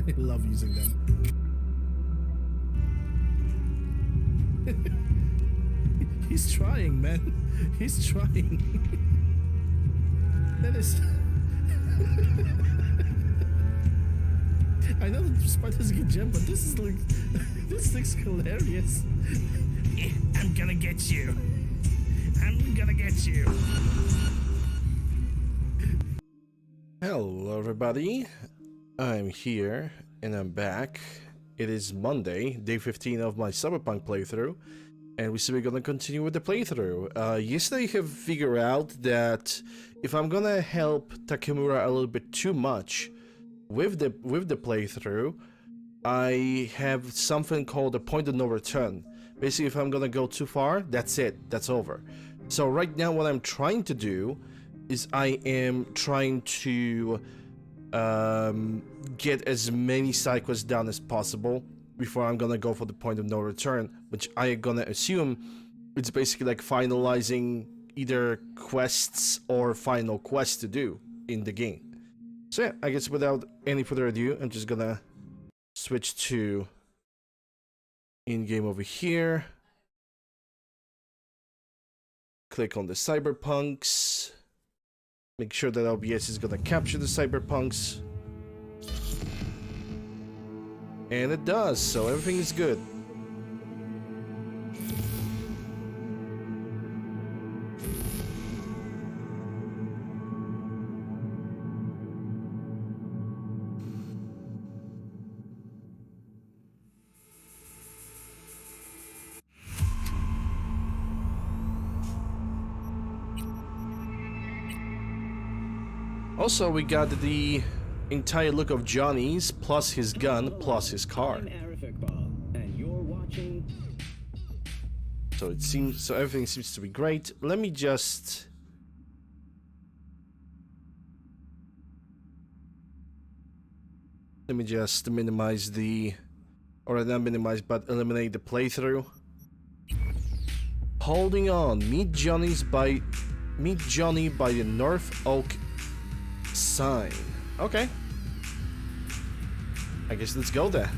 I love using them. He's trying, man. He's trying. That is... I know that spiders get jammed, but this is like... this looks hilarious. I'm gonna get you. I'm gonna get you. Hello everybody, I'm here and I'm back. It is Monday, day 15 of my Cyberpunk playthrough, and we're gonna continue with the playthrough. Yesterday I have figured out that if I'm gonna help Takemura a little bit too much with the playthrough, I have something called a point of no return. Basically, if I'm gonna go too far, that's it, that's over. So right now what I'm trying to do is I am trying to get as many side quests done as possible before I'm gonna go for the point of no return, which I'm gonna assume it's basically like finalizing either quests or final quests to do in the game. So yeah, I guess without any further ado, I'm just gonna switch to in-game over here. Click on the Cyberpunks. Make sure that OBS is gonna capture the Cyberpunks. And it does, so everything is good. Also, we got the entire look of Johnny's, plus his gun, plus his car. So everything seems to be great. Let me just minimize or not minimize, but eliminate the playthrough. Holding on. Meet Johnny by the North Oak sign. Okay. I guess let's go there.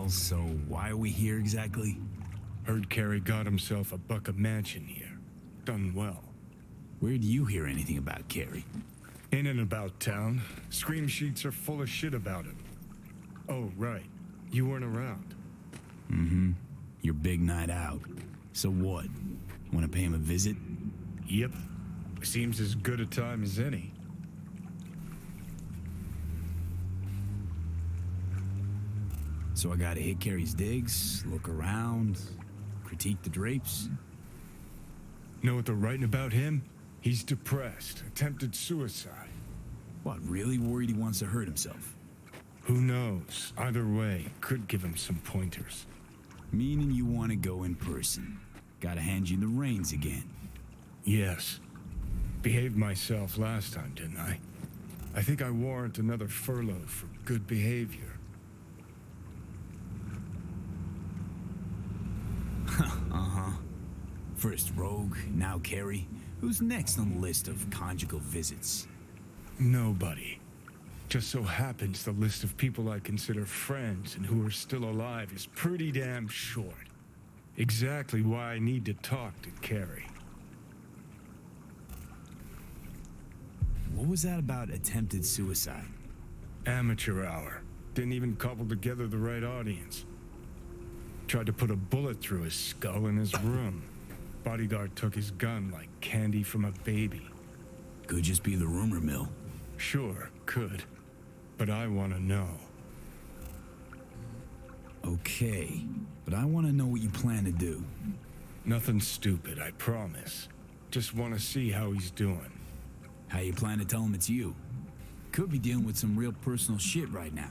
So why are we here exactly? Heard Carey got himself a buck a mansion here. Done well. Where do you hear anything about Carey? In and about town. Scream sheets are full of shit about him. Oh, right. You weren't around. Mm-hmm. Your big night out. So what? Want to pay him a visit? Yep. Seems as good a time as any. So I gotta hit Carey's digs, look around, critique the drapes. Know what they're writing about him? He's depressed, attempted suicide. What, really worried he wants to hurt himself? Who knows? Either way, could give him some pointers. Meaning you want to go in person. Gotta hand you the reins again. Yes. Behaved myself last time, didn't I? I think I warrant another furlough for good behavior. Uh-huh. First Rogue, now Carey. Who's next on the list of conjugal visits? Nobody. Just so happens the list of people I consider friends and who are still alive is pretty damn short. Exactly why I need to talk to Carrie. What was that about attempted suicide? Amateur hour. Didn't even cobble together the right audience. Tried to put a bullet through his skull in his room. Bodyguard took his gun like candy from a baby. Could just be the rumor mill. Sure, could. But I want to know. Okay, but I want to know what you plan to do. Nothing stupid, I promise. Just want to see how he's doing. How you plan to tell him it's you? Could be dealing with some real personal shit right now.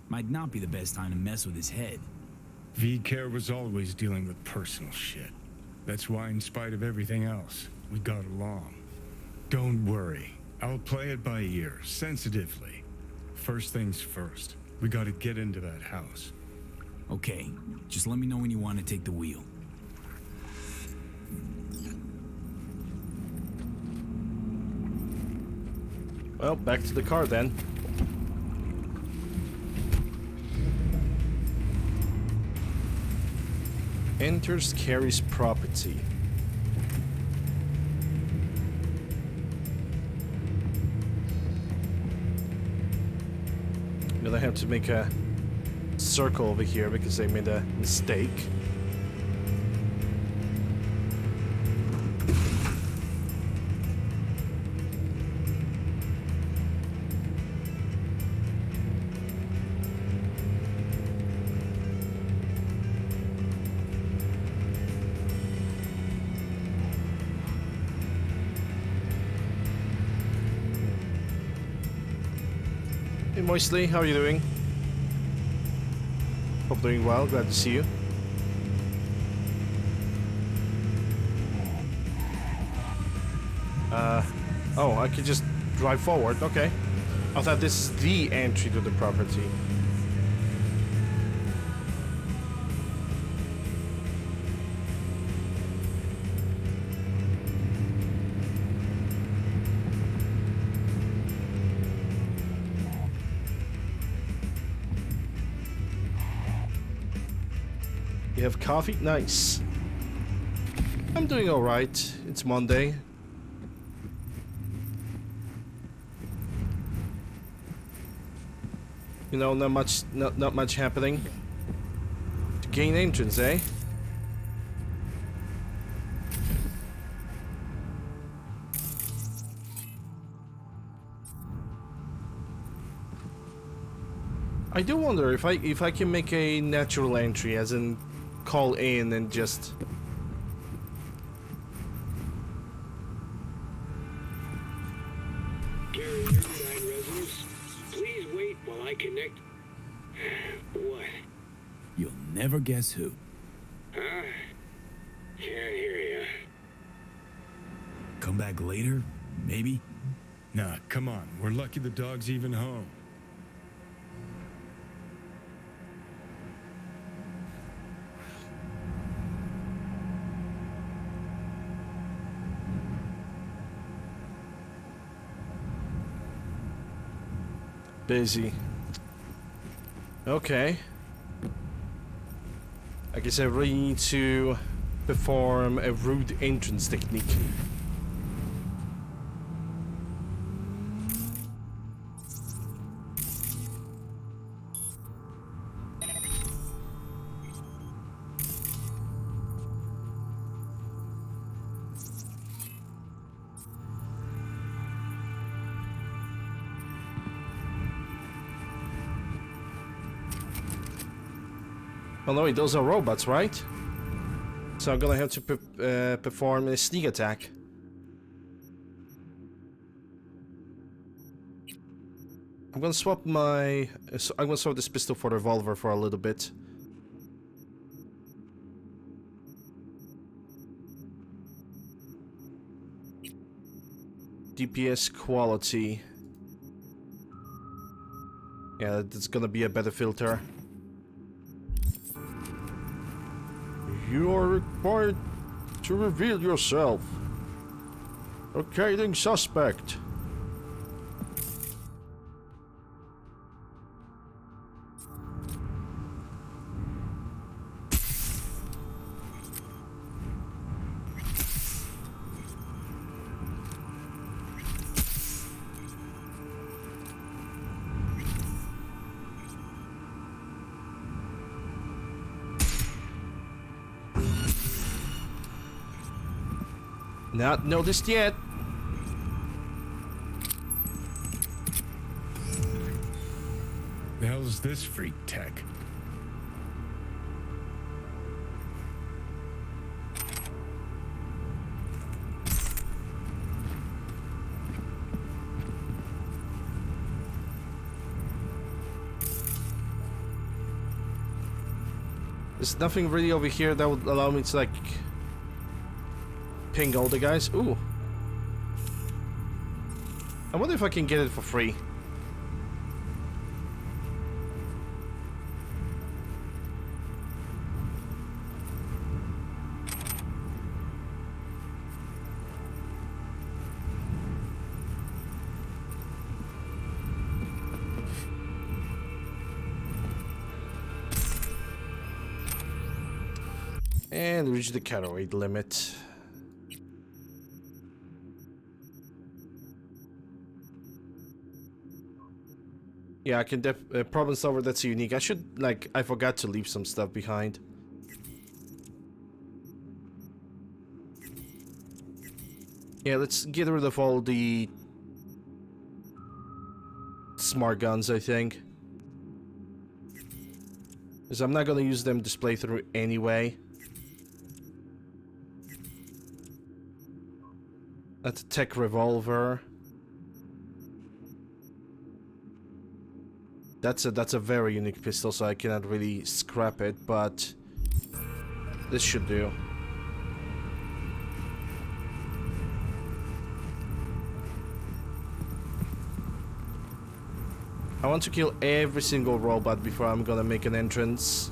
Might not be the best time to mess with his head. V-Care was always dealing with personal shit. That's why, in spite of everything else, we got along. Don't worry. I'll play it by ear, sensitively. First things first. We gotta get into that house. Okay, just let me know when you want to take the wheel. Well, back to the car then. Enters Carrie's property. I'm gonna have to make a circle over here because I made a mistake. Hey Moisley, how are you doing? Hope doing well, glad to see you. Oh, I could just drive forward, okay. I thought this is the entry to the property. You have coffee? Nice. I'm doing alright. It's Monday. You know, not much happening. To gain entrance, eh? I do wonder if I can make a natural entry, as in call in and just... Carrier 9 residents, please wait while I connect. What? You'll never guess who. Huh? Can't hear ya. Come back later? Maybe? Nah, come on. We're lucky the dog's even home. Busy. Okay. I guess I really need to perform a rude entrance technique. Oh no, wait, those are robots, right? So I'm gonna have to perform a sneak attack. I'm gonna swap my... I'm gonna swap this pistol for the revolver for a little bit. DPS quality. Yeah, that's gonna be a better filter. You are required to reveal yourself. Locating suspect. Not noticed yet. The hell's this freak tech? There's nothing really over here that would allow me to like ping all the guys. Ooh. I wonder if I can get it for free. And reach the carry weight limit. Yeah, I can problem solver, that's unique. I should, like, I forgot to leave some stuff behind. Yeah, let's get rid of all the smart guns, I think. Because I'm not gonna use them this playthrough anyway. That's a tech revolver. That's a very unique pistol, so I cannot really scrap it, but this should do. I want to kill every single robot before I'm gonna make an entrance.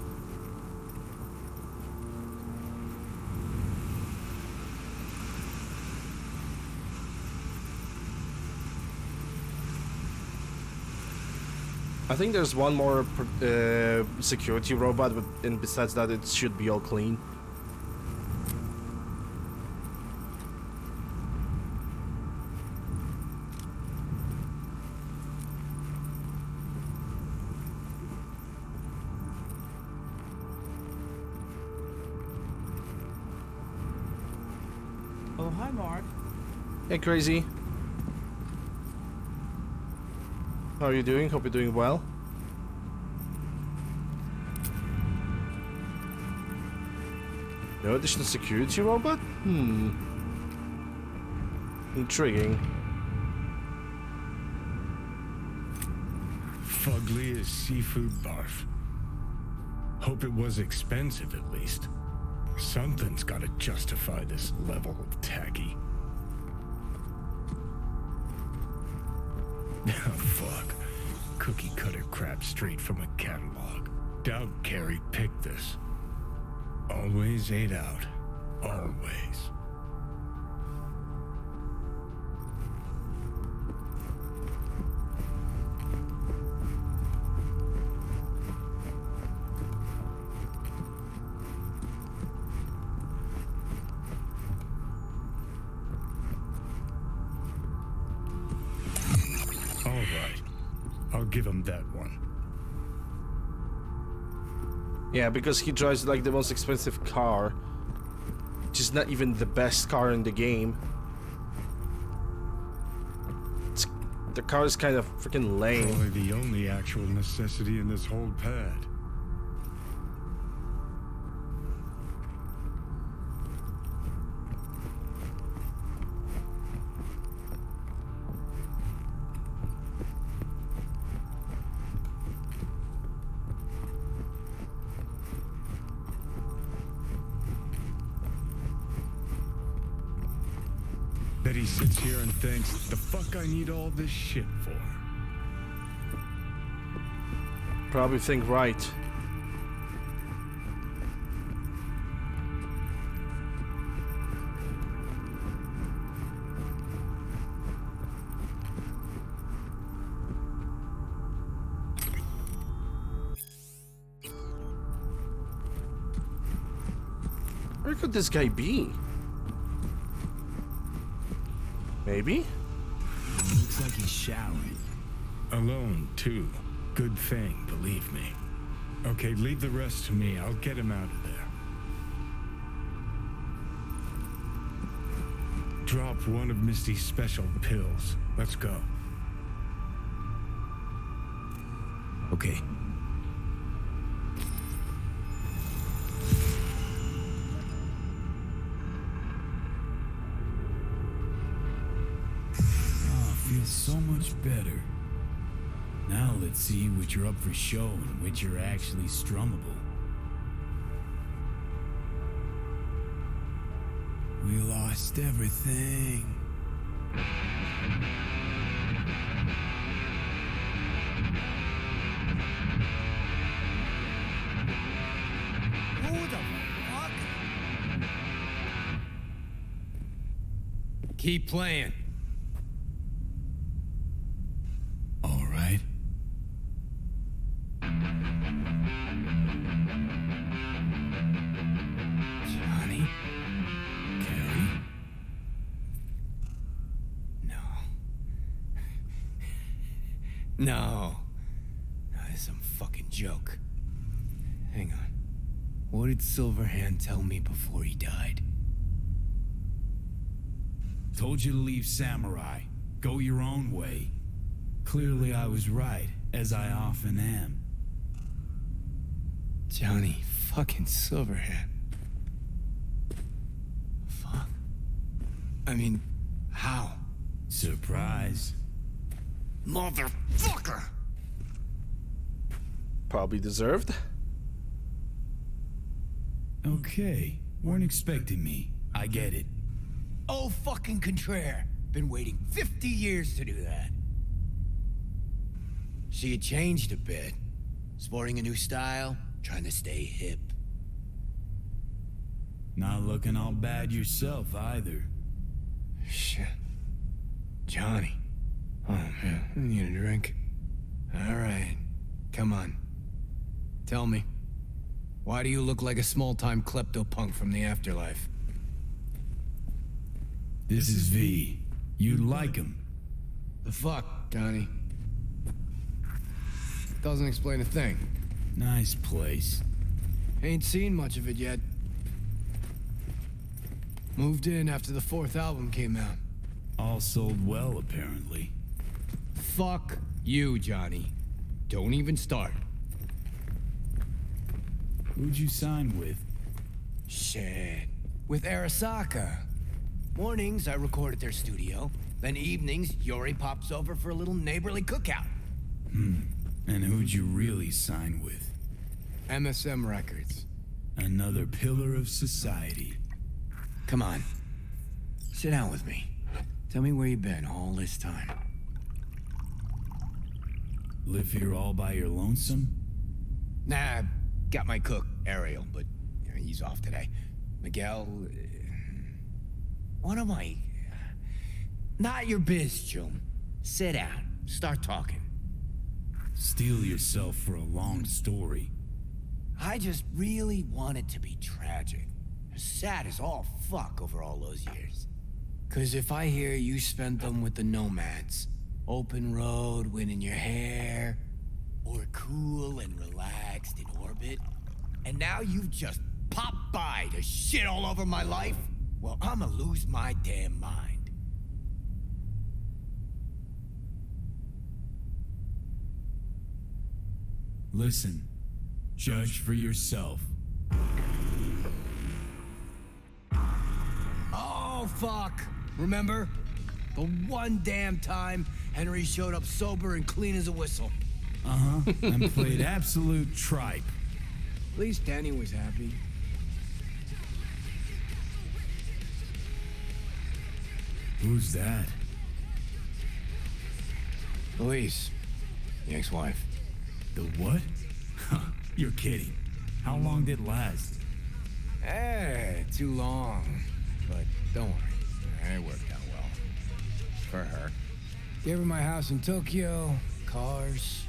I think there's one more security robot, but and besides that, it should be all clean. Oh, hi, Mark. Hey, Crazy. How are you doing? Hope you're doing well. No additional security robot? Intriguing. Fugly as seafood barf. Hope it was expensive at least. Something's gotta justify this level of tacky. Oh, fuck. Cookie cutter crap straight from a catalog. Doubt Carrie picked this. Always ate out. Always. I'll give him that one. Yeah, because he drives like the most expensive car, which is not even the best car in the game. The car is kind of freaking lame. Probably the only actual necessity in this whole pad. That he sits here and thinks, the fuck I need all this shit for? Probably think right. could this guy be? Maybe? Looks like he's showering. Alone, too. Good thing, believe me. Okay, leave the rest to me. I'll get him out of there. Drop one of Misty's special pills. Let's go. Okay. Oh, feels so much better. Now let's see which are up for show and which are actually strummable. We lost everything. Who the fuck? Keep playing. All right. Johnny? Carrie. No. No. That is some fucking joke. Hang on. What did Silverhand tell me before he died? Told you to leave Samurai. Go your own way. Clearly I was right, as I often am. Johnny fucking Silverhand. Fuck. I mean, how? Surprise. Motherfucker! Probably deserved. Okay, weren't expecting me. I get it. Oh, fucking contraire. Been waiting 50 years to do that. She had changed a bit. Sporting a new style, trying to stay hip. Not looking all bad yourself either. Shit. Johnny. Oh, man. I need a drink. All right. Come on. Tell me. Why do you look like a small-time klepto-punk from the afterlife? This is V. You'd like him. The fuck, Johnny? Doesn't explain a thing. Nice place. Ain't seen much of it yet. Moved in after the 4th album came out. All sold well, apparently. Fuck you, Johnny. Don't even start. Who'd you sign with? Shit. With Arasaka. Mornings, I record at their studio. Then evenings, Yori pops over for a little neighborly cookout. And who'd you really sign with? MSM Records. Another pillar of society. Come on. Sit down with me. Tell me where you've been all this time. Live here all by your lonesome? Nah, got my cook, Ariel, but he's off today. Miguel... what am I... Not your biz, June. Sit down. Start talking. Steel yourself for a long story. I just really want it to be tragic. Sad as all fuck over all those years. 'Cause if I hear you spent them with the Nomads, open road, wind in your hair, or cool and relaxed in orbit, and now you've just popped by to shit all over my life, well, I'ma lose my damn mind. Listen, judge for yourself. Oh, fuck. Remember? The one damn time Henry showed up sober and clean as a whistle. Uh-huh, and played absolute tripe. At least Danny was happy. Who's that? Louise, the ex-wife. The what? Huh, you're kidding. How long did it last? Too long. But don't worry, it worked out well. For her. Gave her my house in Tokyo, cars,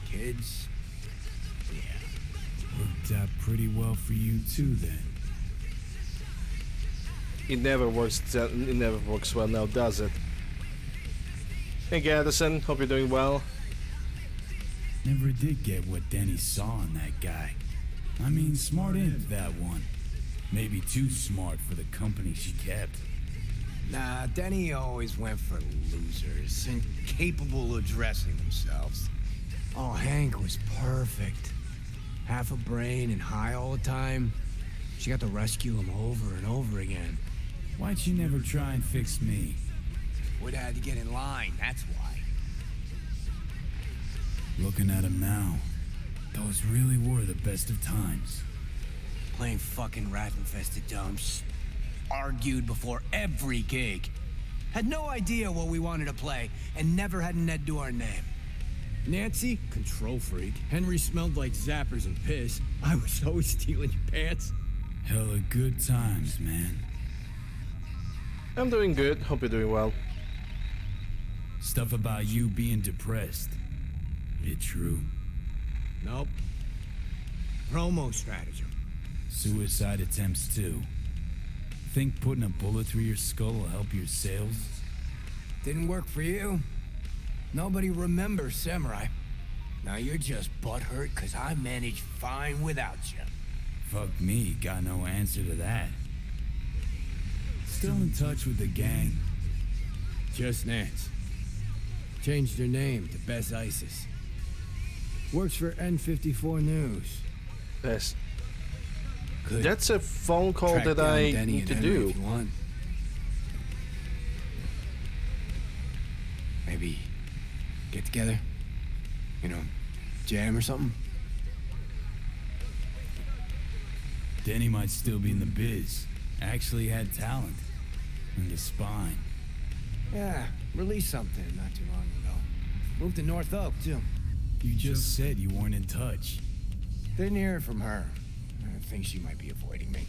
kids. Yeah. Worked out pretty well for you too, then. It never works. It never works well now, does it? Hey, Gaddison. Hope you're doing well. Never did get what Denny saw in that guy. I mean, smart imp, that one. Maybe too smart for the company she kept. Nah, Denny always went for losers, incapable of dressing themselves. Oh, Hank was perfect. Half a brain and high all the time. She got to rescue him over and over again. Why'd she never try and fix me? Would have had to get in line, that's why. Looking at him now, those really were the best of times. Playing fucking rat-infested dumps. Argued before every gig. Had no idea what we wanted to play, and never had an Ed to our name. Nancy, control freak. Henry smelled like zappers and piss. I was always stealing your pants. Hella good times, man. I'm doing good. Hope you're doing well. Stuff about you being depressed. It true? Nope. Promo stratagem. Suicide attempts too. Think putting a bullet through your skull will help your sales? Didn't work for you. Nobody remembers Samurai. Now you're just butthurt because I managed fine without you. Fuck me, got no answer to that. Still in touch with the gang? Just Nance. Changed her name to Bess Isis. Works for N54 News. Yes. Could That's a phone call track that down I Denny need and to Henry do. if you want. Maybe get together? You know, jam or something? Denny might still be in the biz. Actually had talent. And a spine. Yeah, released something not too long ago. Moved to North Oak, too. You just said you weren't in touch. Didn't hear from her. I think she might be avoiding me.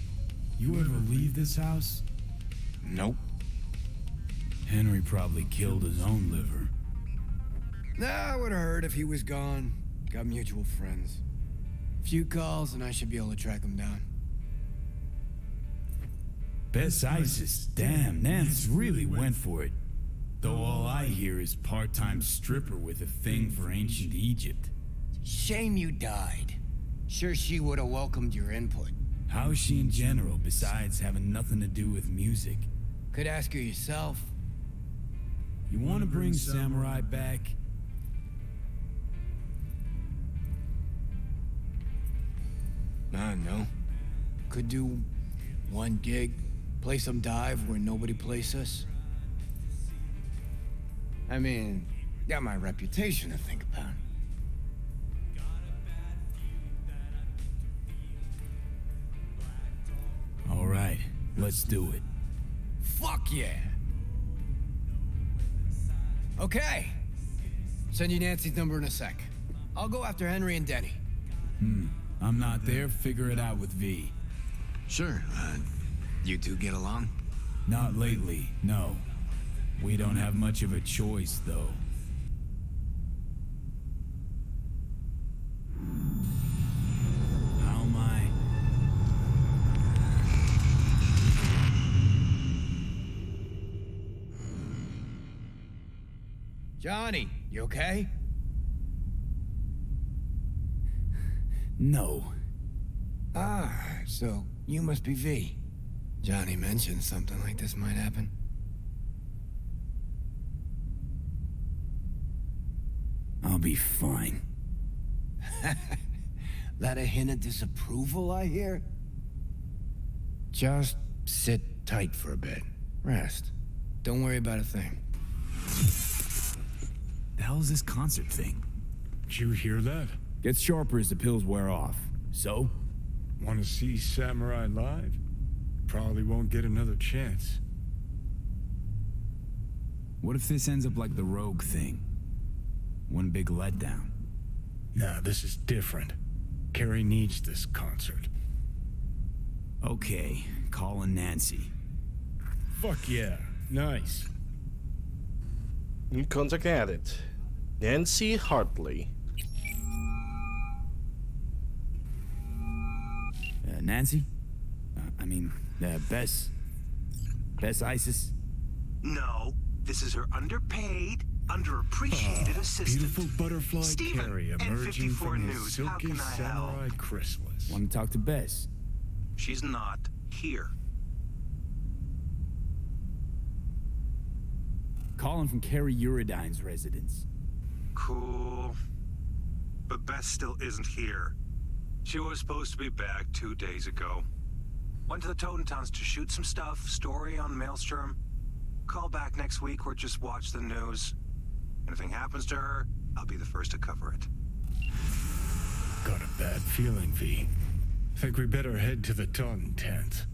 You ever leave this house? Nope. Henry probably killed his own liver. Nah, I would have heard if he was gone. Got mutual friends. Few calls and I should be able to track him down. Bess Isis, damn, Nance really went for it. Though all I hear is part-time stripper with a thing for ancient Egypt. Shame you died. Sure she would have welcomed your input. How is she in general, besides having nothing to do with music? Could ask her yourself. You want to bring Samurai back? No. Could do one gig, play some dive where nobody plays us. I mean, got my reputation to think about. All right, let's do it. Fuck yeah! Okay. Send you Nancy's number in a sec. I'll go after Henry and Denny. I'm not there, figure it out with V. Sure. You two get along? Not lately, no. We don't have much of a choice, though. How am I? Johnny, you okay? No. Ah, so you must be V. Johnny mentioned something like this might happen. I'll be fine. That a hint of disapproval, I hear? Just sit tight for a bit. Rest. Don't worry about a thing. The hell is this concert thing? Did you hear that? Gets sharper as the pills wear off. So? Want to see Samurai live? Probably won't get another chance. What if this ends up like the Rogue thing? One big letdown. Nah, this is different. Carrie needs this concert. Okay, calling Nancy. Fuck yeah. Nice. New contact added. Nancy Hartley. Nancy? Bess? Best ISIS? No, this is her underpaid, underappreciated assistant. Beautiful butterfly Steven, Carrie emerging N54 from his News. How silky can I help? samurai chrysalis. Want to talk to Bess? She's not here. Calling from Carrie Uridine's residence. Cool. But Beth still isn't here. She was supposed to be back 2 days ago. Went to the Totentowns to shoot some stuff, story on Maelstrom. Call back next week or just watch the news. Anything happens to her, I'll be the first to cover it. Got a bad feeling, V. Think we better head to the Taunton tent.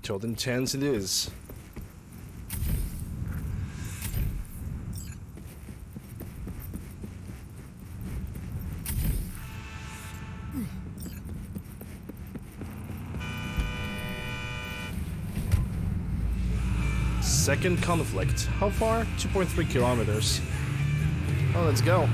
Told intense it is. Second conflict. How far? 2.3 kilometers. Oh, let's go.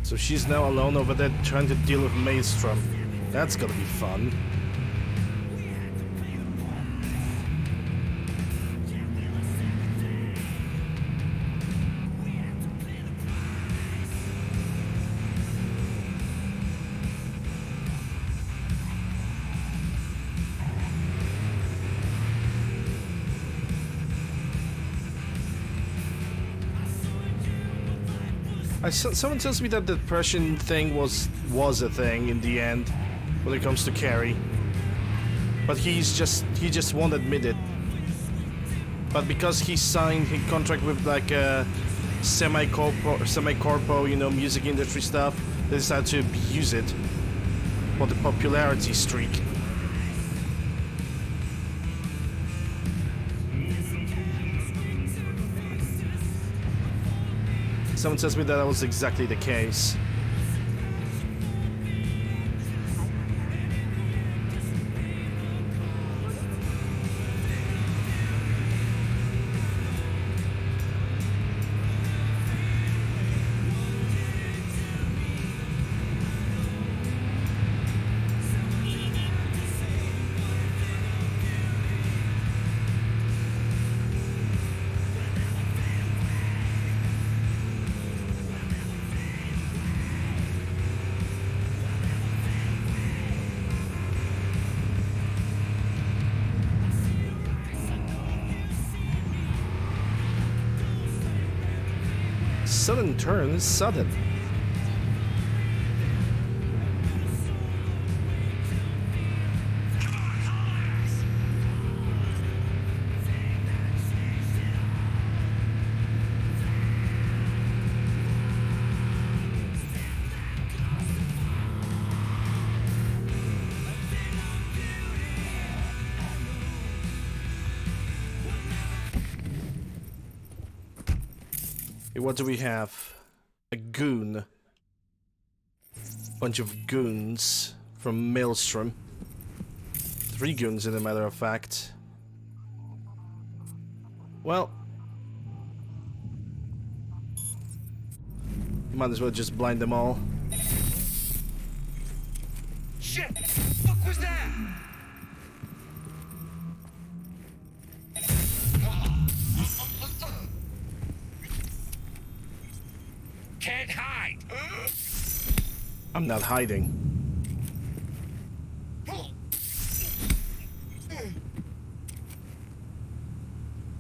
So she's now alone over there trying to deal with Maelstrom. That's gonna be fun. Someone tells me that the depression thing was a thing in the end when it comes to Carrie, but he just won't admit it. But because he signed his contract with like a semi-corpo, you know, music industry stuff, they decided to abuse it for the popularity streak. Someone tells me that was exactly the case. Sudden turn is sudden. What do we have? A goon. Bunch of goons from Maelstrom. 3 goons, as a matter of fact. Well, might as well just blind them all. Shit! What was that? Can't hide! I'm not hiding.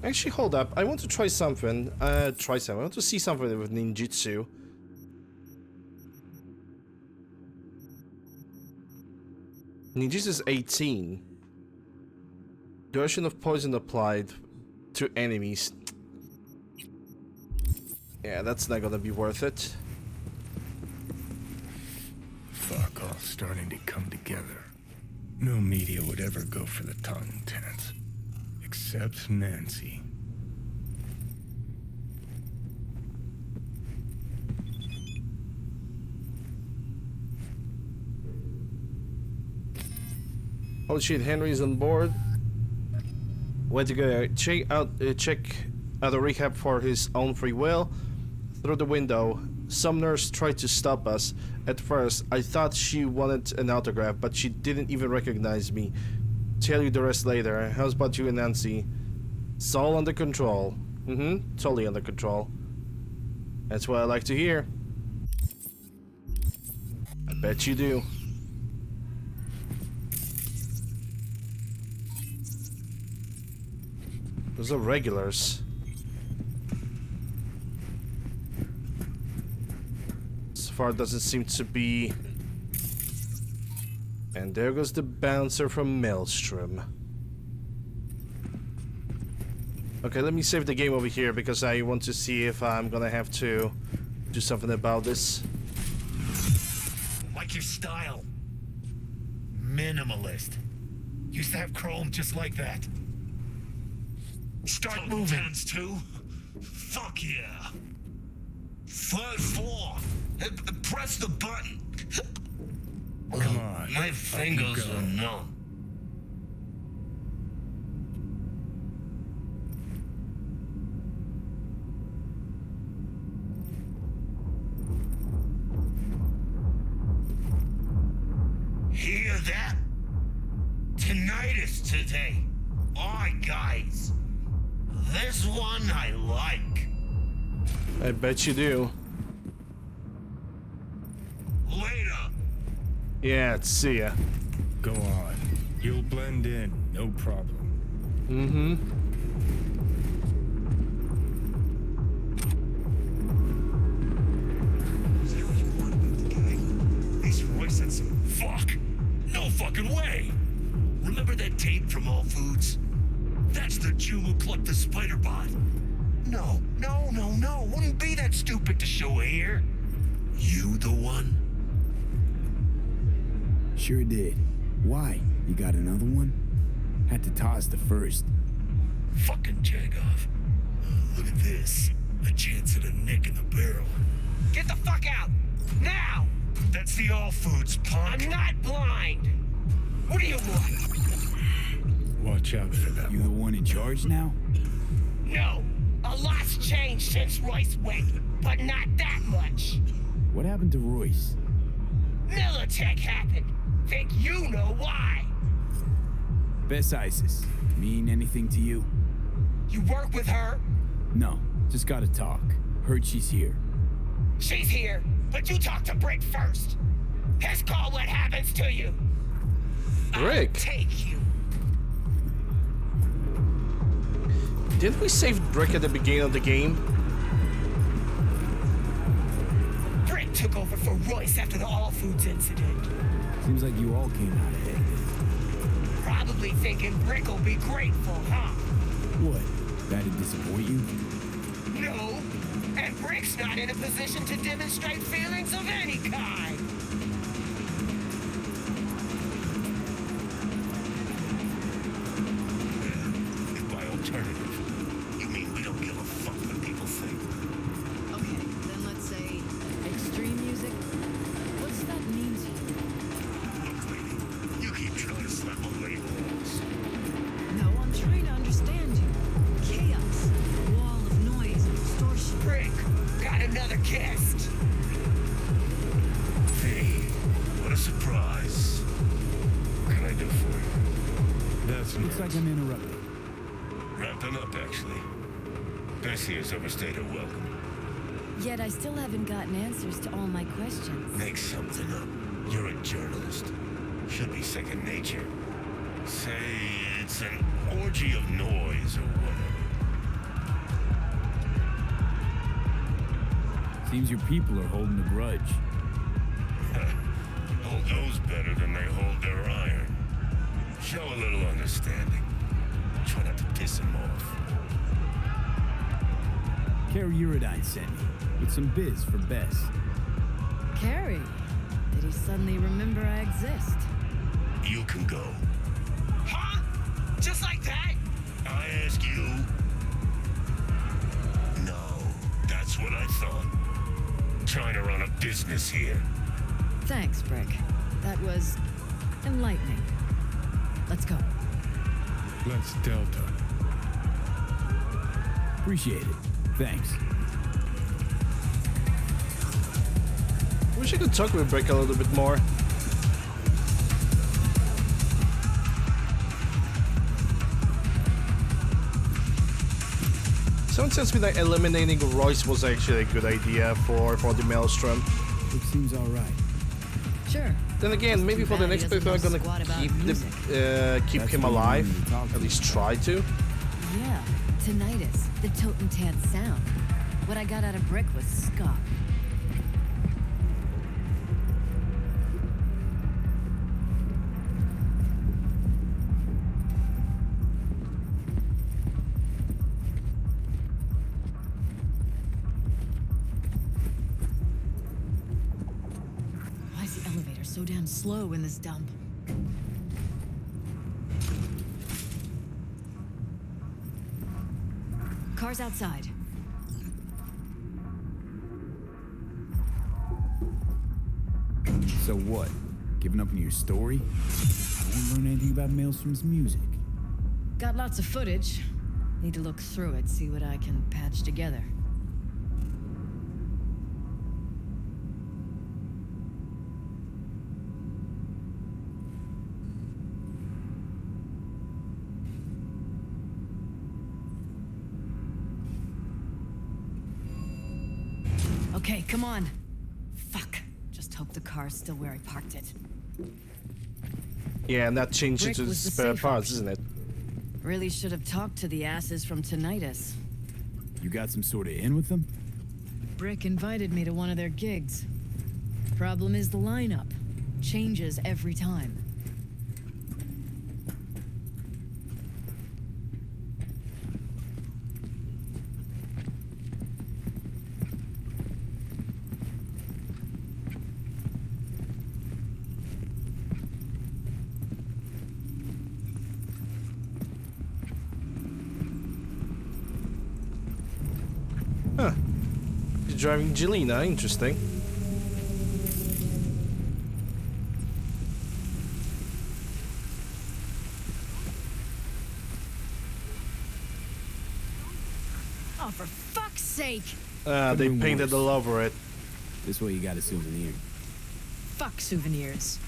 Actually, hold up. I want to try something. I want to see something with ninjutsu. Ninjutsu is 18. Duration of poison applied to enemies. Yeah, that's not gonna be worth it. Fuck off. all starting to come together. No media would ever go for the Tontans. Except Nancy. Holy shit, Henry's on board. Went to go check out a rehab for his own free will. Through the window, some nurse tried to stop us. At first, I thought she wanted an autograph, but she didn't even recognize me. Tell you the rest later. How's about you and Nancy? It's all under control. Totally under control. That's what I like to hear. I bet you do. Those are regulars. So far doesn't seem to be. And there goes the bouncer from Maelstrom. Okay, let me save the game over here because I want to see if I'm gonna have to do something about this. Like your style. Minimalist. Used to have chrome just like that. Start moving. Hands too? Fuck yeah. 5-4. Press the button. Come on. My fingers are numb. Hear that? Tinnitus today. Alright, guys. This one I like. I bet you do. Later. Yeah, see ya. Go on. You'll blend in, no problem. This Royce had some fuck. No fucking way. Remember that tape from All Foods? That's the Jew who clucked the spider bot. No. Wouldn't be that stupid to show here. You the one? Sure did. Why? You got another one? Had to toss the first. Fucking Jagoff. Look at this. A chance at a nick in the barrel. Get the fuck out! Now! That's the All Foods, punk. I'm not blind! What do you want? Watch out for that You the one in charge now? No! A lot's changed since Royce went, but not that much. What happened to Royce? Militech happened. Think you know why? Bess Isis. Mean anything to you? You work with her? No, just gotta talk. Heard she's here. She's here, but you talk to Brick first. Has called what happens to you. Brick? I'll take you. Didn't we save Brick at the beginning of the game? Brick took over for Royce after the All Foods incident. Seems like you all came out ahead. Probably thinking Brick will be grateful, huh? What? That'd disappoint you? No. And Brick's not in a position to demonstrate feelings of any kind. If by alternative, you mean we don't give a fuck what people think? Okay, then let's say extreme music. What's that mean to you? Look, lady, you keep trying to slap on labels. No, I'm trying to understand you. Chaos, a wall of noise and distortion. Brick, got another guest. Hey, what a surprise. What can I do for you? That's Looks like I'm interrupted. Wrapping up, actually. Bessie has overstayed her welcome. Yet I still haven't gotten answers to all my questions. Make something up. You're a journalist. Should be second nature. Say it's an orgy of noise or whatever. Seems your people are holding a grudge. Hold those better than they hold their iron. Show a little understanding. Try not to piss them off. Carrie Uridine sent me with some biz for Bess. Carrie, Did he suddenly remember I exist? You can go. Huh? Just like that? I ask you. No, that's what I thought. Trying to run a business here. Thanks, Brick. That was enlightening. Let's go. Let's Delta. Appreciate it. Thanks. Wish I could talk with Brick a little bit more. Someone tells me that eliminating Royce was actually a good idea for the Maelstrom. It seems alright. Sure. Then again, maybe for the next playthrough I'm gonna keep him alive. At least try to. Yeah, tinnitus, the Totentan sound. What I got out of Brick was ska. Why is the elevator so damn slow in this dump? Car's outside. So what? Giving up on your story? I won't learn anything about Maelstrom's music. Got lots of footage. Need to look through it, see what I can patch together. Okay, come on. Fuck. Just hope the car's still where I parked it. Yeah, and that changed Brick into the was the spare safe parts, option. isn't it? Really should have talked to the asses from tinnitus. You got some sort of in with them? Brick invited me to one of their gigs. Problem is the lineup. Changes every time. Huh. You're driving Jelena, interesting. Oh, for fuck's sake! They Could've been painted worse. all over it. This way you got a souvenir. Fuck souvenirs.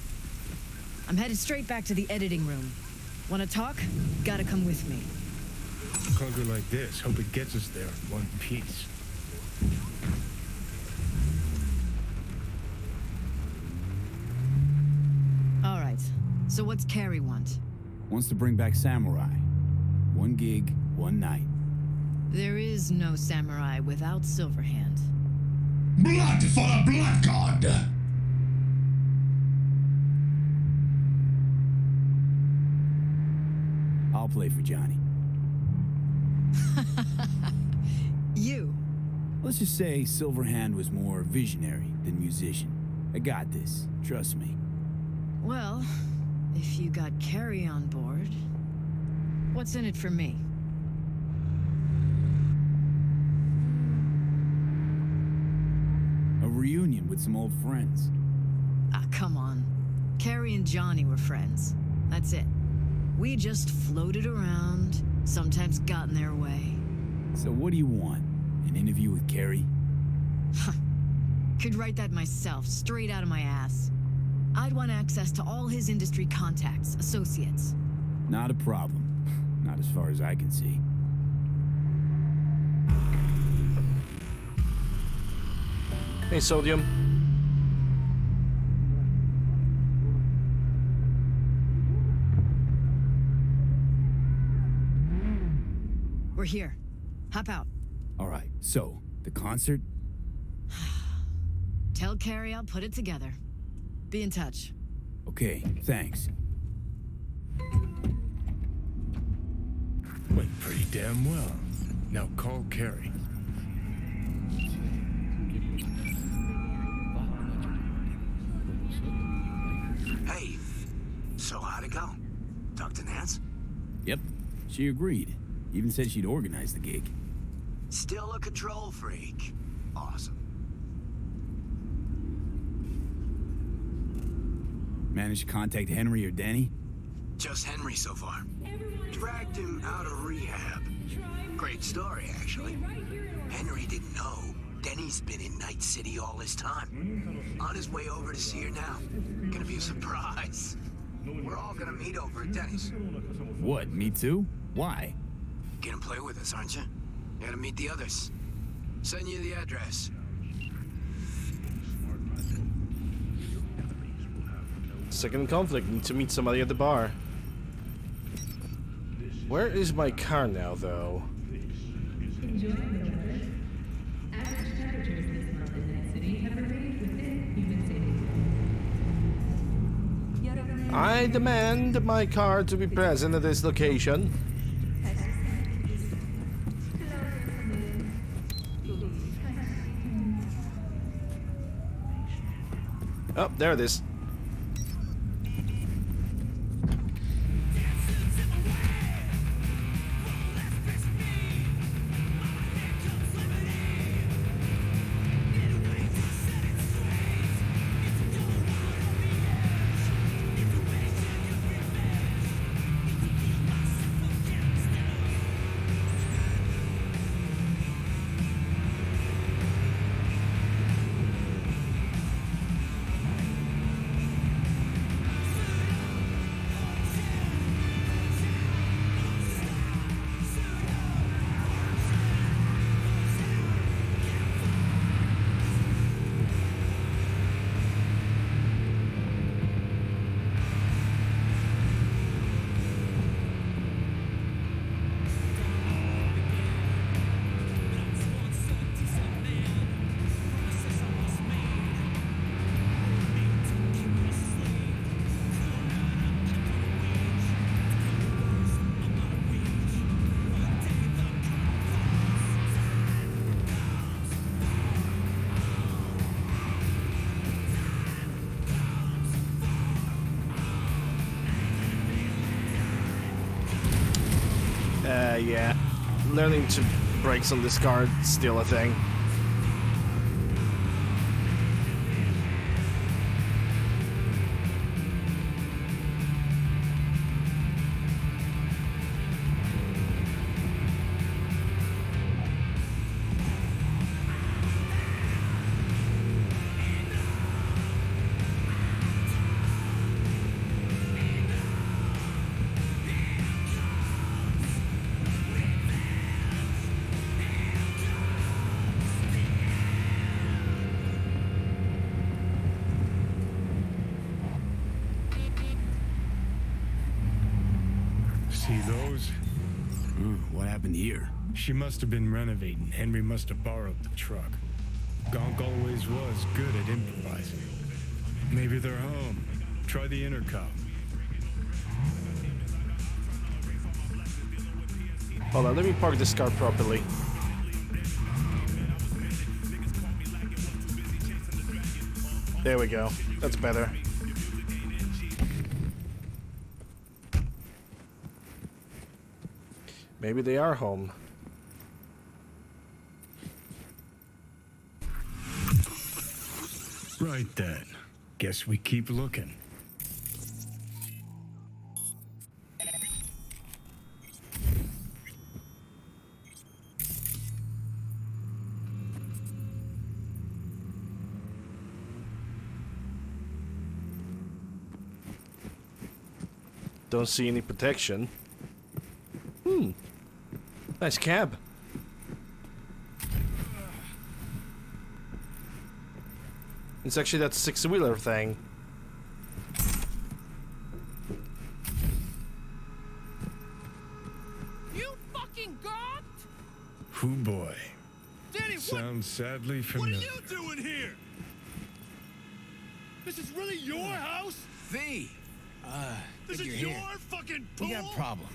I'm headed straight back to the editing room. Wanna talk? Gotta come with me. Clunker like this, hope it gets us there in one piece. Alright, so what's Carrie want? Wants to bring back Samurai. One gig, one night. There is no samurai without Silverhand. Blood for the Blood God! I'll play for Johnny. You? Let's just say Silverhand was more visionary than musician. I got this. Trust me. Well, if you got Carrie on board, what's in it for me? A reunion with some old friends. Ah, come on. Carrie and Johnny were friends. That's it. We just floated around, sometimes got in their way. So what do you want? An interview with Carrie? Could write that myself, straight out of my ass. I'd want access to all his industry contacts, associates. Not a problem. Not as far as I can see. Hey, Sodium. We're here. Hop out. All right, so, the concert? Tell Carrie I'll put it together. Be in touch. Okay, thanks. Went pretty damn well. Now call Carrie. gonna go? Talk to Nance? Yep, she agreed. Even said she'd organize the gig. Still a control freak. Awesome. Managed to contact Henry or Danny? Just Henry so far. Dragged him out of rehab. Great story, actually. Henry didn't know Denny's been in Night City all this time. On his way over to see her now. Gonna be a surprise. We're all gonna meet over at Denny's. What, me too? Why? Gonna play with us, aren't you? Gotta meet the others. Send you the address. Second conflict. Need to meet somebody at the bar. Where is my car now, though? I demand my car to be present at this location. Oh, there it is. Yeah. Learning to brakes on this car is still a thing. See those? What happened here? She must have been renovating. Henry must have borrowed the truck. Gonk always was good at improvising. Maybe they're home. Try the intercom. Hold on, let me park this car properly. There we go. That's better. Maybe they are home. Right then. Guess we keep looking. Don't see any protection. Nice cab. It's actually that six-wheeler thing. You fucking god! Hoo boy. Danny, Sounds sadly what familiar. are you doing here? This is really your house? V! This you're is here. your fucking pool? We got a problem.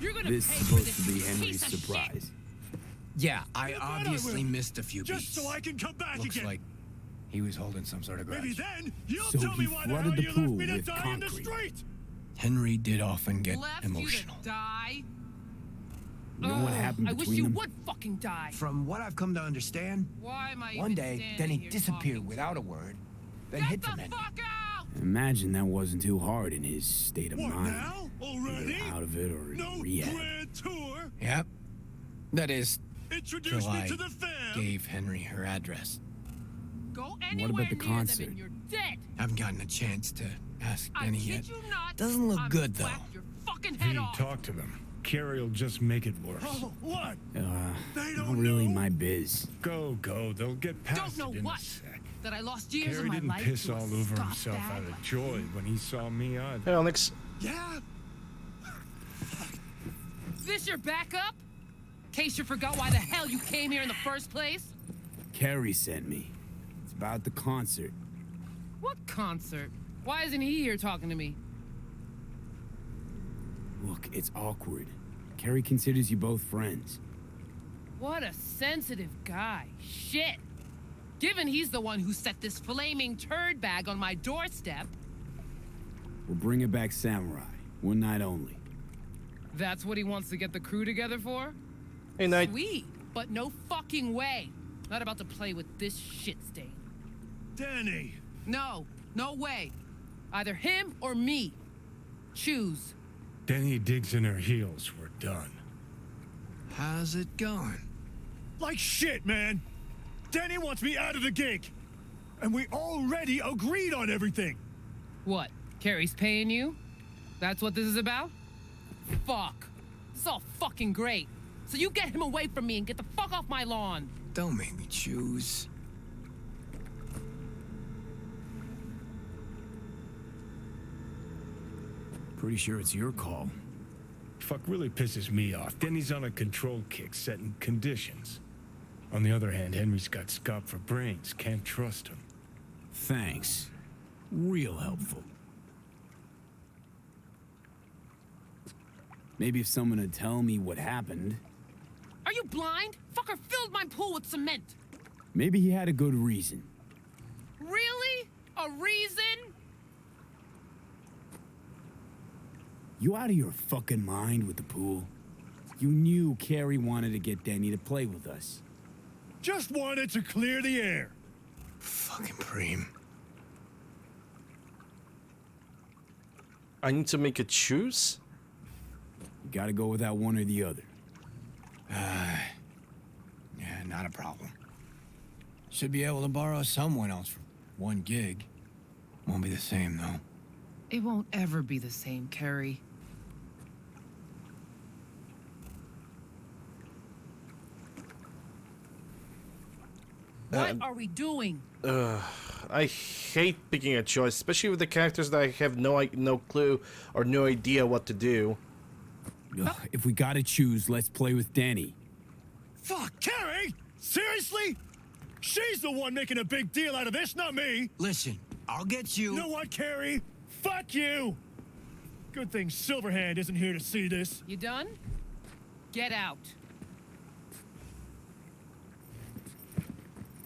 You're gonna This pay is for supposed this to be piece Henry's of shit. surprise. Yeah, I You bet I obviously will. missed a few Just beats. so I can come back Looks again. like He was holding some sort of grudge. Maybe then you'll So tell he me why the flooded hell the you left pool me to with die in the concrete. street. Henry did often get Left emotional. you to die? You know what happened I wish between you them? would fucking die. From what I've come to understand, Why am I one even day, standing Denny here disappeared talking without to a word, then you? hid Get from the Henry. fuck out! Imagine that wasn't too hard in his state of What mind. now? Already? Either out of it or in No rehab. grand tour. Yep. That is, Introduce till me I to the fam. gave Henry her address. Go anywhere about the near concert? them and you're dead. Haven't gotten a chance to ask I Denny kid yet. you not. Doesn't look I'm good, whack though. your fucking If head you off. talk to them, Carrie'll just make it worse. Oh, what? They Not don't really know. my biz. Go, they'll get past Don't know it in what? a sec. That I lost years Carrie of my didn't life piss to a all over Scott himself bag out of like joy when he saw me either. Hey, Onyx. Yeah. this your backup? In case you forgot why the hell you came here in the first place? Carrie sent me. It's about the concert. What concert? Why isn't he here talking to me? Look, it's awkward. Carrie considers you both friends. What a sensitive guy. Shit. Given he's the one who set this flaming turd bag on my doorstep, We're bringing back Samurai. One night only. that's what he wants to get the crew together for? Hey, Knight. Sweet, but no fucking way. Not about to play with this shit stain. Danny. No, no way. Either him or me. Choose. Denny digs in her heels. We're done. How's it going? Like shit, man. Danny wants me out of the gig. And we already agreed on everything. What? Carrie's paying you? That's what this is about? Fuck. This is all fucking great. So you get him away from me and get the fuck off my lawn. Don't make me choose. Pretty sure it's your call. Fuck really pisses me off. Denny's on a control kick, setting conditions. On the other hand, Henry's got Scott for brains. Can't trust him. Thanks. Real helpful. Maybe if someone would tell me what happened, Are you blind? Fucker filled my pool with cement. maybe he had a good reason. Really? A reason? You out of your fucking mind with the pool? You knew Carrie wanted to get Denny to play with us. Just wanted to clear the air. Fucking Preem. I need to make a choose? You gotta go with that one or the other. Yeah, not a problem. Should be able to borrow someone else for one gig. Won't be the same, though. It won't ever be the same, Carrie. What are we doing? I hate picking a choice, especially with the characters that I have no clue or no idea what to do. Ugh, if we gotta choose, let's play with Denny. Fuck, Carrie? Seriously? She's the one making a big deal out of this, not me. Listen, I'll get you. You know what, Carrie? Fuck you. Good thing Silverhand isn't here to see this. You done? Get out.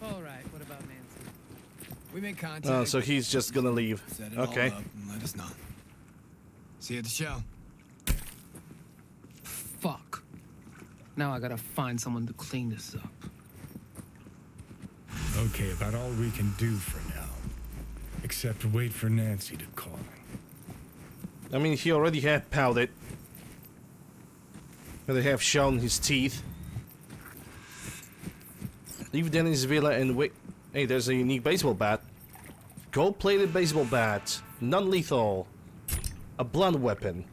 All right, what about Nancy? We make contact. Oh, so he's just gonna leave. Set it Okay. all up and let us know. See you at the show. Fuck. Now I gotta find someone to clean this up. Okay, about all we can do for now. Except wait for Nancy to call. I mean, he already had pouted. They have shown his teeth. Leave Denny's villa and wait. Hey, there's a unique baseball bat. Gold-plated baseball bat. Non-lethal. A blunt weapon.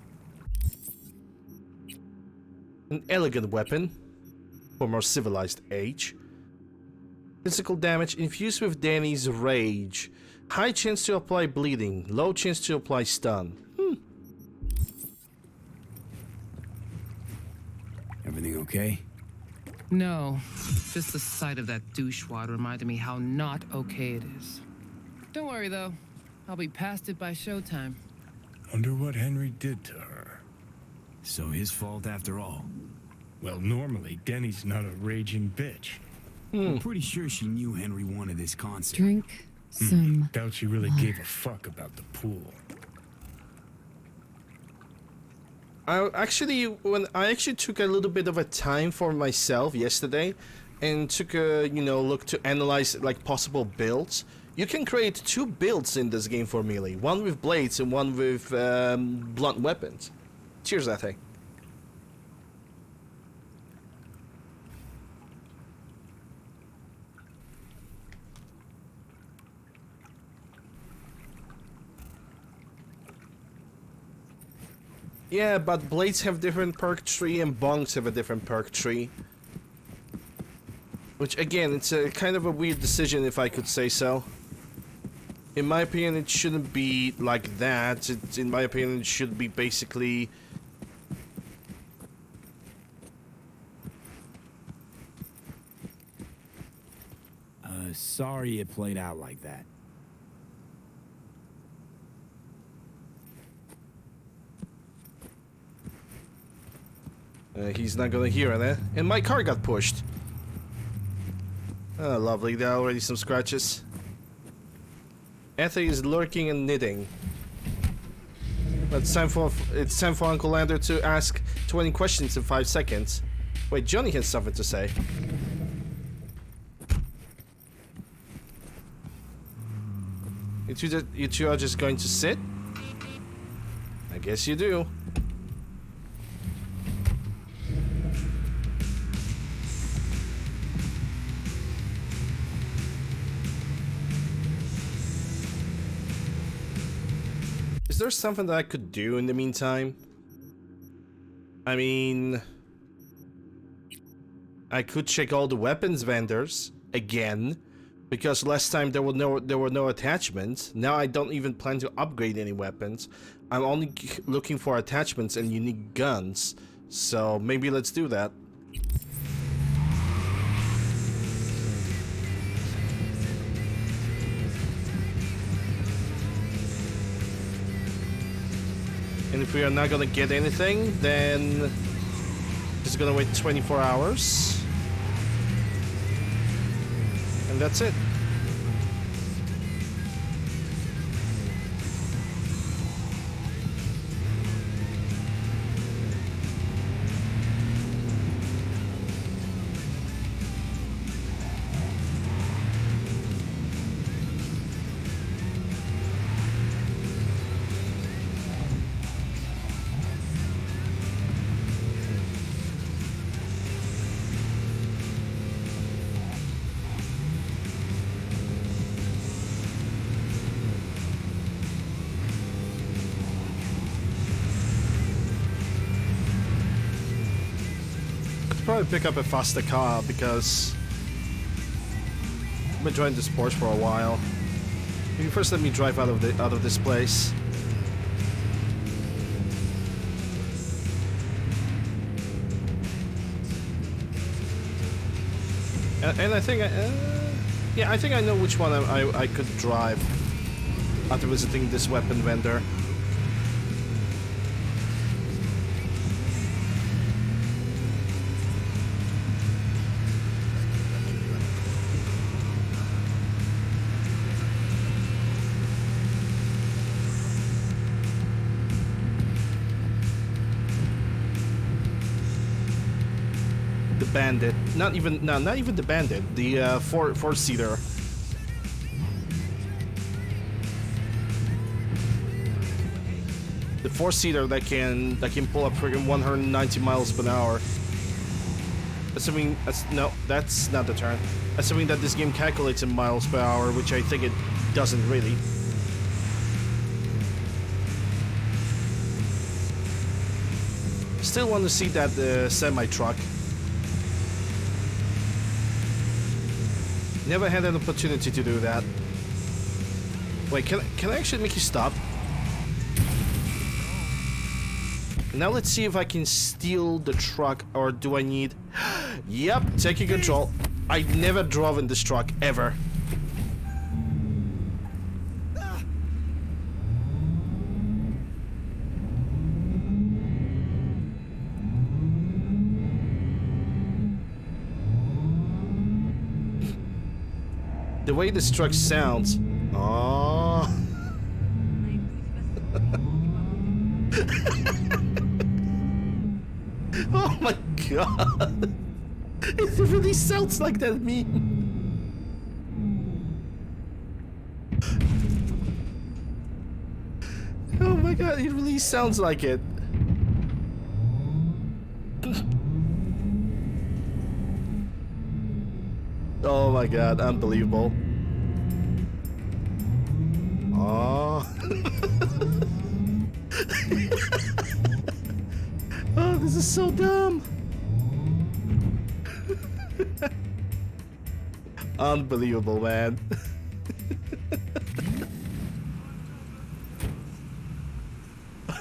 An elegant weapon. For more civilized age. Physical damage infused with Danny's rage. High chance to apply bleeding. Low chance to apply stun. Everything okay? No, just the sight of that douchewad reminded me how not okay it is. Don't worry though, I'll be past it by showtime. Wonder what Henry did to her. So his fault after all. Well, normally, Denny's not a raging bitch. I'm pretty sure she knew Henry wanted this concert. Drink some. Doubt she really gave a fuck about the pool. I actually took a little bit of a time for myself yesterday and took a look to analyze like possible builds. You can create 2 builds in this game for melee, one with blades and one with blunt weapons. Cheers, I think. Yeah, but blades have different perk tree and bongs have a different perk tree. Which again, it's a kind of a weird decision if I could say so. In my opinion, it shouldn't be like that. In my opinion, it should be basically... Sorry it played out like that. He's not gonna hear it, eh? And my car got pushed. Oh, lovely. There are already some scratches. Ether is lurking and knitting. But it's time for UncleLander to ask 20 questions in 5 seconds. Wait, Johnny has something to say. You two are just going to sit? I guess you do. Is there something that I could do in the meantime? I mean... I could check all the weapons vendors again, because last time there were no attachments. Now I don't even plan to upgrade any weapons. I'm only looking for attachments and unique guns. So maybe let's do that. And if we are not gonna get anything, then just gonna wait 24 hours. And that's it. Probably pick up a faster car because I've been driving this Porsche for a while. Maybe first let me drive out of this place. And I think yeah, I think I know which one I could drive after visiting this weapon vendor. Bandit, not even the Bandit, the four-seater. The four-seater that can pull up friggin' 190 miles per hour. Assuming that's not the turn. Assuming that this game calculates in miles per hour, which I think it doesn't really. Still want to see that semi-truck. Never had an opportunity to do that. Wait, can I actually make you stop? Now let's see if I can steal the truck, or do I need... Yep, taking control. I never drove in this truck, ever. The way this truck sounds. Oh. Oh my god. It really sounds like that meme. Oh my god, it really sounds like it. Oh my god, unbelievable. Oh. Oh, this is so dumb. Unbelievable, man.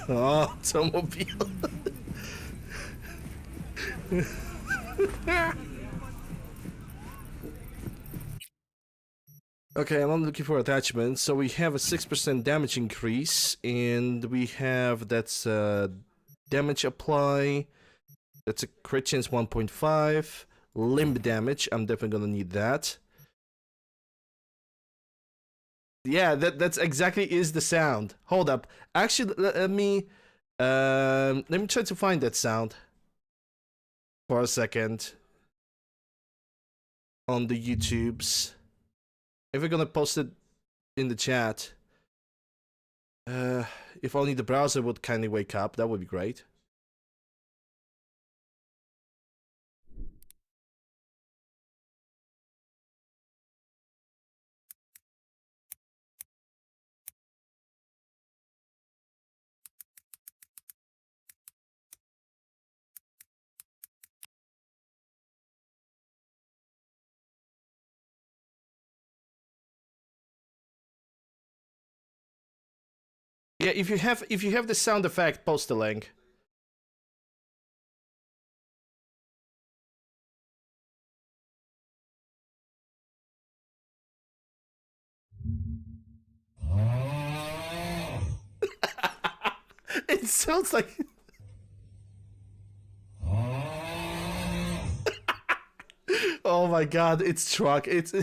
Oh, automobile. Okay, I'm looking for attachments. So we have a 6% damage increase, and we have that's damage apply. That's a crit chance 1.5. Limb damage. I'm definitely gonna need that. Yeah, that's exactly is the sound. Hold up. Actually, let me try to find that sound for a second on the YouTubes. If we're gonna post it in the chat, if only the browser would kindly wake up, that would be great. Yeah, if you have the sound effect, post the link. It sounds like. Oh my god, it's truck. It's.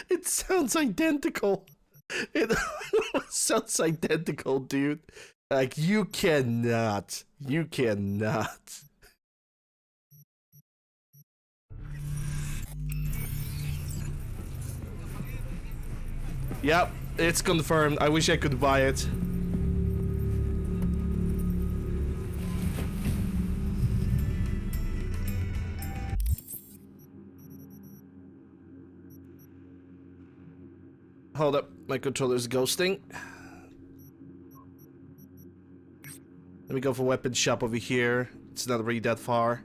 It sounds identical. It sounds identical, dude. Like, you cannot. You cannot. Yep, it's confirmed. I wish I could buy it. Hold up, my controller's ghosting. Let me go for weapon shop over here. It's not really that far.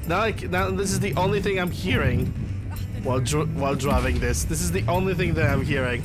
Now this is the only thing I'm hearing while driving this. This is the only thing that I'm hearing.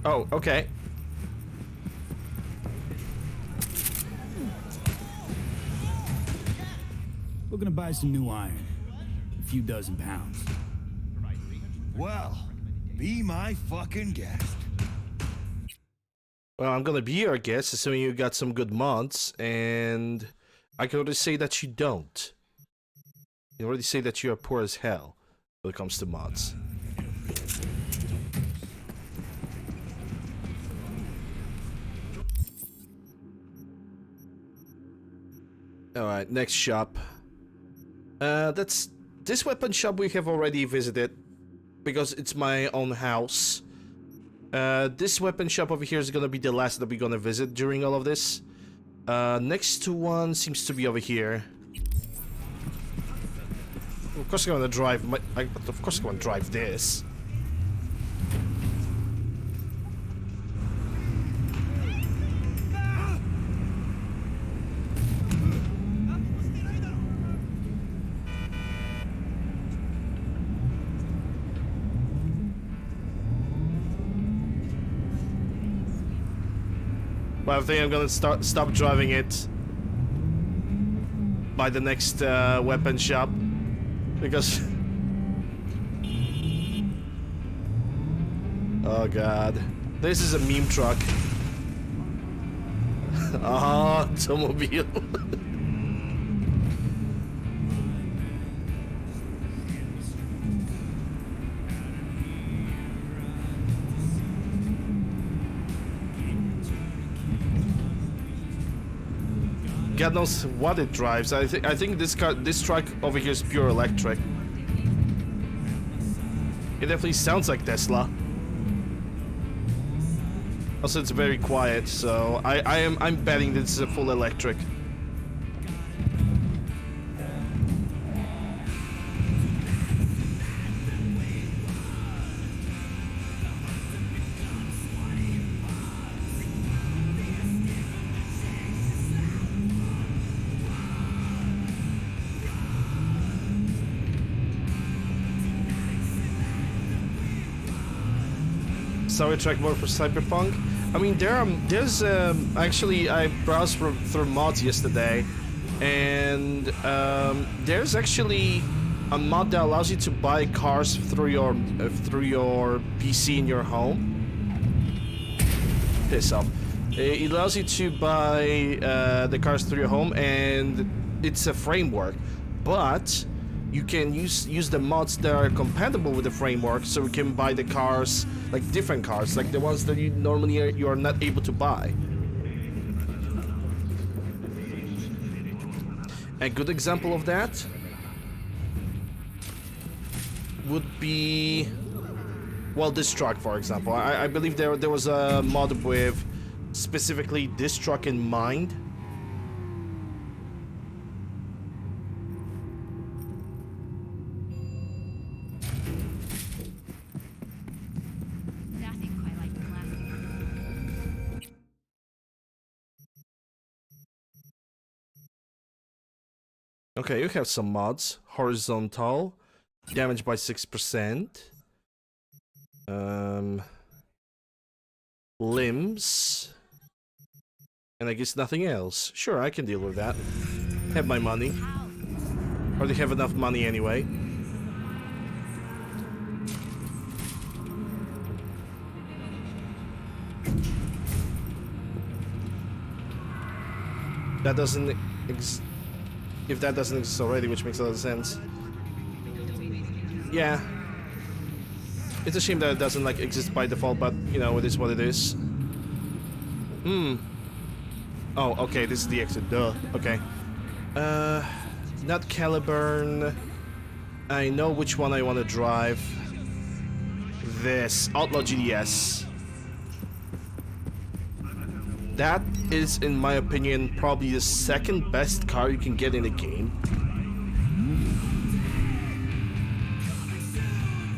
Oh, okay. We're gonna buy some new iron. A few dozen pounds. Well, be my fucking guest. Well, I'm gonna be here, I guess, assuming you got some good mods, and I can already say that you don't. You already say that you are poor as hell when it comes to mods. Alright, next shop. That's this weapon shop we have already visited because it's my own house. This weapon shop over here is gonna be the last that we're gonna visit during all of this. Next to one seems to be over here. Of course I'm gonna drive of course I'm gonna drive this. But I think I'm gonna stop driving it by the next weapon shop because oh god, this is a meme truck. Automobile. God knows what it drives. I think this truck over here is pure electric. It definitely sounds like Tesla. Also, it's very quiet, so I'm betting this is a full electric. Soundtrack more for Cyberpunk. I mean, there's actually I browsed through mods yesterday, and there's actually a mod that allows you to buy cars through your PC in your home. Piss off. It allows you to buy the cars through your home, and it's a framework, but you can use the mods that are compatible with the framework, so we can buy the cars, like different cars, like the ones that you are not able to buy. A good example of that would be, well, this truck, for example. I believe there was a mod with specifically this truck in mind. Okay, you have some mods. Horizontal, damage by 6%. Limbs. And I guess nothing else. Sure, I can deal with that. Have my money. Already have enough money anyway. That doesn't if that doesn't exist already, which makes a lot of sense. Yeah. It's a shame that it doesn't like exist by default, but you know, it is what it is. Oh, okay, this is the exit, duh. Okay. Not Caliburn. I know which one I want to drive. This Outlaw GDS. That is, in my opinion, probably the second best car you can get in the game.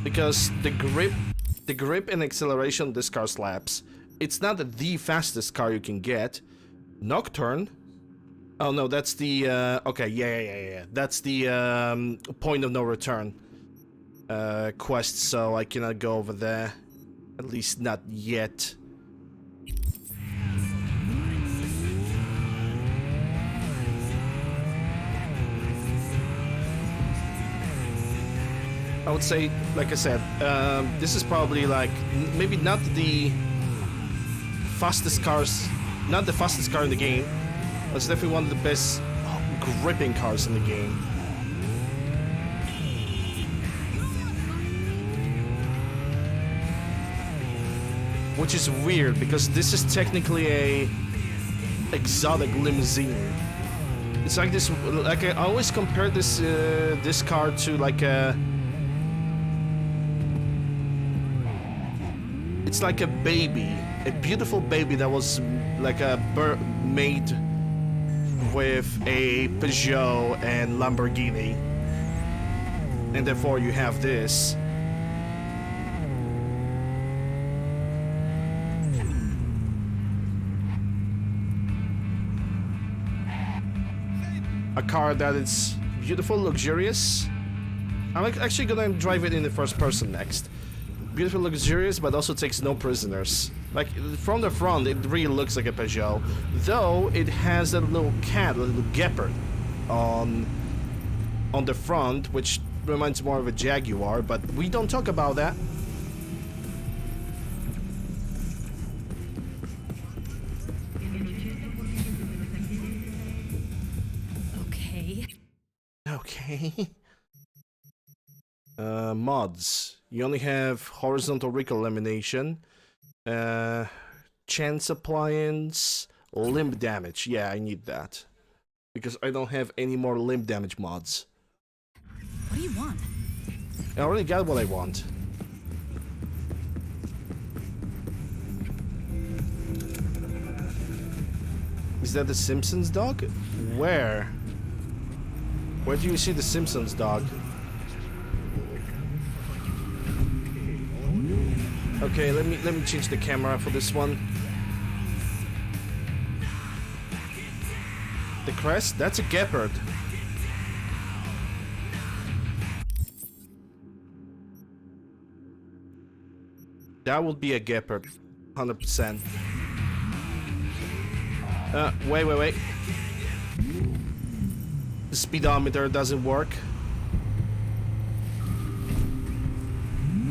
Because the grip and acceleration this car slaps. It's not the fastest car you can get. Nocturne. Oh no, that's the okay, yeah. That's the point of no return quest, so I cannot go over there. At least not yet. I would say, like I said, this is probably like maybe not the fastest cars, not the fastest car in the game, but it's definitely one of the best gripping cars in the game. Which is weird because this is technically a exotic limousine. It's like this, like I always compare this this car to like a. It's like a baby, a beautiful baby that was like made with a Peugeot and Lamborghini, and therefore you have this. A car that is beautiful, luxurious. I'm actually gonna drive it in the first person next. Beautiful, luxurious, but also takes no prisoners. Like, from the front, it really looks like a Peugeot. Though, it has a little cat, a little gepard on the front, which reminds more of a Jaguar, but we don't talk about that. Okay. Mods. You only have horizontal recoil elimination, chance appliance, limb damage. Yeah, I need that because I don't have any more limb damage mods. What do you want? I already got what I want. Is that the Simpsons dog? Where? Where do you see the Simpsons dog? Okay, let me change the camera for this one. The crest? That's a gepard. That would be a gepard, 100%. Wait. The speedometer doesn't work.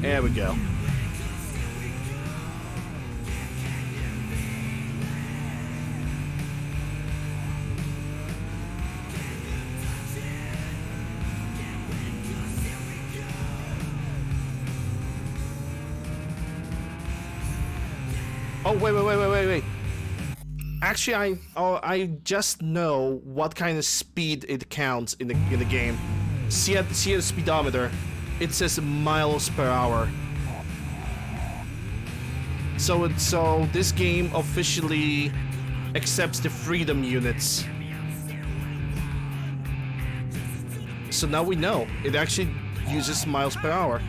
There we go. Oh, wait. Actually, I just know what kind of speed it counts in the game. See at the speedometer, it says miles per hour. So this game officially accepts the freedom units. So now we know it actually uses miles per hour.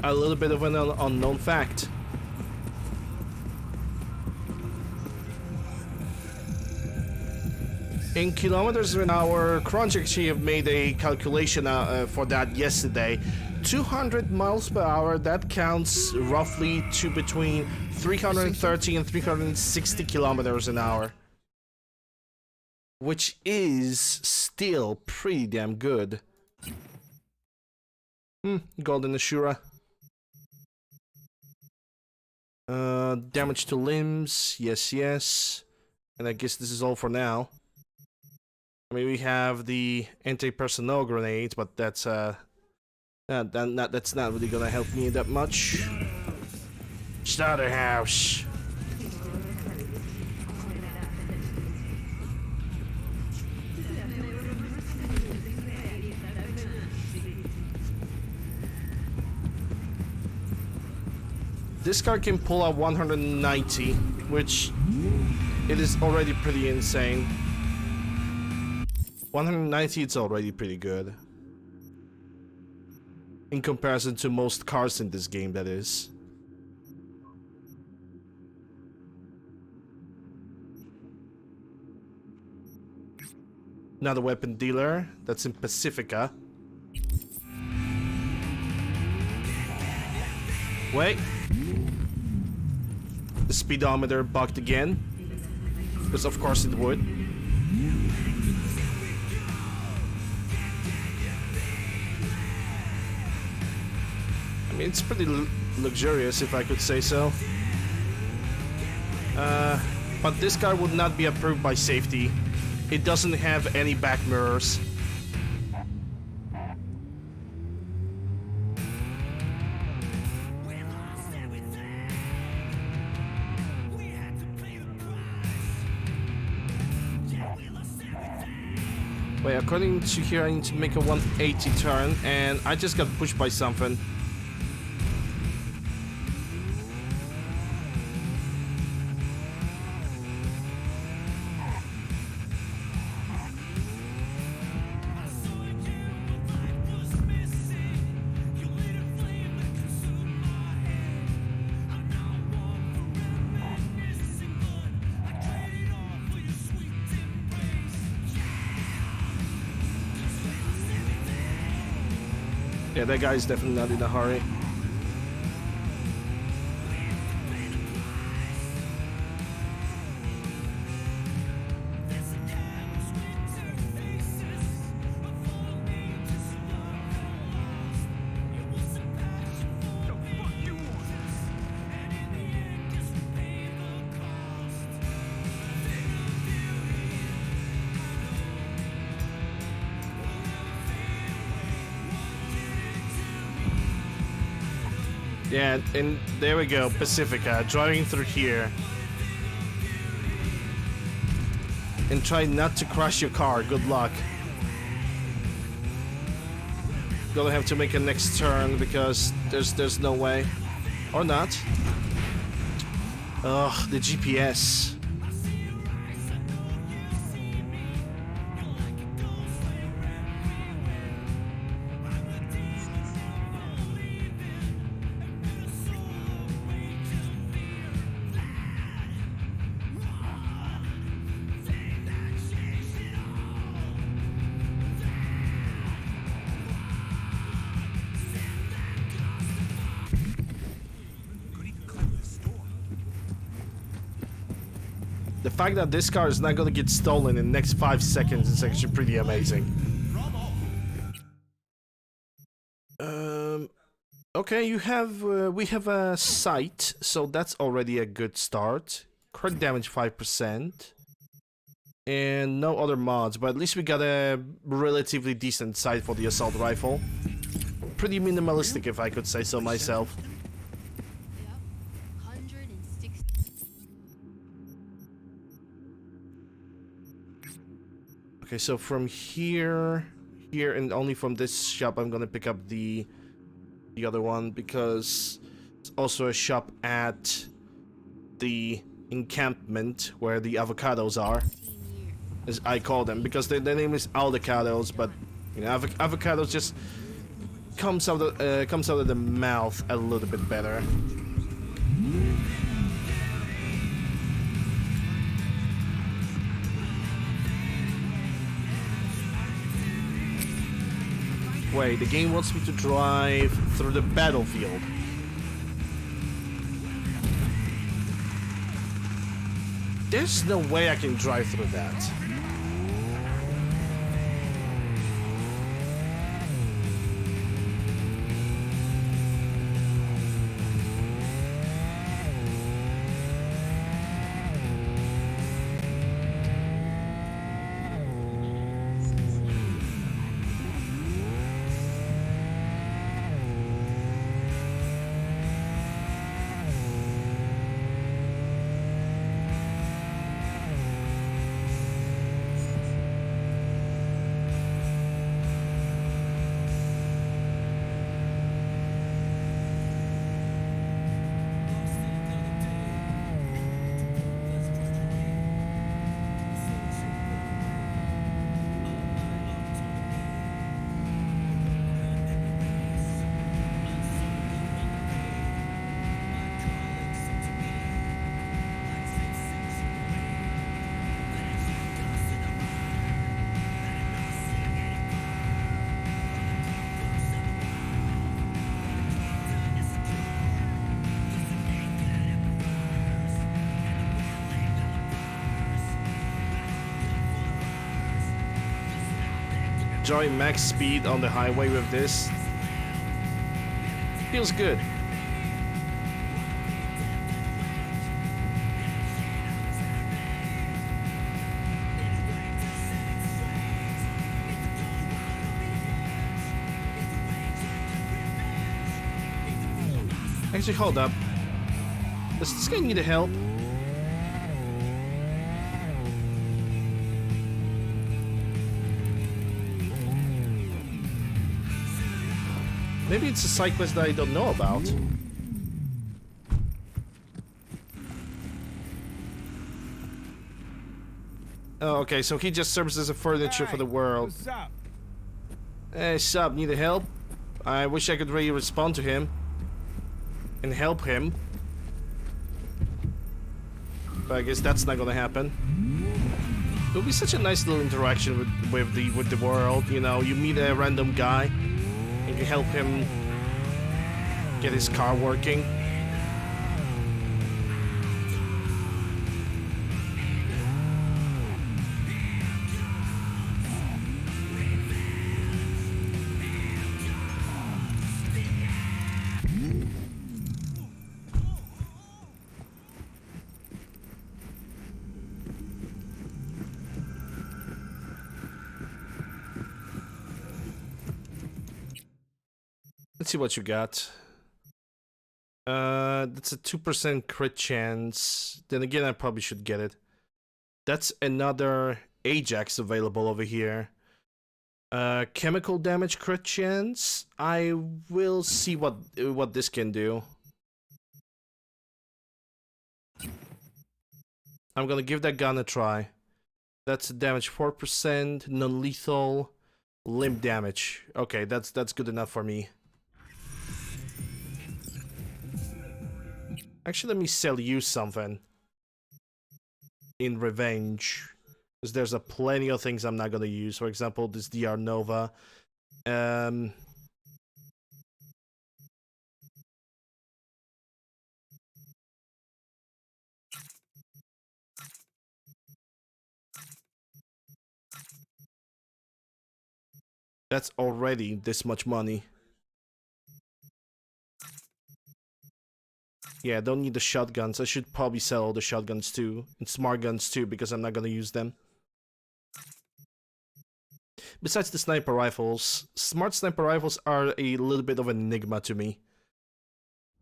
A little bit of an unknown fact. In kilometers an hour, Crunch actually have made a calculation for that yesterday. 200 miles per hour, that counts roughly to between 330 and 360 kilometers an hour. Which is still pretty damn good. Golden Ashura. Damage to limbs, yes. And I guess this is all for now. I mean, we have the anti-personnel grenade, but that's that's not really gonna help me that much. Starter house. This car can pull out 190, which it is already pretty insane. 190, it's already pretty good. In comparison to most cars in this game, that is. Another weapon dealer, that's in Pacifica. Wait, The speedometer bugged again. Because of course it would. I mean, it's pretty luxurious, if I could say so. But this car would not be approved by safety. It doesn't have any back mirrors. Wait, according to here, I need to make a 180 turn, and I just got pushed by something. Yeah, that guy's definitely not in a hurry. Yeah, and there we go, Pacifica, driving through here. And try not to crash your car, good luck. Gonna have to make a next turn because there's no way. Or not. Ugh, the GPS. The fact that this car is not gonna get stolen in the next 5 seconds is actually pretty amazing. Okay, we have a sight, so that's already a good start. Crit damage 5%. And no other mods, but at least we got a relatively decent sight for the assault rifle. Pretty minimalistic, if I could say so myself. Okay, so from here, and only from this shop, I'm gonna pick up the other one because it's also a shop at the encampment where the avocados are, as I call them, because their name is Aldecados, but you know, avocados just comes out of the mouth a little bit better. Wait, the game wants me to drive through the battlefield. There's no way I can drive through that. enjoy max speed on the highway with this. Feels good. Actually, hold up. Does this guy need help? Maybe it's a cyclist that I don't know about. Oh, okay, so he just serves as a furniture for the world. What's up? Hey, sup, need help? I wish I could really respond to him and help him. But I guess that's not gonna happen. It would be such a nice little interaction with the world, you know, you meet a random guy and you help him get his car working. Let's see what you got. That's a 2% crit chance. Then again, I probably should get it. That's another Ajax available over here. Chemical damage crit chance. I will see what this can do. I'm gonna give that gun a try. That's damage 4%, non-lethal, limb damage. Okay, that's good enough for me. Actually, let me sell you something in revenge, because there's a plenty of things I'm not gonna use. For example, this DR Nova. That's already this much money. Yeah, I don't need the shotguns. I should probably sell all the shotguns too. And smart guns too, because I'm not gonna use them. Besides the sniper rifles, smart sniper rifles are a little bit of an enigma to me.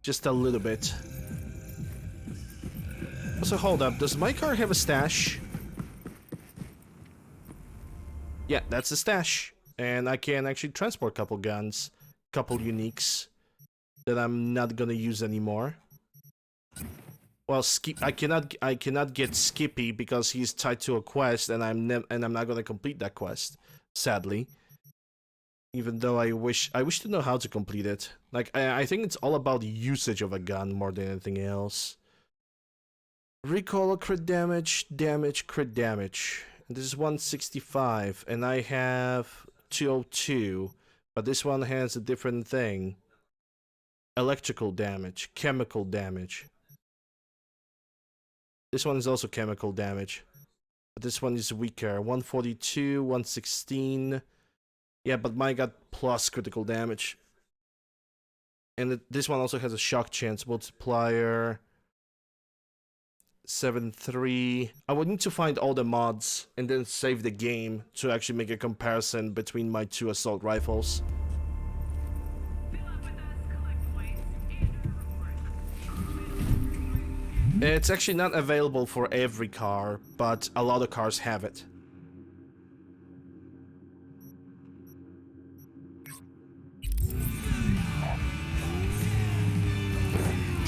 Just a little bit. Also, hold up. Does my car have a stash? Yeah, that's a stash. And I can actually transport a couple guns. Couple uniques. That I'm not gonna use anymore. Well, I cannot get Skippy because he's tied to a quest, and I'm not gonna complete that quest, sadly. Even though I wish to know how to complete it. Like I think it's all about usage of a gun more than anything else. Recoil, crit damage, crit damage. And this is 165, and I have 202, but this one has a different thing. Electrical damage, chemical damage. This one is also chemical damage. But this one is weaker. 142, 116. Yeah, but mine got plus critical damage. And this one also has a shock chance multiplier. 7.3. I would need to find all the mods and then save the game to actually make a comparison between my two assault rifles. It's actually not available for every car, but a lot of cars have it.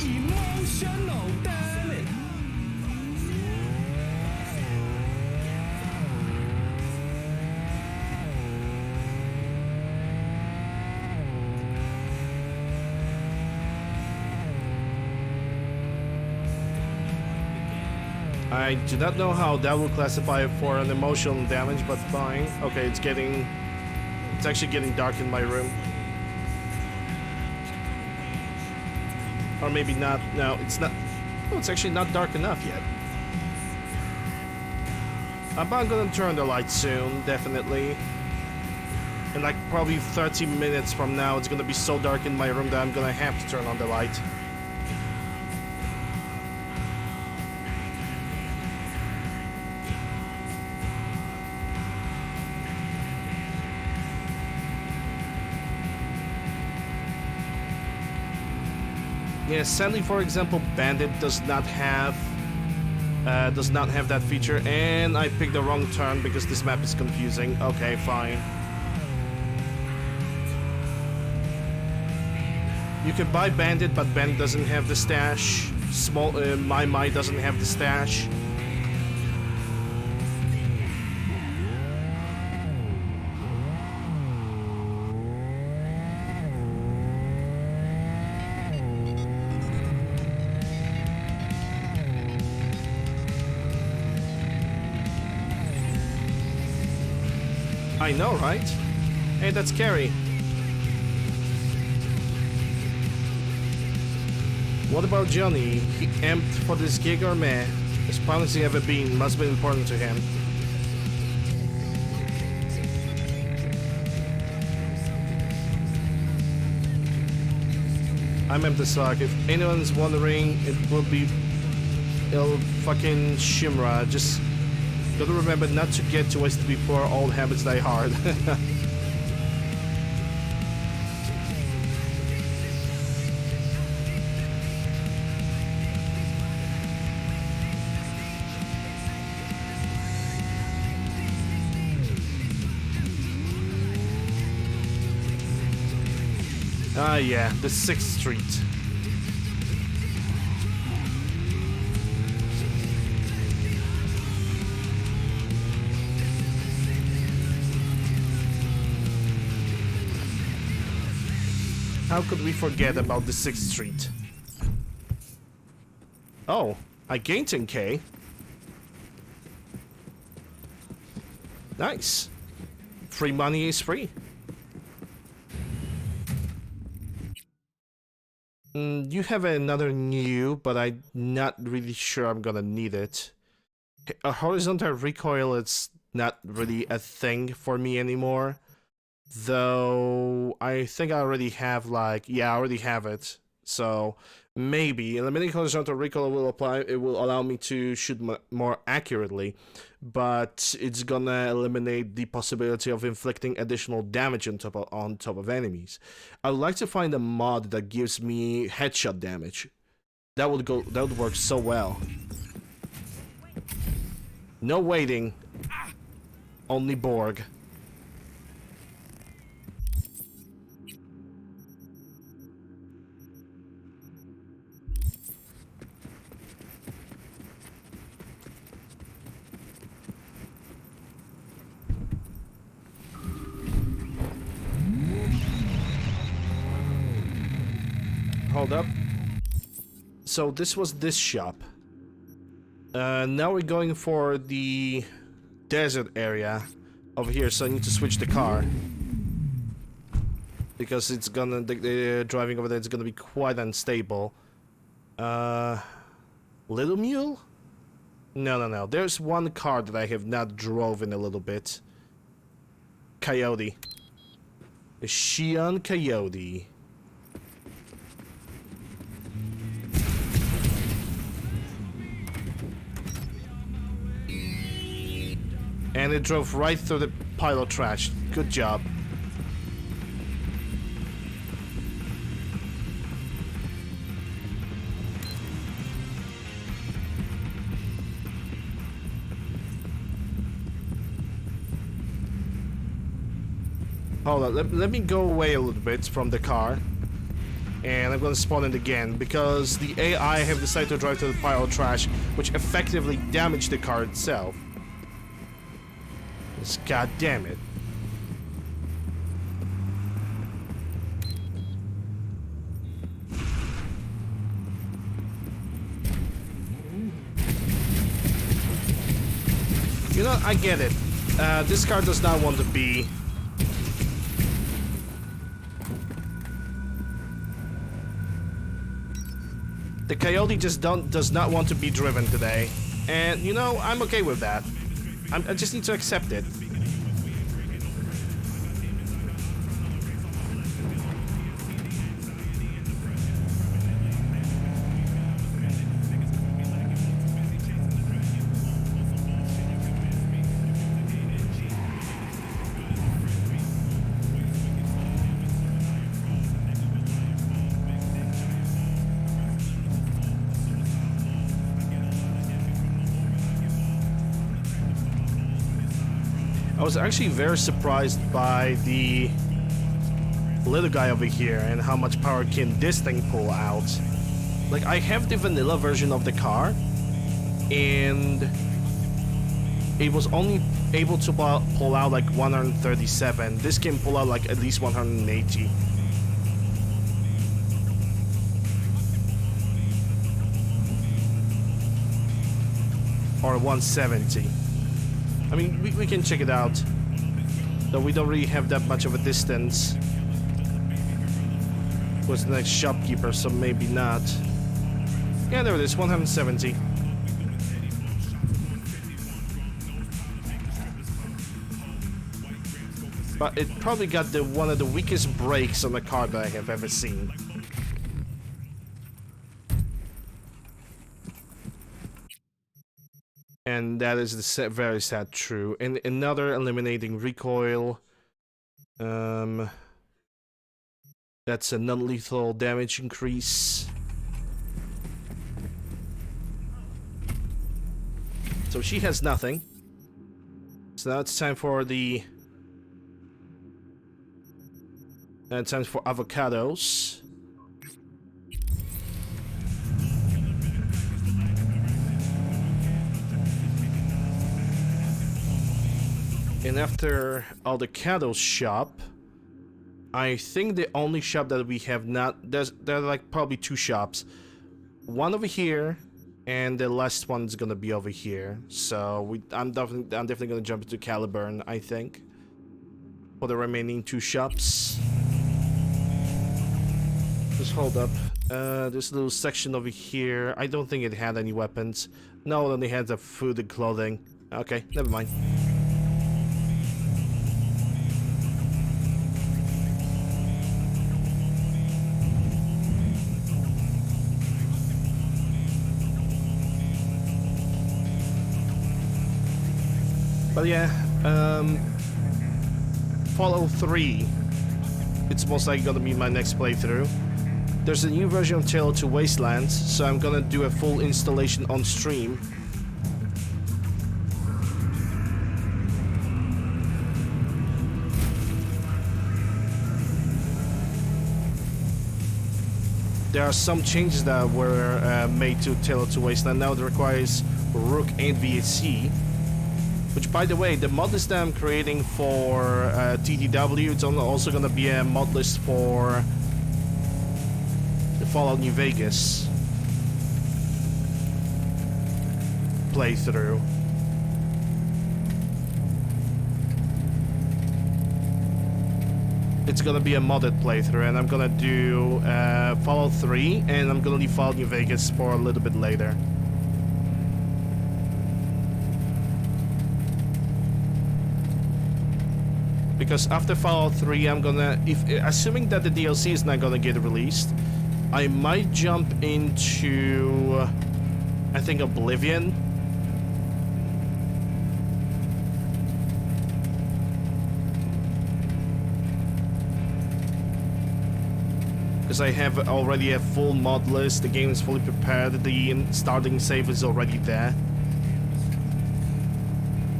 Emotional damage. I do not know how that will classify for an emotional damage, but fine. Okay, it's actually getting dark in my room. Or maybe not. No, it's not. Oh, it's actually not dark enough yet. I'm gonna turn the lights soon, definitely. In like probably 30 minutes from now, it's gonna be so dark in my room that I'm gonna have to turn on the light. Yeah, sadly, for example, Bandit does not have that feature, and I picked the wrong turn because this map is confusing. Okay, fine. You can buy Bandit, but Bandit doesn't have the stash. My doesn't have the stash. I know, right? Hey, that's Carrie. What about Johnny? He amped for this gig or meh? As proud as he ever been, must be important to him. I'm amped as fuck. If anyone's wondering, it will be fucking Shimra. Just gotta remember not to get too wasted before old habits die hard. Ah, yeah, the 6th Street. How could we forget about the 6th Street? Oh, I gained 10k. Nice. Free money is free. You have another new, but I'm not really sure I'm gonna need it. A horizontal recoil is not really a thing for me anymore. Though, I think I already have I already have it. So, maybe eliminating horizontal recoil will allow me to shoot more accurately, but it's gonna eliminate the possibility of inflicting additional damage on top of enemies. I would like to find a mod that gives me headshot damage. That would work so well. No waiting. Only Borg. Hold up. So this was this shop. Now we're going for the desert area over here, so I need to switch the car. Because it's gonna, driving over there is gonna be quite unstable. Little Mule? No. There's one car that I have not drove in a little bit. Coyote. A Xi'an Coyote. And it drove right through the pile of trash. Good job. Hold on, let me go away a little bit from the car. And I'm gonna spawn it again, because the AI have decided to drive to the pile of trash, which effectively damaged the car itself. God damn it. You know, I get it. This car does not want to be... The Coyote just does not want to be driven today. And, you know, I'm okay with that. I just need to accept it. I was actually very surprised by the little guy over here and how much power can this thing pull out. Like, I have the vanilla version of the car, and it was only able to pull out like 137. This can pull out like at least 180. Or 170. I mean, we can check it out. Though we don't really have that much of a distance. Was the next shopkeeper, so maybe not. Yeah, there it is, 170. But it probably got one of the weakest brakes on a car that I have ever seen. And that is the very sad true. And another eliminating recoil. That's a non-lethal damage increase. So she has nothing. So now it's time for the... time for avocados. And after avocados shop, I think the only shop that we have not... there are like probably two shops. One over here, and the last one's gonna be over here. So I'm definitely gonna jump into Caliburn, I think, for the remaining two shops. Just hold up. This little section over here, I don't think it had any weapons. No, it only had the food and clothing. Okay, never mind. But yeah, Fallout 3, it's most likely gonna be my next playthrough. There's a new version of Tale of Two Wastelands, so I'm gonna do a full installation on stream. There are some changes that were made to Tale of Two Wasteland. Now it requires Rook and VHC. Which, by the way, the mod list that I'm creating for TTW, it's also going to be a mod list for the Fallout New Vegas playthrough. It's going to be a modded playthrough, and I'm going to do Fallout 3, and I'm going to leave Fallout New Vegas for a little bit later. Because after Fallout 3, I'm gonna, assuming that the DLC is not gonna get released, I might jump into, I think, Oblivion. Because I have already a full mod list, the game is fully prepared, the starting save is already there.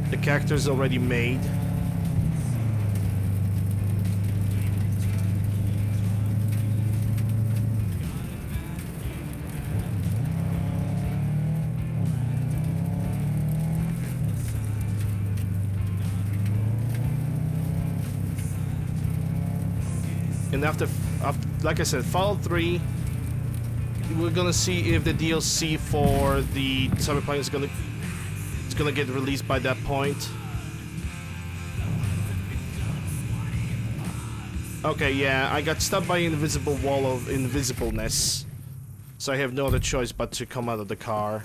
The character is already made. And after, like I said, Fallout 3, we're gonna see if the DLC for the Cyberpunk is gonna get released by that point. Okay, yeah, I got stuck by an invisible wall of invisibleness, so I have no other choice but to come out of the car.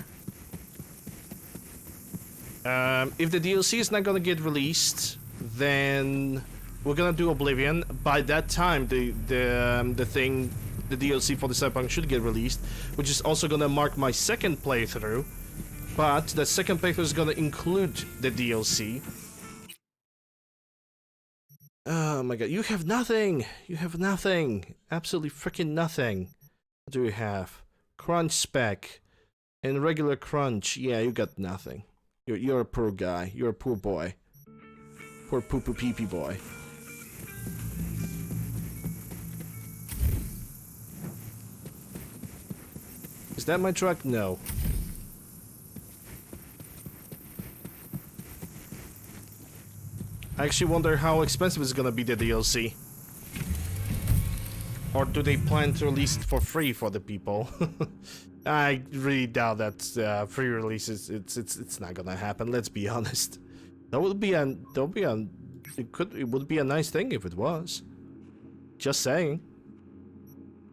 If the DLC is not gonna get released, then we're gonna do Oblivion. By that time, the DLC for the Cyberpunk should get released, which is also gonna mark my second playthrough. But the second playthrough is gonna include the DLC. Oh my god, you have nothing! You have nothing! Absolutely freaking nothing. What do you have? Crunch spec. And regular crunch. Yeah, you got nothing. You're a poor guy. You're a poor boy. Poor poo poo pee pee boy. Is that my truck? No. I actually wonder how expensive it's gonna be, the DLC. Or do they plan to release it for free for the people? I really doubt that free releases. It's not gonna happen. Let's be honest. It would be a nice thing if it was. Just saying.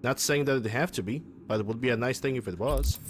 Not saying that it have to be, but it would be a nice thing if it was.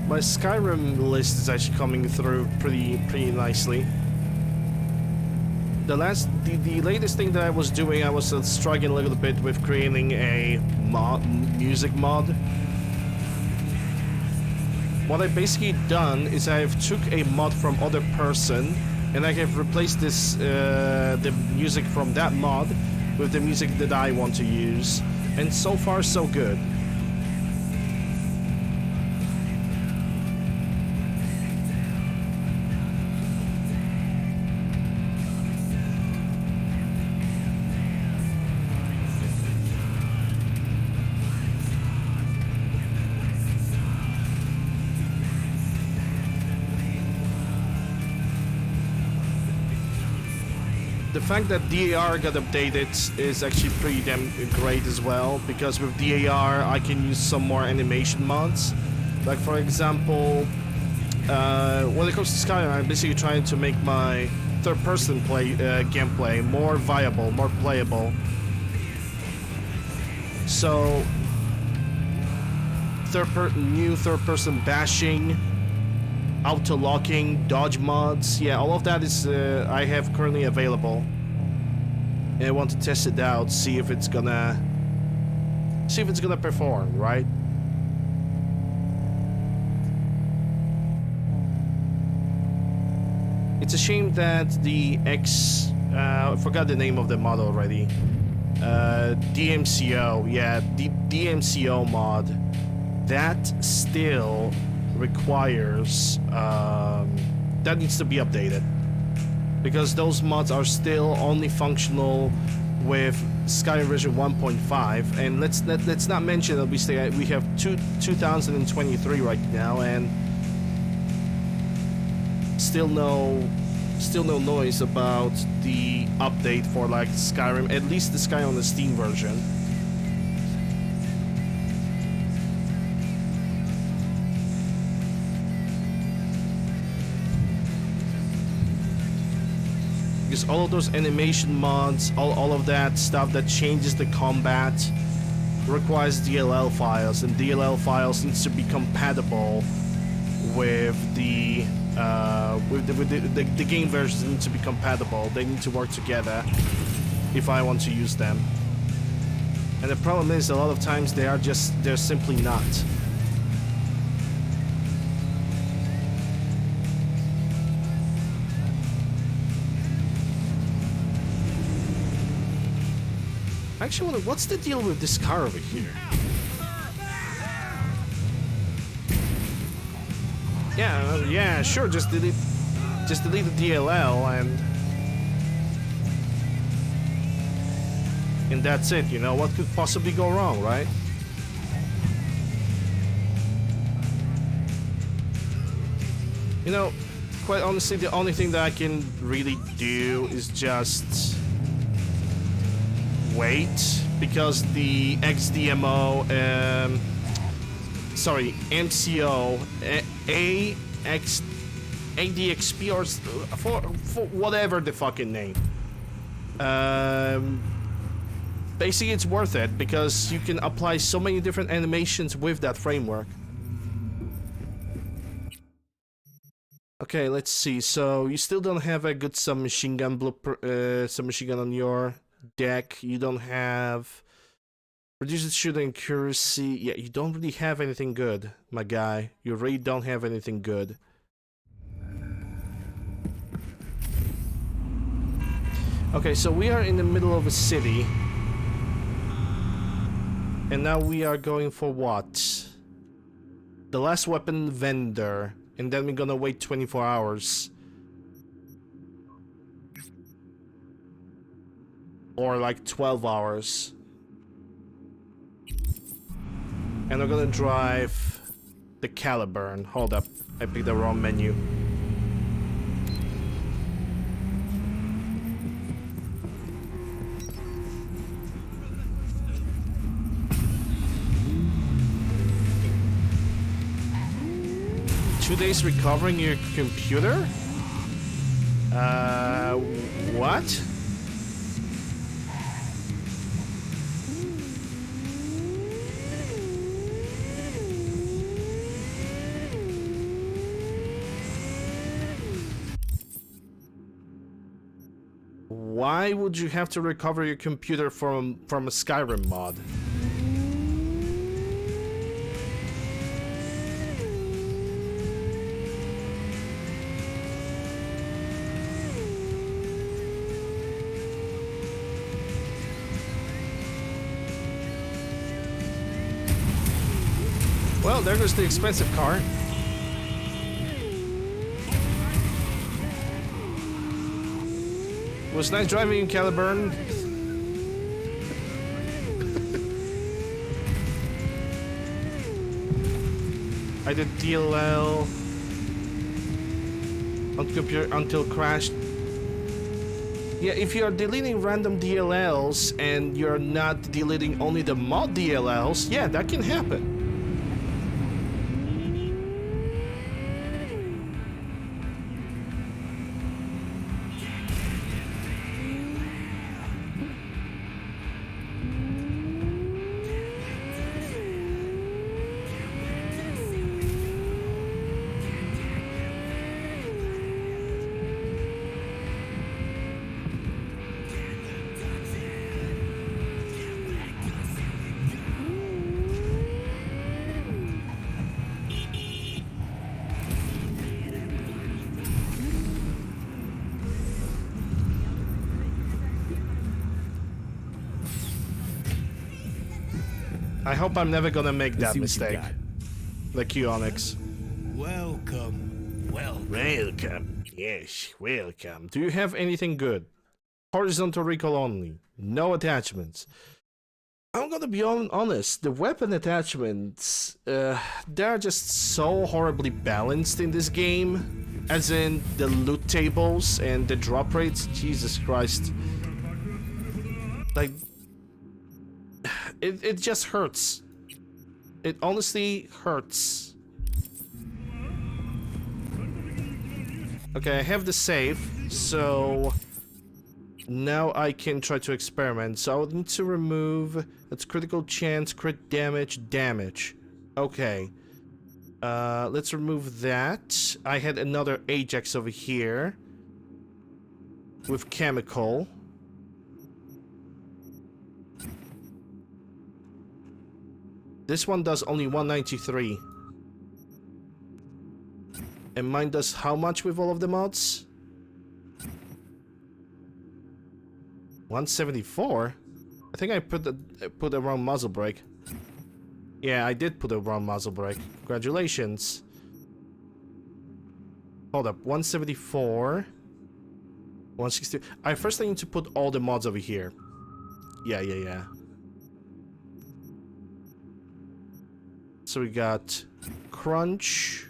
My Skyrim list is actually coming through pretty nicely. The latest thing that I was doing, I was struggling a little bit with creating a music mod. What I've basically done is I've took a mod from other person and I have replaced this the music from that mod with the music that I want to use, and so far so good. The fact that DAR got updated is actually pretty damn great as well, because with DAR I can use some more animation mods. Like for example, when it comes to Skyrim, I'm basically trying to make my third-person gameplay more viable, more playable. So, new third-person bashing, auto-locking, dodge mods, yeah, all of that is I have currently available, and I want to test it out, see if it's gonna perform, right? It's a shame that the I forgot the name of the mod already. DMCO, yeah, the DMCO mod, that still requires that needs to be updated, because those mods are still only functional with Skyrim version 1.5, and let's not mention that we have 2023 right now, and still no noise about the update for like Skyrim, at least the Skyrim on the Steam version. Because all of those animation mods, all of that stuff that changes the combat requires DLL files, and DLL files needs to be compatible with the game versions. Need to be compatible. They need to work together if I want to use them. And the problem is, a lot of times they're simply not. I actually wonder, what's the deal with this car over here? Yeah, sure, just delete the DLL and that's it, you know, what could possibly go wrong, right? You know, quite honestly, the only thing that I can really do is just wait, because the XDMO, MCO, ADXP, or for whatever the fucking name, basically it's worth it because you can apply so many different animations with that framework. Okay, let's see. So you still don't have a good submachine gun submachine gun on your deck. You don't have reduces shooting accuracy. Yeah, you don't really have anything good, my guy. You really don't have anything good. Okay, so we are in the middle of a city. And now we are going for what? The last weapon vendor. And then we're gonna wait 24 hours. Or like 12 hours. And we're gonna drive the Caliburn. Hold up, I picked the wrong menu. Days recovering your computer? What? Why would you have to recover your computer from a Skyrim mod? Well, there goes the expensive car. It was nice driving in Caliburn. I did DLL on computer until crashed. Yeah, if you're deleting random DLLs and you're not deleting only the mod DLLs, yeah, that can happen. I hope I'm never gonna make that mistake. Like you, Onyx. Welcome. Welcome. Yes, welcome. Do you have anything good? Horizontal recoil only. No attachments. I'm gonna be honest. The weapon attachments, they're just so horribly balanced in this game. As in the loot tables and the drop rates. Jesus Christ. Like, it just hurts. It honestly hurts. Okay, I have the save, so now I can try to experiment. So I would need to remove that's critical chance, crit damage, damage. Okay. Let's remove that. I had another Ajax over here with chemical. This one does only 193. And mine does how much with all of the mods? 174? I think I put the wrong muzzle brake. Yeah, I did put the wrong muzzle brake. Congratulations. Hold up, 174. 160. I first need to put all the mods over here. Yeah. So we got crunch.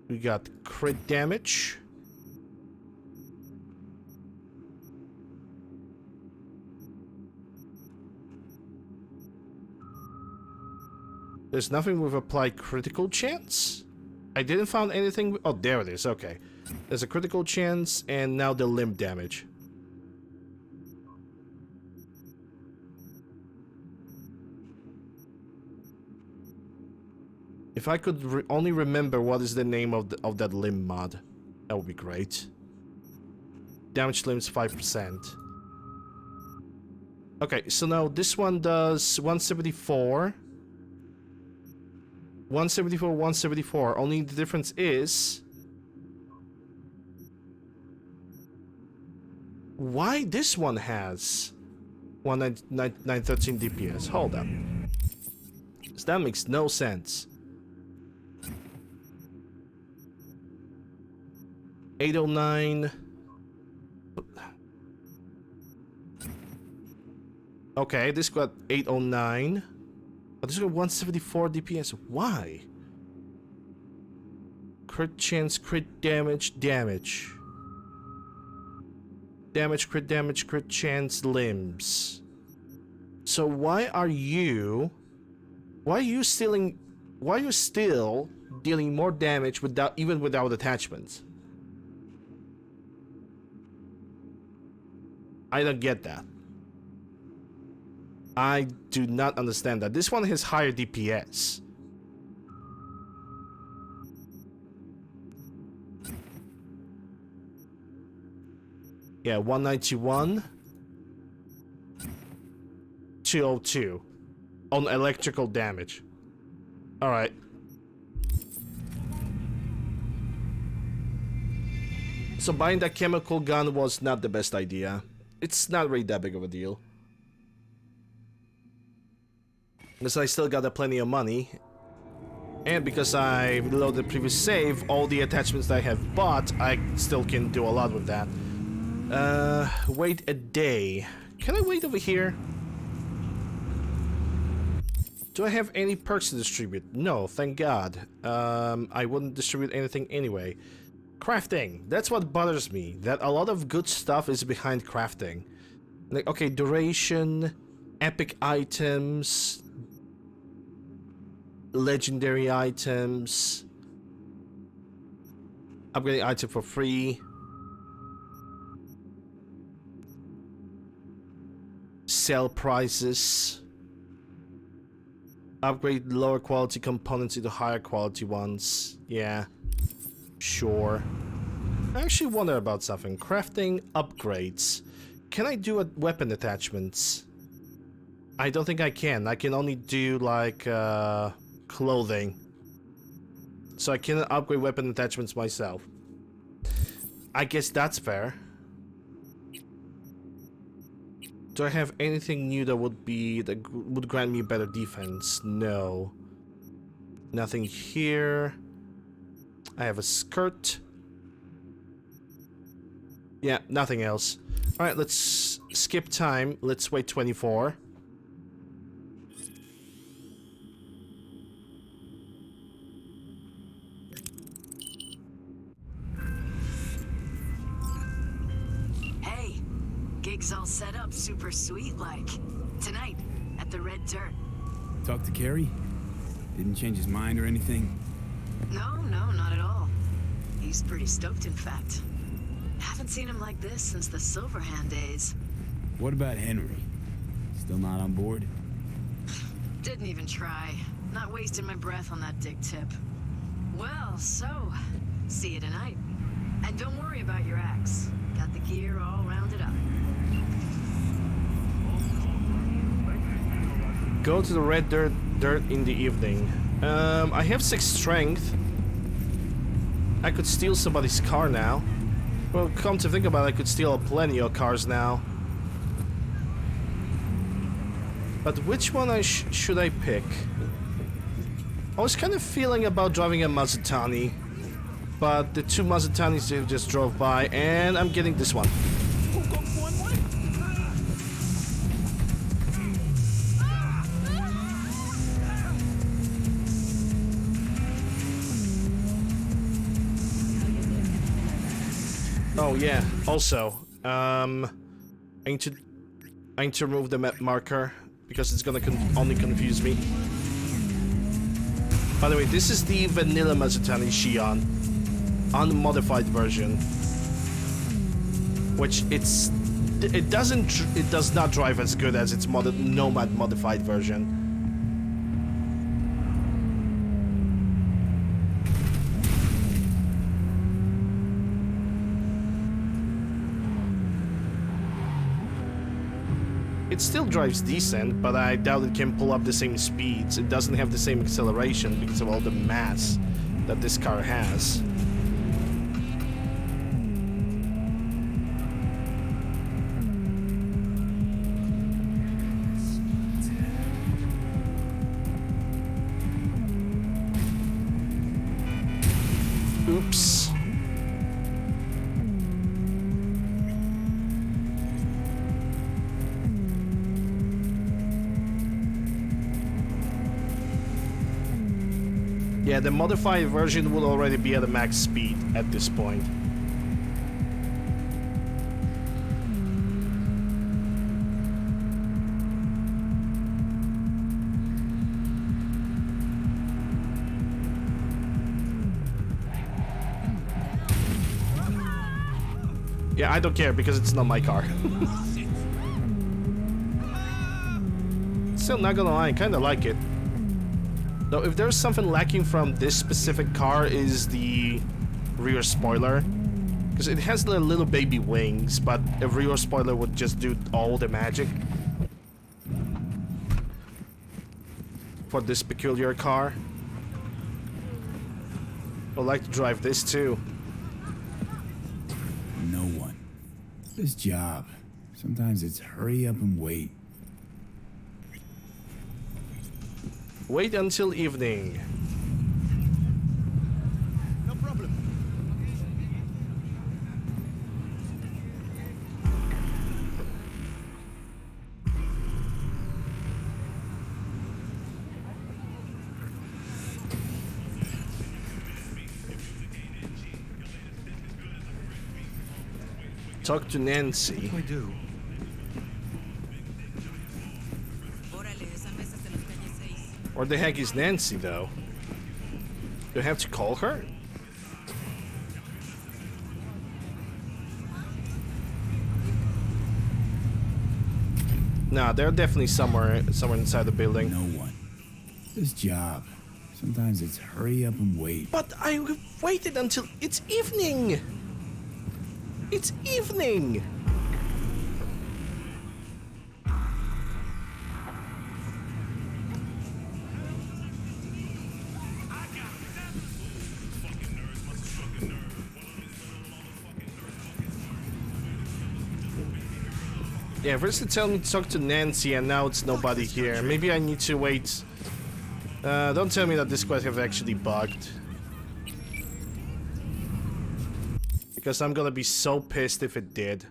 We got crit damage. There's nothing with applied critical chance. I didn't find anything. Oh, there it is. Okay. There's a critical chance, and now the limb damage. If I could only remember what is the name of that limb mod, that would be great. Damaged limbs 5%. Okay, so now this one does 174. 174, 174. Only the difference is... why this one has 913 DPS? Hold up. So that makes no sense. 809. Okay, this got 809. But this got 174 DPS. Why? Crit chance, crit damage, damage. Damage, crit chance, limbs. So why are you still dealing more damage even without attachments? I don't get that. I do not understand that. This one has higher DPS. Yeah, 191. 202 on electrical damage. Alright. So buying that chemical gun was not the best idea. It's not really that big of a deal. Because I still got plenty of money. And because I reloaded the previous save, all the attachments that I have bought, I still can do a lot with that. Wait a day. Can I wait over here? Do I have any perks to distribute? No, thank God. I wouldn't distribute anything anyway. Crafting. That's what bothers me. That a lot of good stuff is behind crafting. Like, okay, duration, epic items, legendary items, upgrading item for free, sell prices, upgrade lower quality components into higher quality ones. Yeah, sure. I actually wonder about something. Crafting upgrades. Can I do weapon attachments? I don't think I can. I can only do like clothing. So I cannot upgrade weapon attachments myself. I guess that's fair. Do I have anything new that would grant me better defense? No. Nothing here. I have a skirt. Yeah, nothing else. Alright, let's skip time. Let's wait 24. Hey, gig's all set up super sweet like. Tonight, at the Red Dirt. Talk to Carrie? Didn't change his mind or anything? No, not at all. He's pretty stoked, in fact. Haven't seen him like this since the Silverhand days. What about Henry? Still not on board? Didn't even try. Not wasting my breath on that dick tip. Well, so, see you tonight. And don't worry about your axe. Got the gear all rounded up. Go to the Red Dirt in the evening. I have 6 strength. I could steal somebody's car now. Well, come to think about it, I could steal plenty of cars now. But which one should I pick? I was kind of feeling about driving a Maserati, but the 2 Mazeratanis just drove by, and I'm getting this one. Oh yeah, also, I need to remove the map marker because it's gonna only confuse me. By the way, this is the vanilla Maserati Xi'an, unmodified version, which it does not drive as good as its Nomad modified version. It still drives decent, but I doubt it can pull up the same speeds. It doesn't have the same acceleration because of all the mass that this car has. Oops. Yeah, the modified version will already be at a max speed at this point. Yeah, I don't care because it's not my car. Still not gonna lie, I kinda like it. Though if there's something lacking from this specific car is the rear spoiler. Because it has the little baby wings, but a rear spoiler would just do all the magic. For this peculiar car. I'd like to drive this too. No one. This job. Sometimes it's hurry up and wait. Wait until evening. No problem. Talk to Nancy. What do I do? Where the heck is Nancy, though? Do I have to call her? Nah, they're definitely somewhere inside the building. No one. This job. Sometimes it's hurry up and wait. But I waited until it's evening. It's evening. Yeah, first they tell me to talk to Nancy and now it's nobody here. Maybe I need to wait. Don't tell me that this quest have actually bugged. Because I'm gonna be so pissed if it did.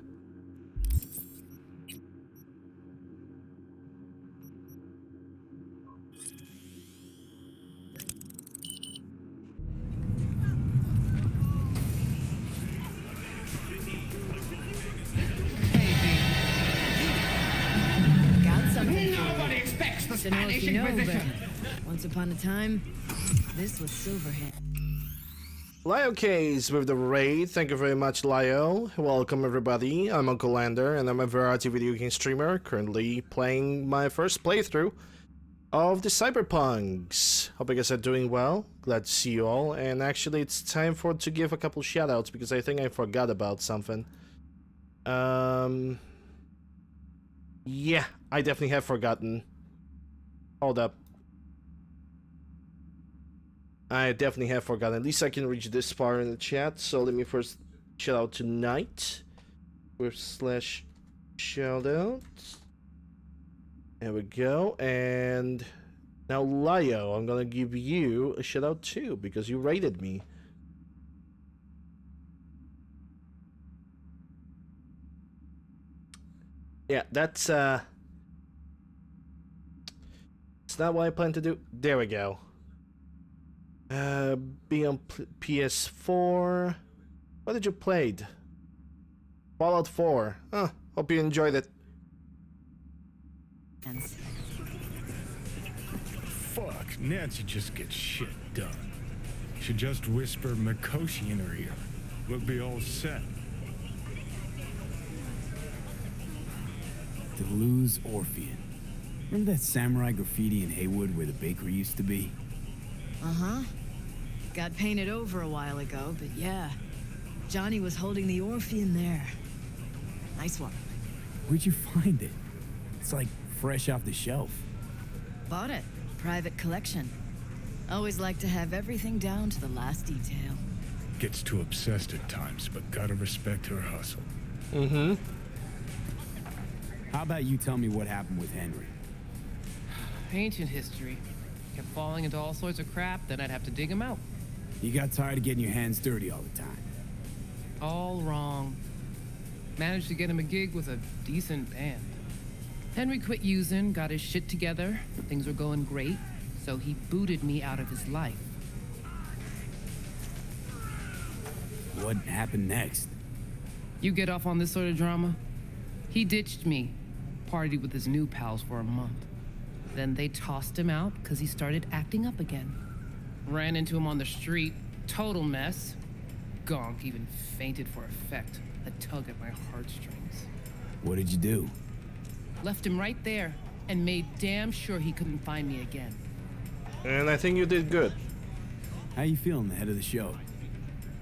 Don't know if you know, but once upon a time, this was Silverhead. Lio Case with the raid. Thank you very much, Lio. Welcome everybody. I'm UncleLander and I'm a variety video game streamer currently playing my first playthrough of the Cyberpunks. Hope you guys are doing well. Glad to see you all. And actually it's time to give a couple shoutouts because I think I forgot about something. Yeah, I definitely have forgotten. Hold up. I definitely have forgotten. At least I can reach this far in the chat. So let me first shout out to Knight with /shoutout. There we go. And now Lio, I'm gonna give you a shout out too because you rated me. Yeah, that's it's not what I plan to do. There we go. Be on PS4. What did you play? Fallout 4. Huh, hope you enjoyed it. fuck, Nancy just gets shit done. Should just whisper Mikoshi in her ear. We'll be all set. Deleuze Orpheum. Remember that samurai graffiti in Haywood where the bakery used to be? Uh-huh. Got painted over a while ago, but yeah. Johnny was holding the Orpheum there. Nice one. Where'd you find it? It's like fresh off the shelf. Bought it. Private collection. Always like to have everything down to the last detail. Gets too obsessed at times, but gotta respect her hustle. Mm-hmm. How about you tell me what happened with Henry? Ancient history. Kept falling into all sorts of crap, then I'd have to dig him out. You got tired of getting your hands dirty all the time. All wrong. Managed to get him a gig with a decent band. Henry quit using, got his shit together. Things were going great, so he booted me out of his life. What happened next? You get off on this sort of drama? He ditched me, partied with his new pals for a month. Then they tossed him out because he started acting up again. Ran into him on the street, total mess. Gonk even fainted for effect, a tug at my heartstrings. What did you do? Left him right there and made damn sure he couldn't find me again. And I think you did good. How you feeling ahead of the show?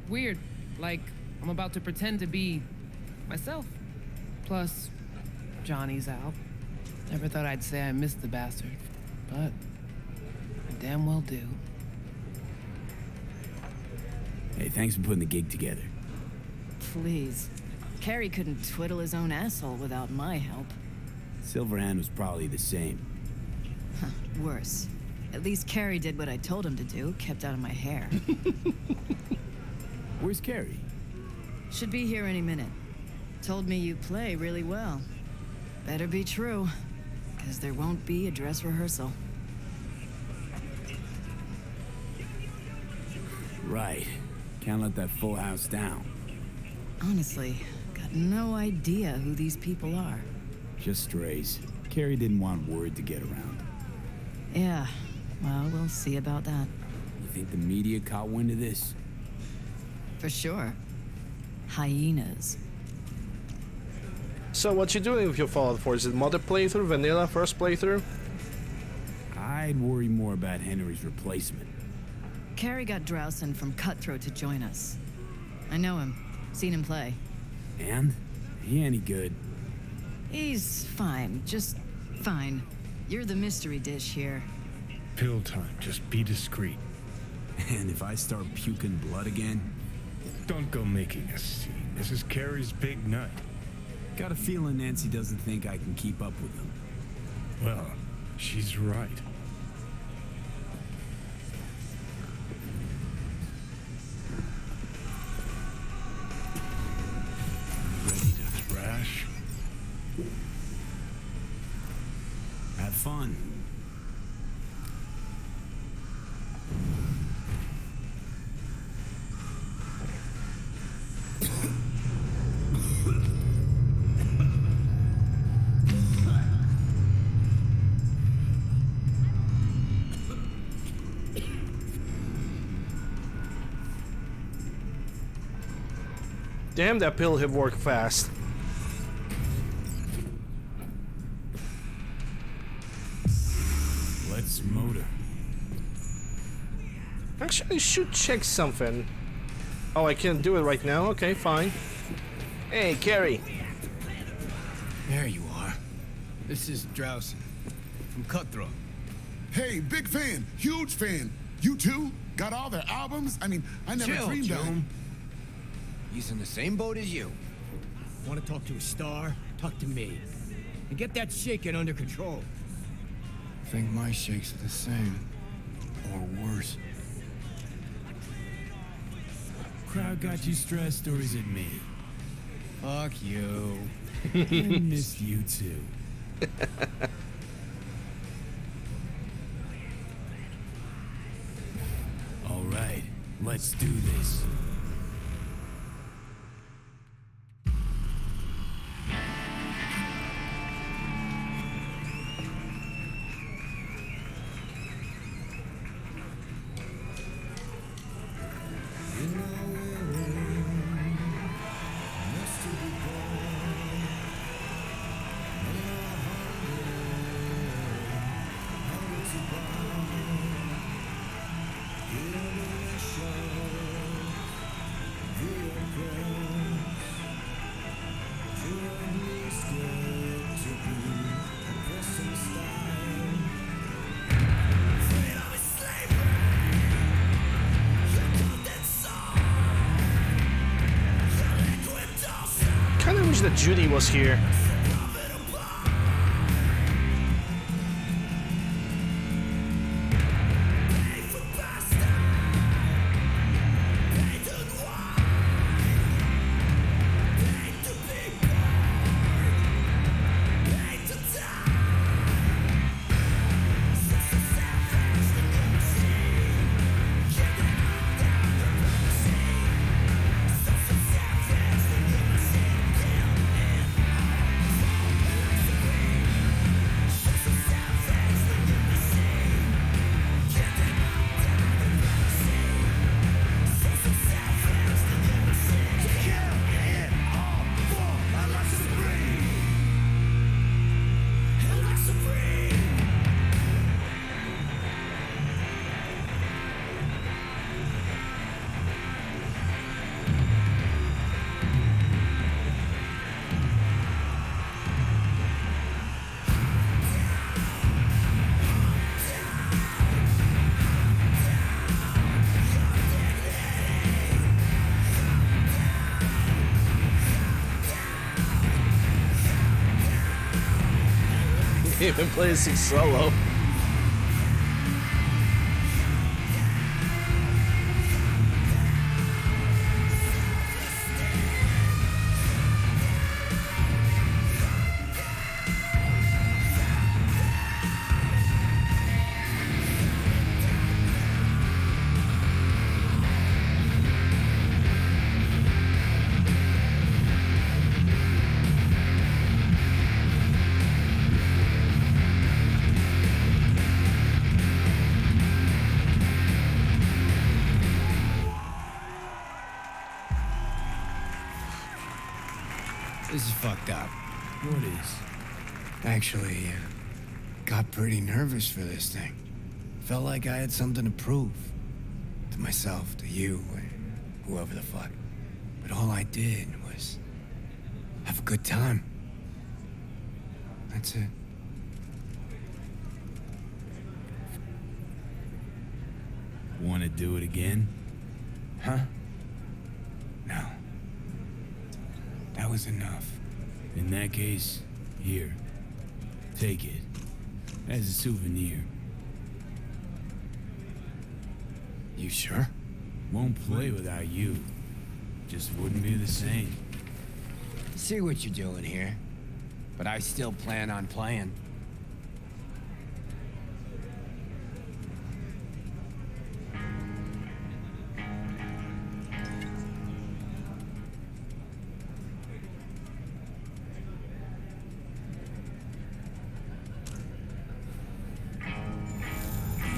Weird, like I'm about to pretend to be myself. Plus, Johnny's out. Never thought I'd say I missed the bastard, but I damn well do. Hey, thanks for putting the gig together. Please. Carrie couldn't twiddle his own asshole without my help. Silverhand was probably the same. Huh, worse. At least Carrie did what I told him to do, kept out of my hair. Where's Carrie? Should be here any minute. Told me you play really well. Better be true, because there won't be a dress rehearsal. Right. Can't let that full house down. Honestly, got no idea who these people are. Just strays. Carrie didn't want word to get around. Yeah, well, we'll see about that. You think the media caught wind of this? For sure. Hyenas. So what you doing with your Fallout 4? Is it mother playthrough, vanilla first playthrough? I'd worry more about Henry's replacement. Carrie got Drowson from Cutthroat to join us. I know him. Seen him play. And? He any good? He's fine. Just fine. You're the mystery dish here. Pill time, just be discreet. And if I start puking blood again? Don't go making a scene. This is Carrie's big night. Got a feeling Nancy doesn't think I can keep up with them. Well, she's right. Ready to thrash? Have fun. Damn, that pill have worked fast. Let's motor. Actually, I should check something. Oh, I can't do it right now? Okay, fine. Hey, Carrie. There you are. This is Drowson from Cutthroat. Hey, big fan, huge fan. You too? Got all their albums? I mean, I never Chill, dreamed that. Joan. He's in the same boat as you. Want to talk to a star? Talk to me. And get that shaking under control. Think my shakes are the same. Or worse. Crowd got you stressed, or is it me? Fuck you. I missed you too. All right, let's do this. that Judy was here. Even plays solo. This is fucked up. What is? Actually, got pretty nervous for this thing. Felt like I had something to prove. To myself, to you, whoever the fuck. But all I did was have a good time. That's it. Want to do it again? Huh? No. That was enough. In that case, here. Take it. As a souvenir. You sure? Won't play without you. Just wouldn't be the same. See what you're doing here. But I still plan on playing.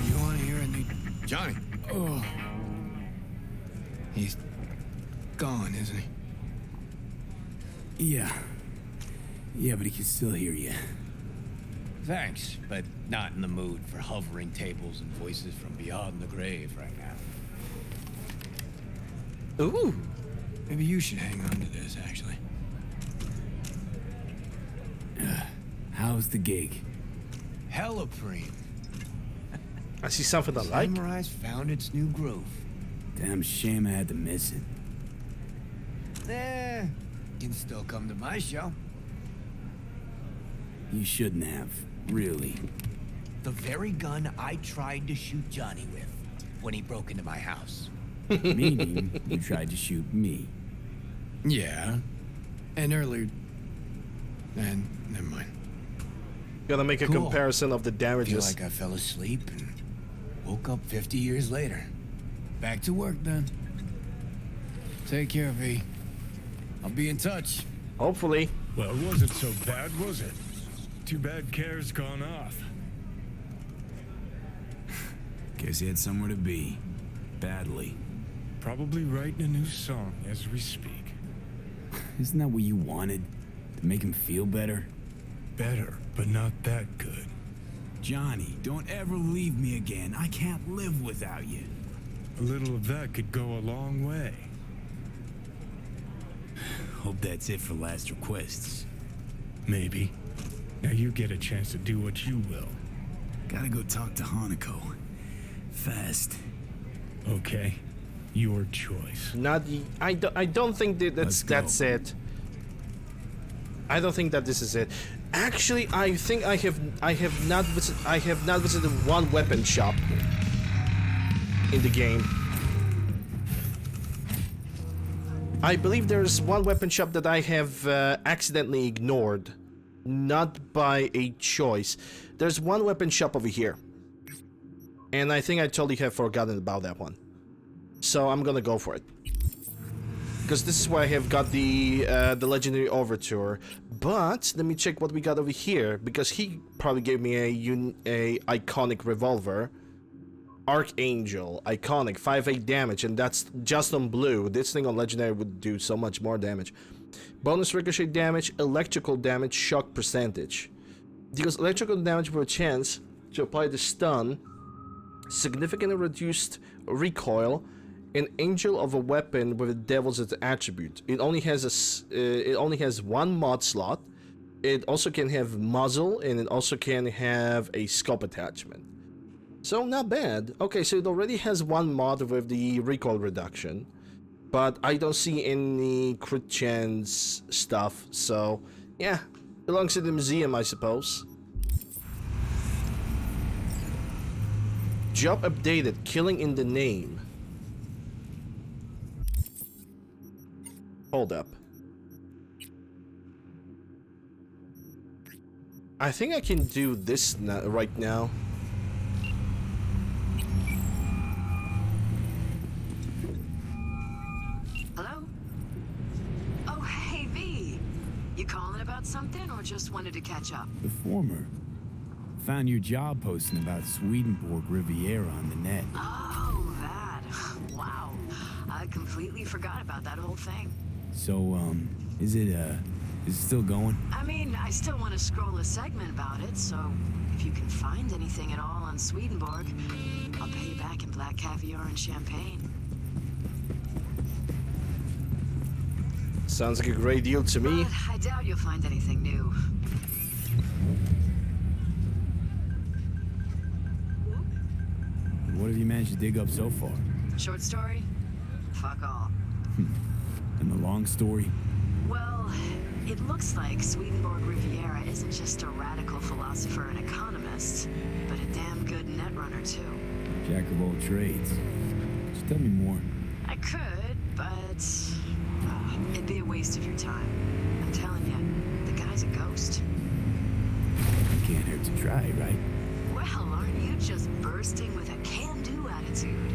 You want to hear a new... Johnny. Oh. He's gone, isn't he? Yeah. Yeah, but he can still hear you. Thanks, but not in the mood for hovering tables and voices from beyond the grave right now. Ooh. Maybe you should hang on to this, actually. How's the gig? Hella preem. I see something I like. Samurai's found its new groove. Damn shame I had to miss it. You can still come to my show. You shouldn't have, really. The very gun I tried to shoot Johnny with when he broke into my house. Meaning you tried to shoot me. Yeah. And earlier... And never mind. Gotta make a Cool. comparison of the I feel damages. like I fell asleep and woke up 50 years later. Back to work then. Take care, V. I'll be in touch. Hopefully. Well, it wasn't so bad, was it? Too bad Care's gone off. Guess he had somewhere to be. Badly. Probably writing a new song as we speak. Isn't that what you wanted? To make him feel better? Better, but not that good. Johnny, don't ever leave me again. I can't live without you. A little of that could go a long way. Hope that's it for last requests. Maybe. Now you get a chance to do what you will. Gotta go talk to Hanako. Fast. Okay. Your choice. Not. I don't think that that's Let's go. it. I don't think that this is it. Actually, I think I have not visited one weapon shop in the game. I believe there's one weapon shop that I have accidentally ignored, not by a choice. There's one weapon shop over here, and I think I totally have forgotten about that one. So I'm gonna go for it, because this is where I have got the legendary overture. But let me check what we got over here, because he probably gave me a iconic revolver. Archangel, iconic, 5/8 damage, and that's just on blue. This thing on legendary would do so much more damage. Bonus ricochet damage, electrical damage, shock percentage. Deals electrical damage with a chance to apply the stun, significantly reduced recoil, an angel of a weapon with a devil's attribute. It only has one mod slot. It also can have muzzle, and it also can have a scope attachment. So not bad. Okay, so it already has one mod with the recoil reduction, but I don't see any crit chance stuff, so yeah, belongs to the museum, I suppose. Job updated, killing in the name. Hold up. I think I can do this right now. Hello? Oh, hey, V. You calling about something or just wanted to catch up? The former. Found your job posting about Swedenborg Riviera on the net. Oh, that. Wow. I completely forgot about that whole thing. So, is it still going? I mean, I still want to scroll a segment about it, so if you can find anything at all on Swedenborg, I'll pay you back in black caviar and champagne. Sounds like a great deal to me. But I doubt you'll find anything new. What have you managed to dig up so far? Short story? Fuck all. And the long story? Well, it looks like Swedenborg Riviera isn't just a radical philosopher and economist, but a damn good netrunner too. Jack of all trades. Just tell me more. I could, but it'd be a waste of your time. I'm telling you, the guy's a ghost. Can't hurt to try, right? Well, aren't you just bursting with a can-do attitude?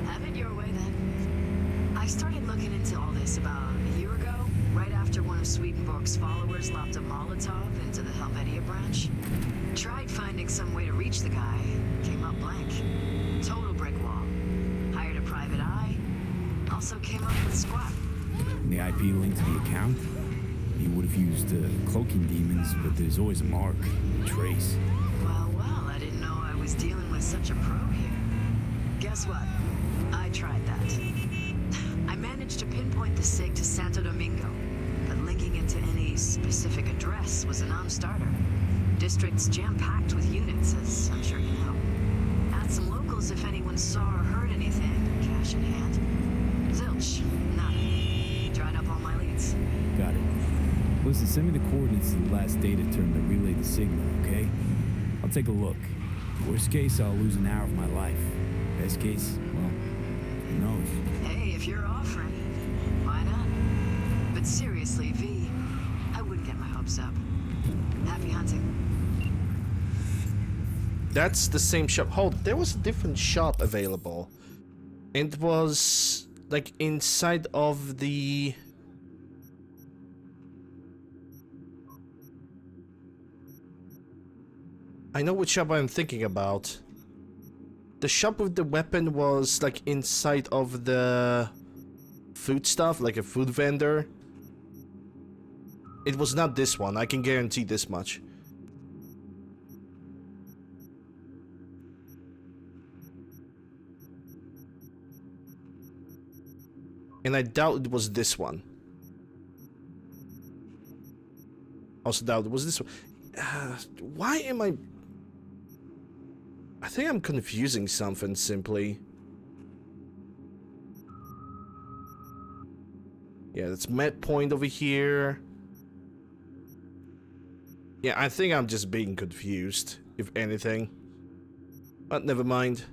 Have it your way then. I started looking into all this about a year ago, right after one of Swedenborg's followers lobbed a Molotov into the Helvetia branch. Tried finding some way to reach the guy, came up blank. Total brick wall. Hired a private eye, also came up with squat. And the IP link to the account? He would have used cloaking demons, but there's always a mark, a trace. Well, I didn't know I was dealing with such a pro here. Guess what? I tried that. I managed to pinpoint the SIG to Santo Domingo, but linking it to any specific address was a non-starter. District's jam-packed with units, as I'm sure you know. Asked some locals if anyone saw or heard anything, cash in hand. Zilch, nada. Dried up all my leads. Got it. Listen, send me the coordinates to the last data term to relay the signal, okay? I'll take a look. Worst case, I'll lose an hour of my life. Best case, well, who knows? Hey, if you're offering, why not? But seriously, V, I wouldn't get my hopes up. Happy hunting. That's the same shop. Hold, there was a different shop available. It was like inside of the... I know which shop I'm thinking about. The shop with the weapon was like inside of the food stuff, like a food vendor. It was not this one, I can guarantee this much. And I doubt it was this one. Also doubt it was this one. Why am I think I'm confusing something simply. Yeah, that's Met Point over here. Yeah, I think I'm just being confused, if anything. But never mind.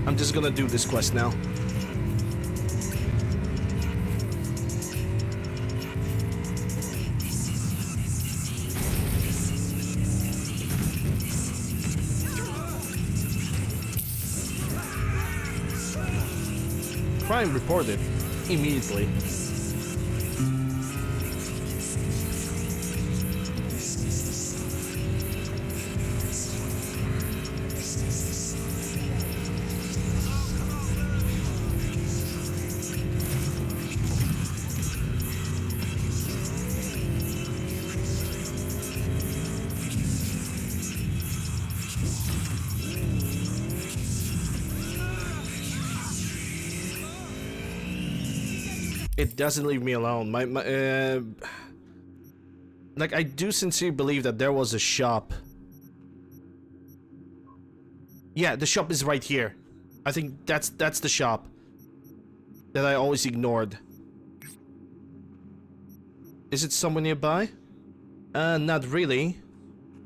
I'm just gonna do this quest now. Crime reported immediately. It doesn't leave me alone. Like, I do sincerely believe that there was a shop. Yeah, the shop is right here. I think that's the shop that I always ignored. Is it somewhere nearby? Not really.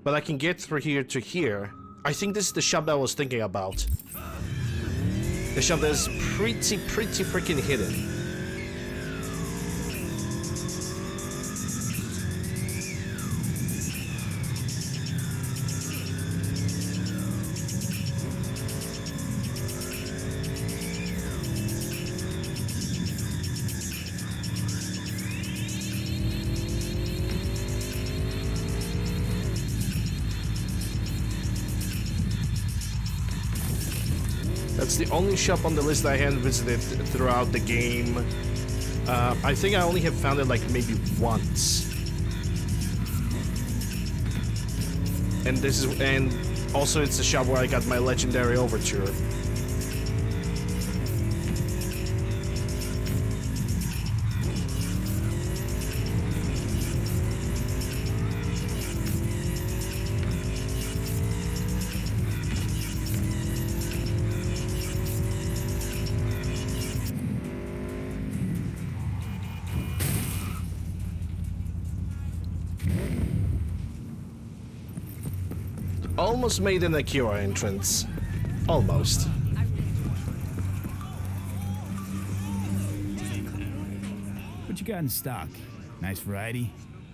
But I can get through here to here. I think this is the shop that I was thinking about. The shop that is pretty freaking hidden. That's the only shop on the list I haven't visited throughout the game. I think I only have found it like maybe once. And also it's the shop where I got my legendary overture. Almost made an Akira entrance. Almost. What you got in stock? Nice variety?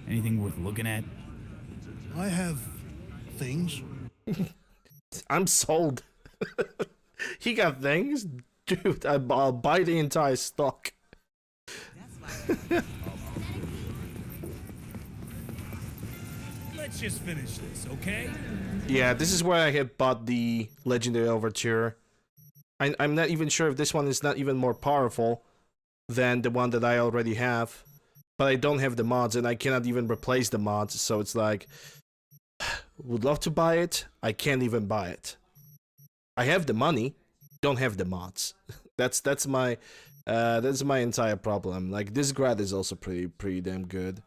Anything worth looking at? I have things. I'm sold. He got things? Dude, I'll buy the entire stock. Let's just finish this, okay? Yeah, this is where I had bought the legendary overture. I'm not even sure if this one is not even more powerful than the one that I already have. But I don't have the mods and I cannot even replace the mods, so it's like... Would love to buy it, I can't even buy it. I have the money, don't have the mods. that's my entire problem. Like, this grad is also pretty damn good.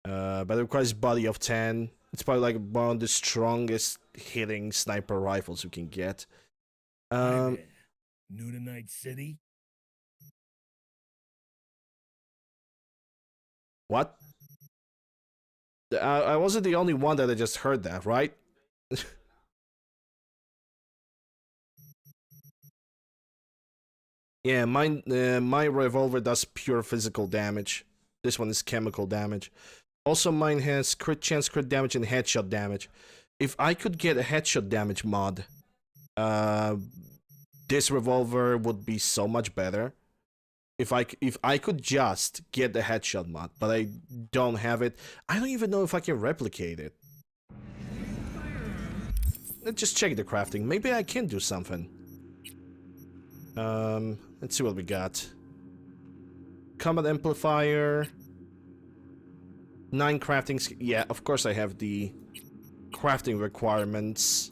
But it requires body of 10. It's probably like one of the strongest hitting sniper rifles you can get. New to Night City? What? I wasn't the only one that I just heard that, right? Yeah, my revolver does pure physical damage. This one is chemical damage. Also, mine has crit chance, crit damage, and headshot damage. If I could get a headshot damage mod, this revolver would be so much better. If I could just get the headshot mod, but I don't have it. I don't even know if I can replicate it. Let's just check the crafting. Maybe I can do something. Let's see what we got. Combat amplifier. 9 crafting. Yeah, of course I have the crafting requirements.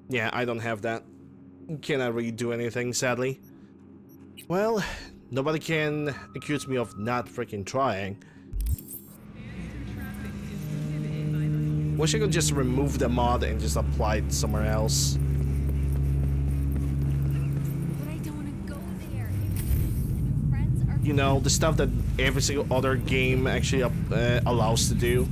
Yeah, I don't have that. Cannot really do anything, sadly. Well, nobody can accuse me of not freaking trying. Wish I could just remove the mod and just apply it somewhere else. you know, the stuff that every single other game actually allows to do.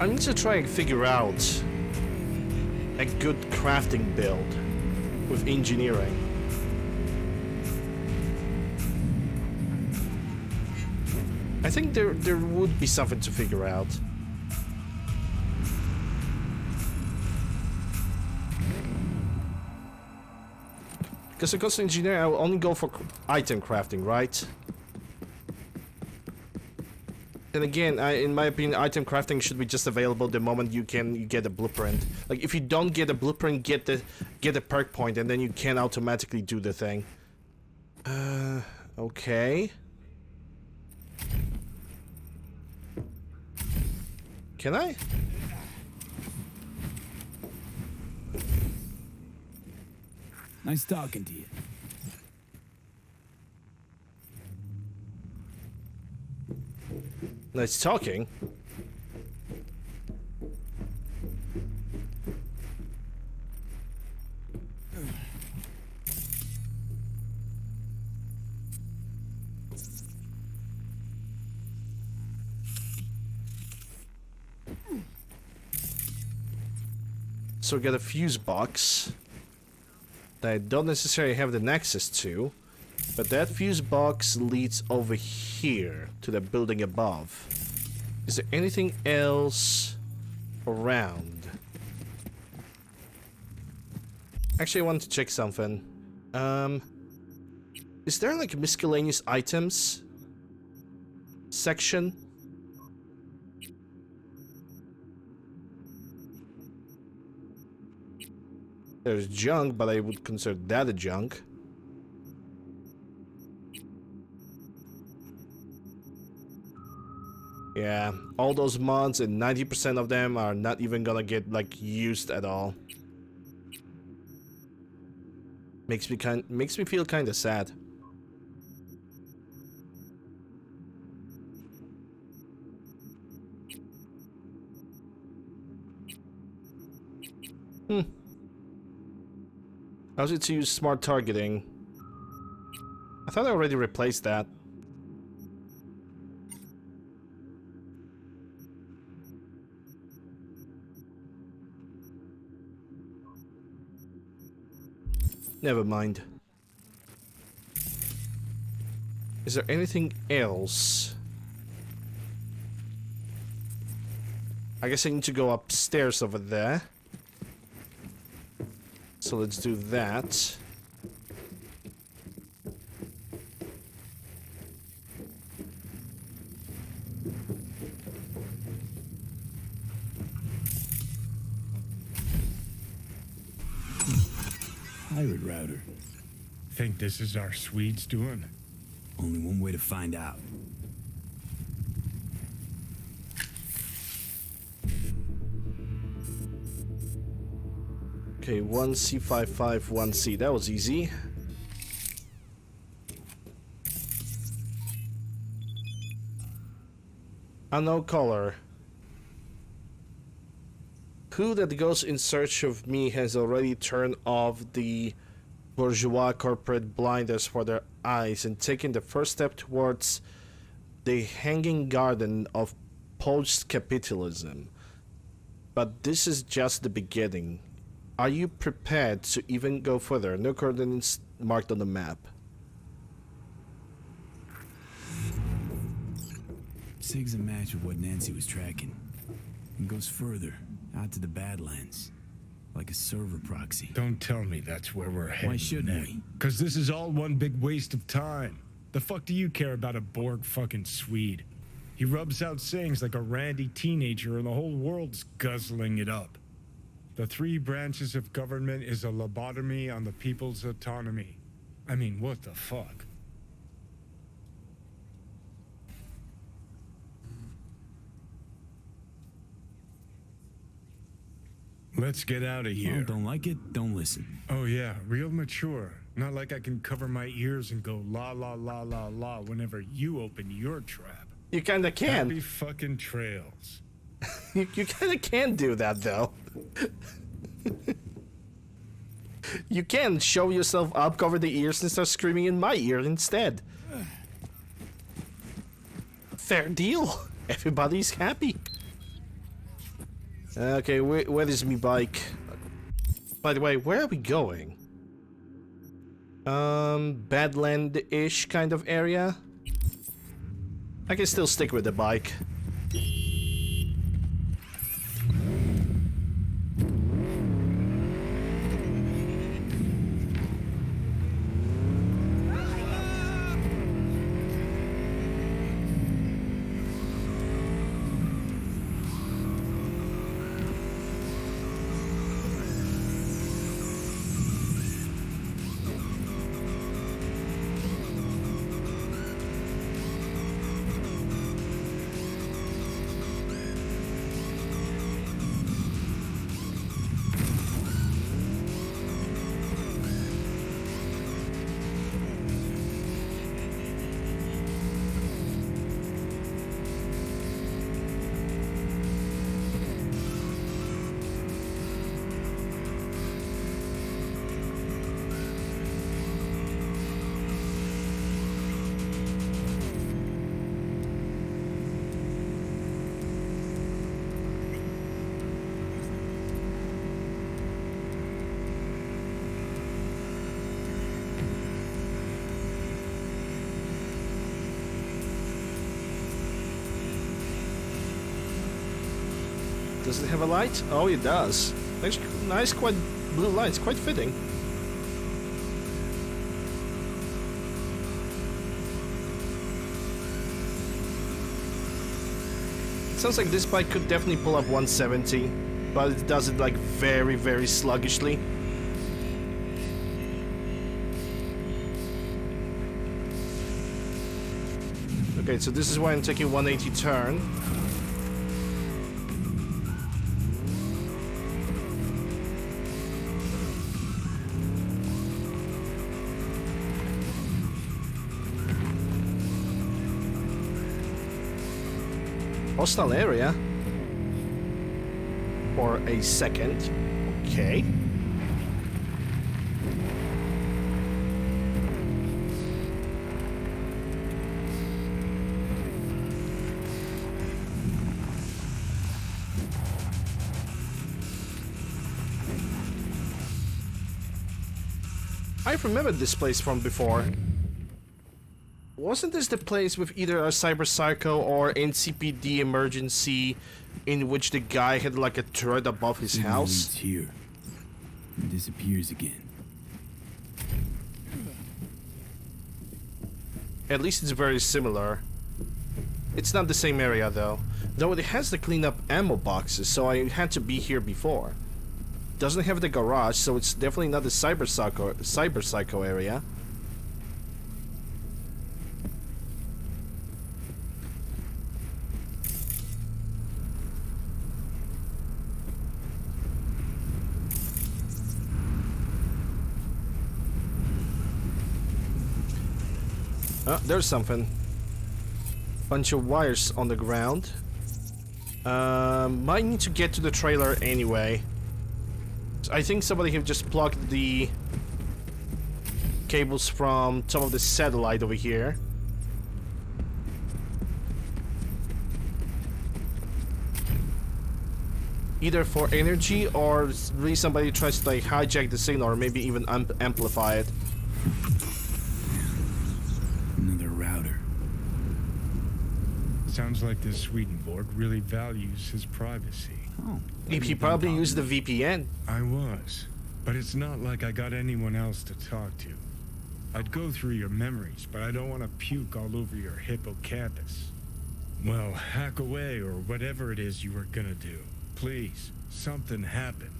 I need to try and figure out a good crafting build with engineering. I think there would be something to figure out. Because across engineering, I will only go for item crafting, right? And again, in my opinion, item crafting should be just available the moment you get a blueprint. Like if you don't get a blueprint, get the perk point, and then you can automatically do the thing. Okay. Can I? Nice talking to you. Nice talking. So we got a fuse box that I don't necessarily have the access to. But that fuse box leads over here to the building above. Is there anything else around? Actually, I want to check something. Is there like miscellaneous items section? There's junk, but I would consider that a junk. Yeah, all those mods and 90% of them are not even gonna get like used at all. Makes me feel kind of sad. How's it to use smart targeting? I thought I already replaced that. Never mind. Is there anything else? I guess I need to go upstairs over there. So let's do that. Pirate router. Think this is our Swedes doing? Only one way to find out. Okay, 1C55, 1C. That was easy. Unknown caller. Who that goes in search of me has already turned off the bourgeois corporate blinders for their eyes and taken the first step towards the hanging garden of post-capitalism. But this is just the beginning. Are you prepared to even go further? No coordinates marked on the map. Sig's a match with what Nancy was tracking. And goes further, out to the Badlands. like a server proxy. Don't tell me that's where we're headed. Why shouldn't we? Because this is all one big waste of time. The fuck do you care about a Borg fucking Swede? He rubs out sayings like a randy teenager and the whole world's guzzling it up. The three branches of government is a lobotomy on the people's autonomy. I mean, what the fuck? Let's get out of here. Oh, don't like it? Don't listen. Oh yeah, real mature. Not like I can cover my ears and go la la la la la whenever you open your trap. You kinda can. Happy fucking trails. You kinda can do that, though. You can show yourself up, cover the ears, and start screaming in my ear instead. Fair deal. Everybody's happy. Okay, where is me bike? By the way, where are we going? Badland-ish kind of area? I can still stick with the bike. Does it have a light? Oh, it does. Nice, quite blue lights, quite fitting. It sounds like this bike could definitely pull up 170, but it does it like very, very sluggishly. Okay, so this is why I'm taking 180 turn. Hostile area for a second. Okay. I remember this place from before. Wasn't this the place with either a Cyber Psycho or NCPD emergency in which the guy had like a turret above his house? It's here and disappears again. At least it's very similar. It's not the same area though. Though it has the cleanup ammo boxes, so I had to be here before. Doesn't have the garage, so it's definitely not the Cyber Psycho area. Oh, there's something. Bunch of wires on the ground. Might need to get to the trailer anyway. I think somebody have just plugged the cables from top of the satellite over here. Either for energy or really somebody tries to like hijack the signal or maybe even amplify it. Another router. Sounds like this Swedenborg really values his privacy. Oh. He probably used the VPN. I was. But it's not like I got anyone else to talk to. I'd go through your memories, but I don't want to puke all over your hippocampus. Well, hack away or whatever it is you were gonna do. Please, something happened.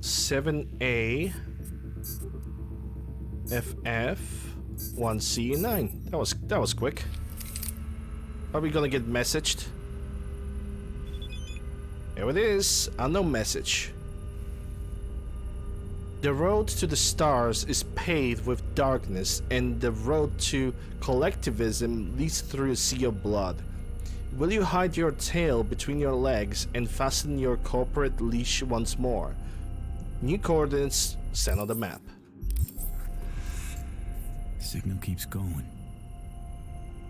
$7A FF 1C 9. That was quick. Are we gonna get messaged? Here it is. Unknown message. The road to the stars is paved with darkness, and the road to collectivism leads through a sea of blood. Will you hide your tail between your legs and fasten your corporate leash once more? New coordinates sent on the map. Signal keeps going.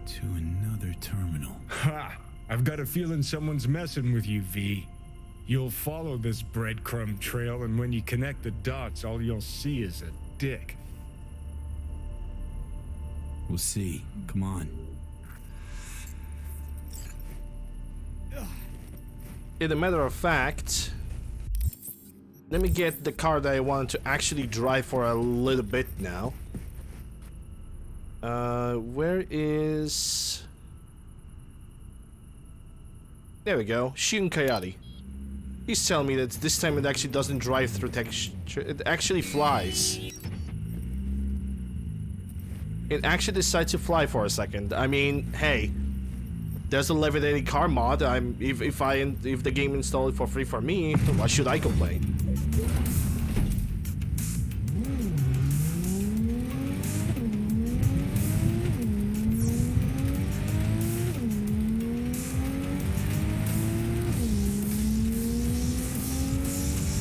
To another terminal. Ha! I've got a feeling someone's messing with you, V. You'll follow this breadcrumb trail, and when you connect the dots, all you'll see is a dick. We'll see. Come on. In a matter of fact, let me get the car that I wanted to actually drive for a little bit now. Where is... There we go. Shun Coyote. He's telling me that this time it actually doesn't drive through texture. It actually flies. It actually decides to fly for a second. I mean, hey, there's a levitating car mod. If the game installed it for free for me, why should I complain?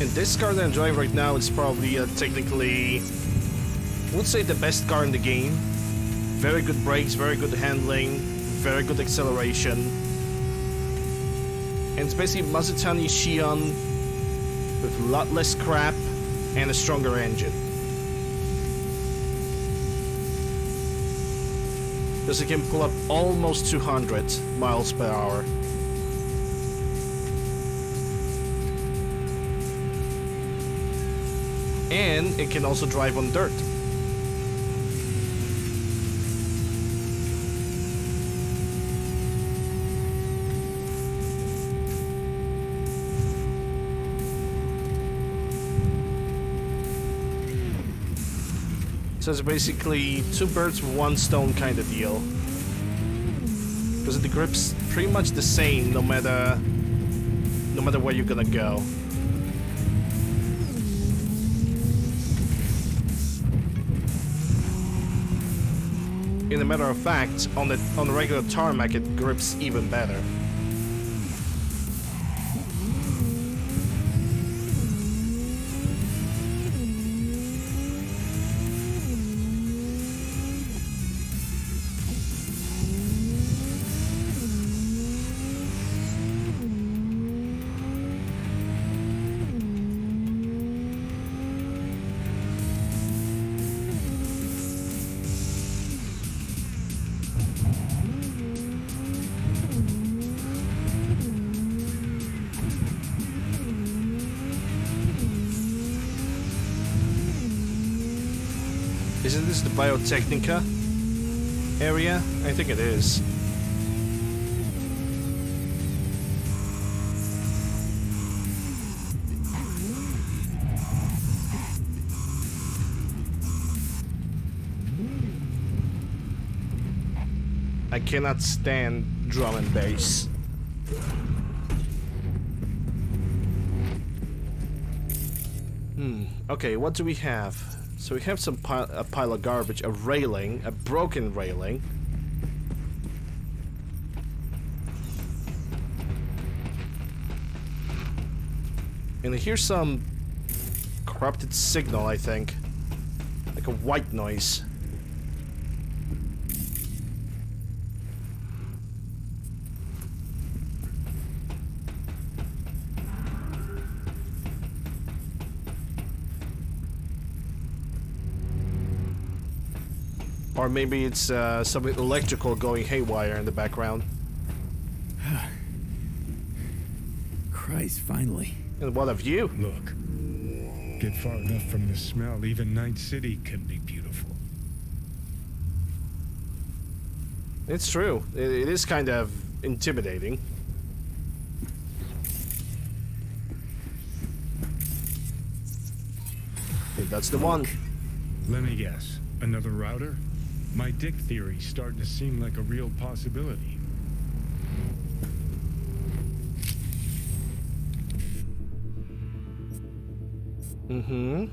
And this car that I'm driving right now is probably technically, I would say, the best car in the game. Very good brakes, very good handling, very good acceleration. And it's basically Mazutani Shion with a lot less crap and a stronger engine. Because it can pull up almost 200 miles per hour. And it can also drive on dirt. So it's basically two birds with one stone kind of deal. Because the grip's pretty much the same no matter where you're gonna go. In a matter of fact, on the regular tarmac, it grips even better. Isn't this the Biotechnica area? I think it is. I cannot stand drum and bass. Okay, what do we have? So we have a pile of garbage, a railing, a broken railing. And here's some corrupted signal, I think. Like a white noise. Or maybe it's something electrical going haywire in the background. Christ, finally. And what of you? Look, get far enough from the smell, even Night City can be beautiful. It's true. It is kind of intimidating. I think that's the one. Let me guess. Another router? My dick theory's starting to seem like a real possibility. Mm-hmm.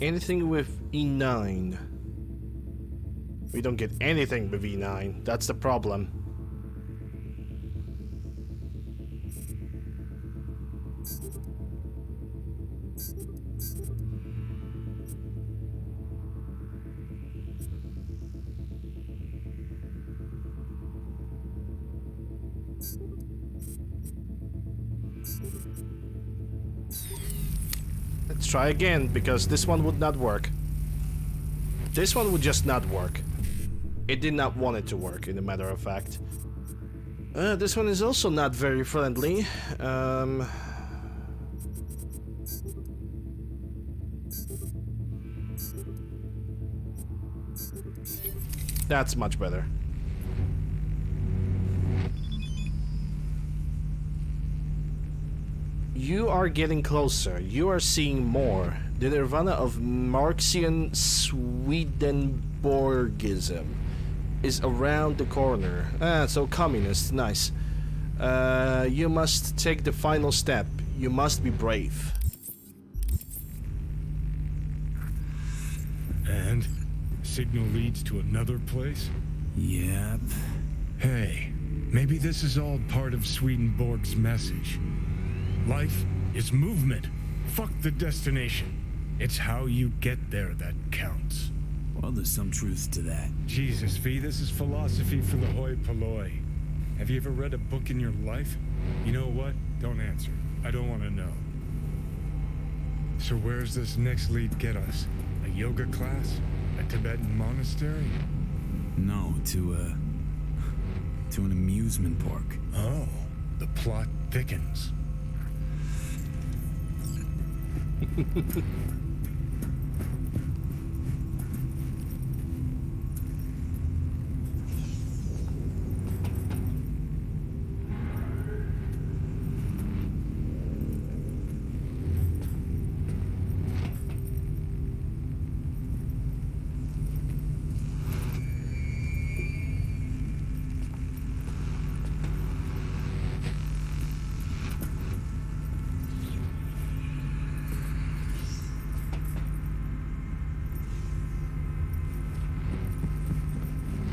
Anything with E9. We don't get anything with E9. That's the problem. Let's try again, because this one would not work. This one would just not work. It did not want it to work, in a matter of fact. This one is also not very friendly. That's much better. You are getting closer. You are seeing more. The nirvana of Marxian Swedenborgism is around the corner. Ah, so communist. Nice. You must take the final step. You must be brave. And? Signal leads to another place? Yep. Hey, maybe this is all part of Swedenborg's message. Life is movement. Fuck the destination. It's how you get there that counts. Well, there's some truth to that. Jesus, V, this is philosophy for the hoi polloi. Have you ever read a book in your life? You know what? Don't answer. I don't want to know. So where's this next lead get us? A yoga class? A Tibetan monastery? No, to an amusement park. Oh, the plot thickens.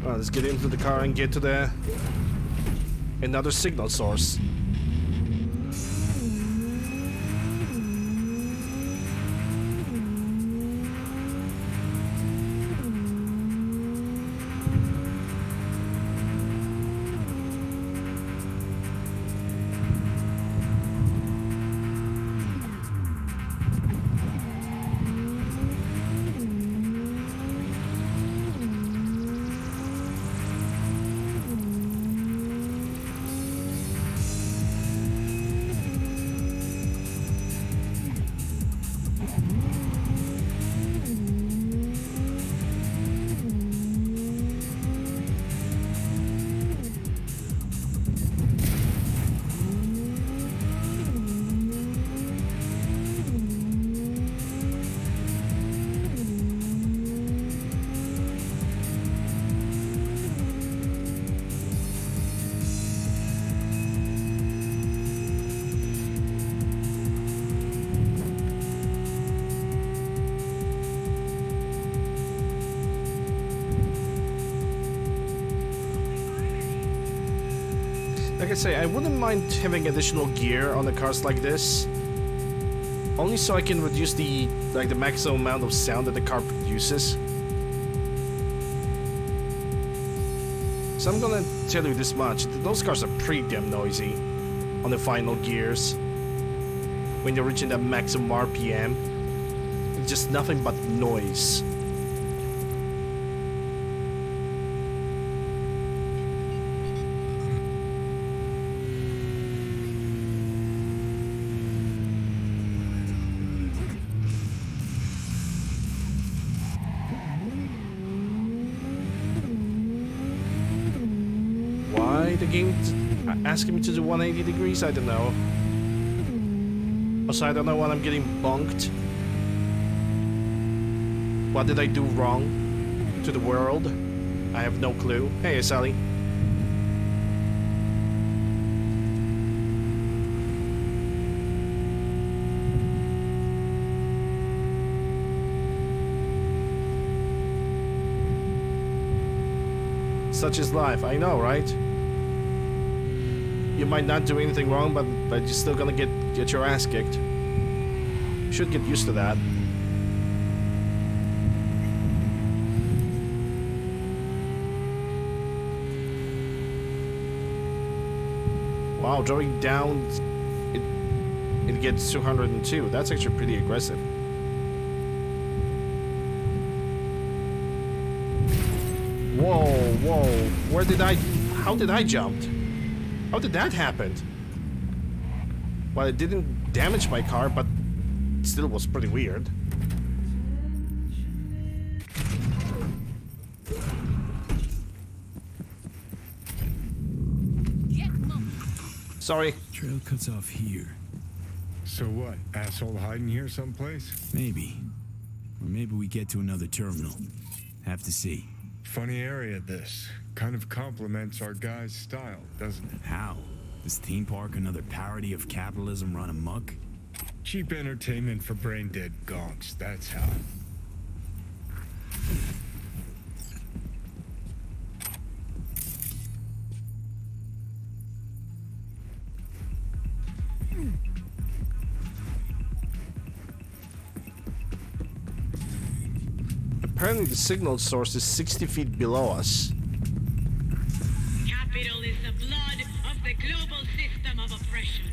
Well, let's get into the car and get to the another signal source. Like I say, I wouldn't mind having additional gear on the cars like this. Only so I can reduce the maximum amount of sound that the car produces. So I'm gonna tell you this much. Those cars are pretty damn noisy on the final gears. When you're reaching that maximum RPM. just nothing but noise. Why the game asking me to do 180 degrees? I don't know. Also, I don't know when I'm getting bunked. What did I do wrong to the world? I have no clue. Hey, Sally. Such is life. I know, right? You might not do anything wrong, but you're still gonna get your ass kicked. You should get used to that. Wow, drawing down, it gets 202. That's actually pretty aggressive. Whoa, whoa, how did I jump? How did that happen? Well, it didn't damage my car, but it still was pretty weird. Sorry. Trail cuts off here. So what? Asshole hiding here someplace? Maybe. Or maybe we get to another terminal. Have to see. Funny area, this. Kind of complements our guy's style, doesn't it? How? This theme park another parody of capitalism run amok? Cheap entertainment for brain-dead gonks, that's how. Apparently the signal source is 60 feet below us. Capital is the blood of the global system of oppression.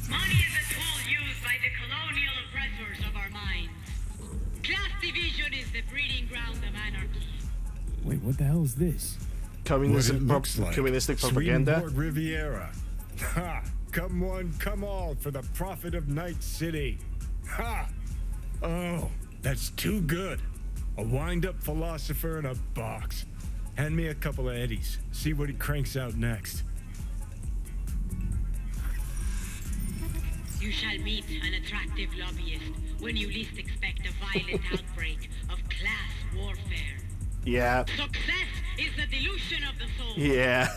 Money is a tool used by the colonial oppressors of our minds. Class division is the breeding ground of anarchy. Wait, what the hell is this? Communistic, like. communistic propaganda? Swedenborg Riviera. Ha! Come one, come all for the profit of Night City. Ha! Oh, that's too good. A wind-up philosopher in a box. Hand me a couple of eddies. See what he cranks out next. You shall meet an attractive lobbyist when you least expect a violent outbreak of class warfare. Yeah. Success is the delusion of the soul. Yeah.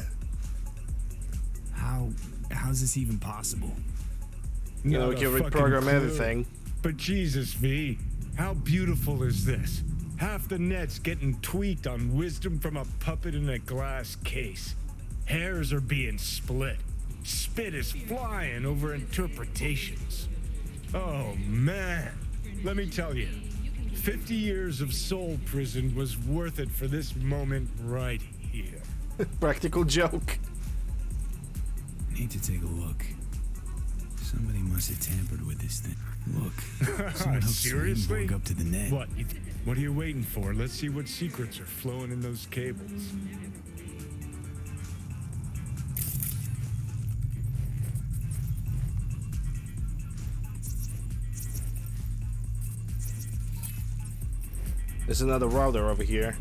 How's this even possible? You know, we can reprogram everything. But Jesus, V, how beautiful is this? Half the net's getting tweaked on wisdom from a puppet in a glass case. Hairs are being split. Spit is flying over interpretations. Oh, man. Let me tell you, 50 years of soul prison was worth it for this moment right here. Practical joke. Need to take a look. Somebody must have tampered with this thing. Look, someone helped Seriously? Swedenborg up to the net. What are you waiting for? Let's see what secrets are flowing in those cables. There's another router over here.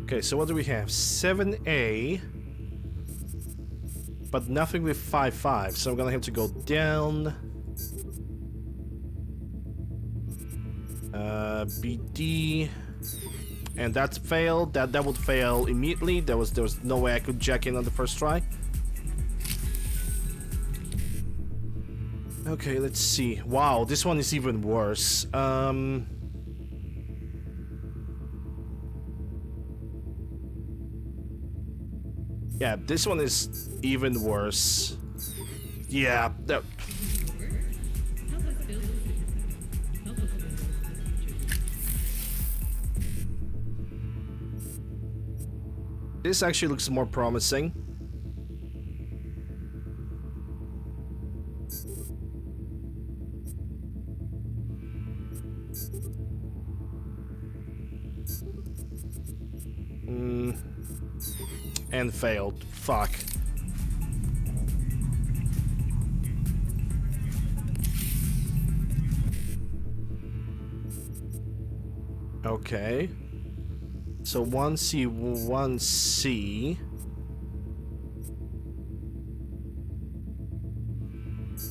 Okay, so what do we have? 7A. But nothing with 5-5, so I'm gonna have to go down. BD. And that failed. That would fail immediately. There was no way I could jack in on the first try. Okay, let's see. Wow, this one is even worse. Yeah, this one is even worse. Yeah, that... This actually looks more promising. And failed. Fuck. Okay. So 1C, 1C.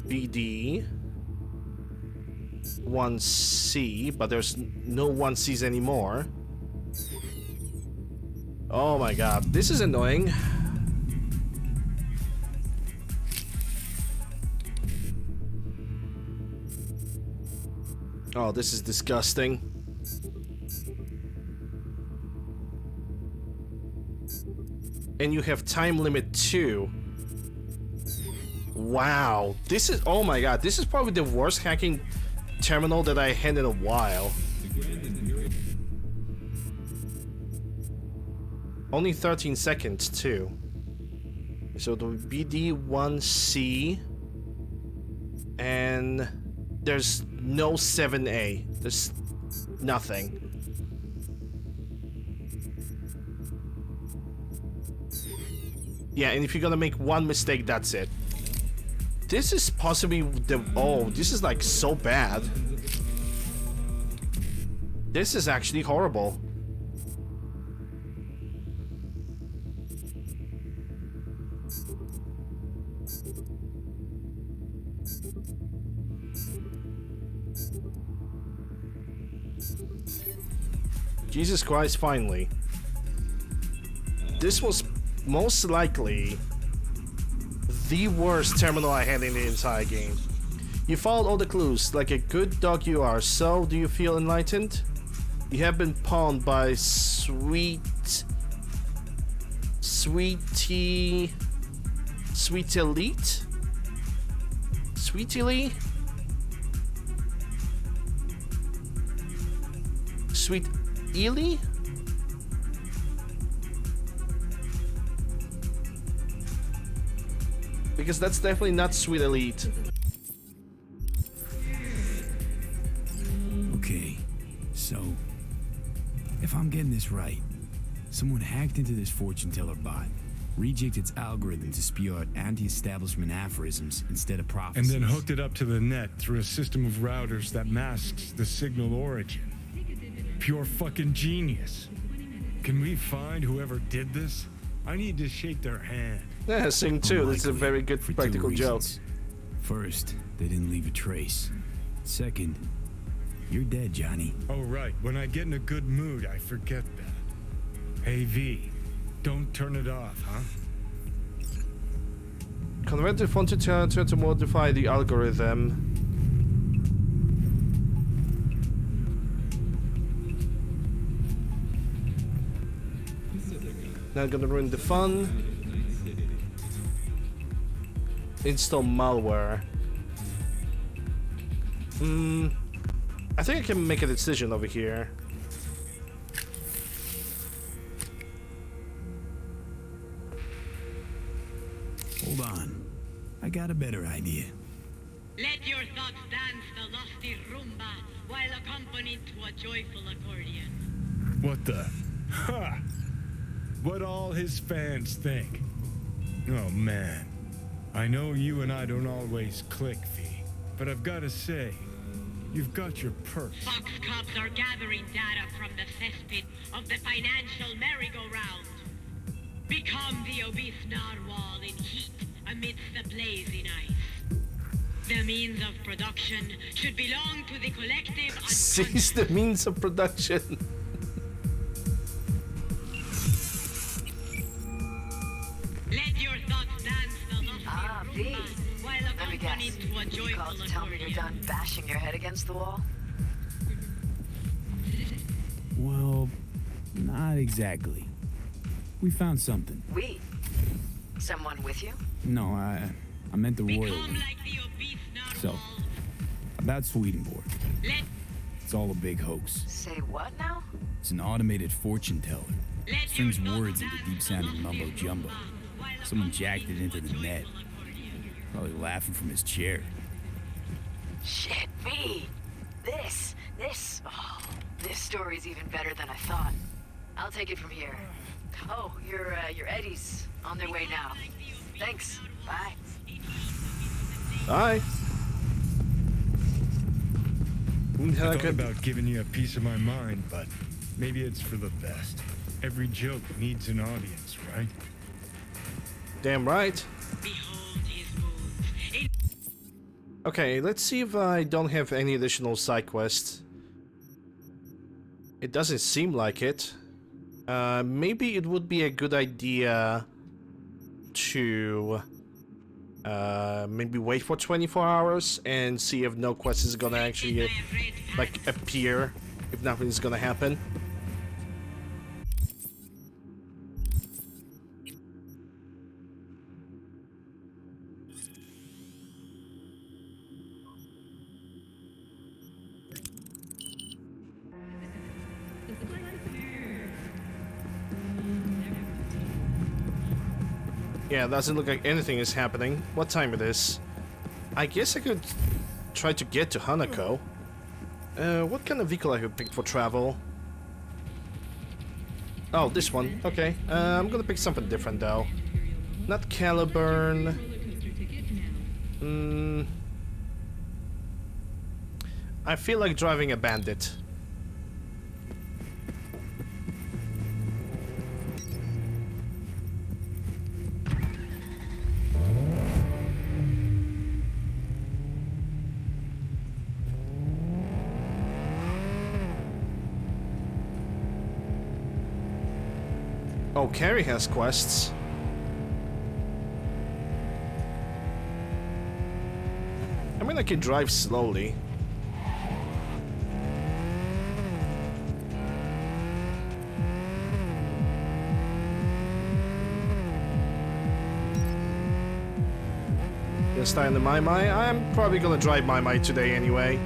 BD. 1C, but there's no 1Cs anymore. Oh my god, this is annoying. Oh, this is disgusting. And you have time limit too. Wow, this is, oh my god, this is probably the worst hacking terminal that I had in a while. Only 13 seconds too. So the BD1C, and there's no 7A. There's nothing. Yeah, and if you're gonna make one mistake, that's it. This is possibly the... Oh, this is like so bad. This is actually horrible. Jesus Christ, finally. This was most likely the worst terminal I had in the entire game. You followed all the clues like a good dog you are, so do you feel enlightened? You have been pawned by Sweetie Elite? Sweet Ely? Because that's definitely not Sweet Elite. Okay, so if I'm getting this right, someone hacked into this fortune teller bot, rejigged its algorithm to spew out anti-establishment aphorisms instead of prophecies, and then hooked it up to the net through a system of routers that masks the signal origin. Pure fucking genius. Can we find whoever did this? I need to shake their hand. Yeah, sing too. That's a very good practical joke. First, they didn't leave a trace. Second, you're dead, Johnny. Oh, right. When I get in a good mood, I forget that. Hey, V, don't turn it off, huh? Convert the font to modify the algorithm. Not gonna ruin the fun. Install malware. I think I can make a decision over here. Hold on. I got a better idea. Let your thoughts dance the lusty rumba while accompanied to a joyful accordion. What the? Ha! What all his fans think. Oh, man. I know you and I don't always click, V, but I've got to say, you've got your perks. Fox cops are gathering data from the cesspit of the financial merry-go-round. Become the obese narwhal in heat amidst the blazing ice. The means of production should belong to the collective unconscious. Seize the means of production. Let your thoughts dance the lusty V. rumba while Let me guess. accompanied to a You joyful called to tell me you're accordion. done bashing your head against the wall? Well, not exactly. We found something. We? Someone with you? No, I meant the royal. Become like the obese So, narwhal. about Swedenborg. Let It's all a big hoax. Say what now? It's an automated fortune teller. Let your Strings thoughts words into dance deep the sounding lusty mumbo jumbo. rumba while Someone accompanied jacked it to into a the net. joyful accordion. Probably laughing from his chair. Shit, V. This story's even better than I thought. I'll take it from here. Oh, your Eddies on their way now. Thanks. Bye. Bye. I thought about giving you a piece of my mind, but maybe it's for the best. Every joke needs an audience, right? Damn right. Okay, let's see if I don't have any additional side quests. It doesn't seem like it. Maybe it would be a good idea to maybe wait for 24 hours and see if no quest is gonna actually like appear, if nothing is gonna happen. Yeah, it doesn't look like anything is happening. What time it is? I guess I could try to get to Hanako. What kind of vehicle I could pick for travel? Oh, this one. Okay. I'm gonna pick something different though. Not Caliburn. I feel like driving a Bandit. Oh, Carrie has quests. I mean, I can drive slowly. Gonna start in the My. I'm probably gonna drive My today anyway.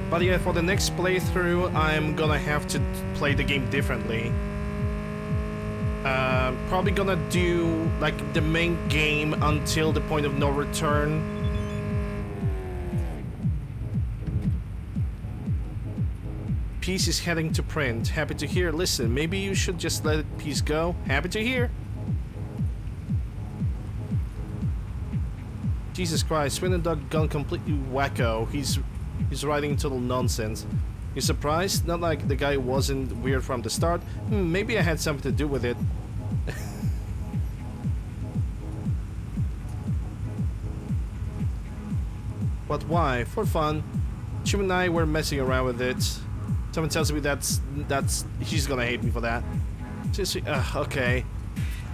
But yeah, for the next playthrough, I'm gonna have to play the game differently. Probably gonna do like the main game until the point of no return. Piece is heading to print. Happy to hear. Listen, maybe you should just let Piece go. Happy to hear. Jesus Christ, Swin and Doug gone completely wacko. He's writing total nonsense. You surprised? Not like the guy wasn't weird from the start. Maybe I had something to do with it. But why? For fun. Chim and I were messing around with it. Someone tells me that's she's gonna hate me for that. Just okay.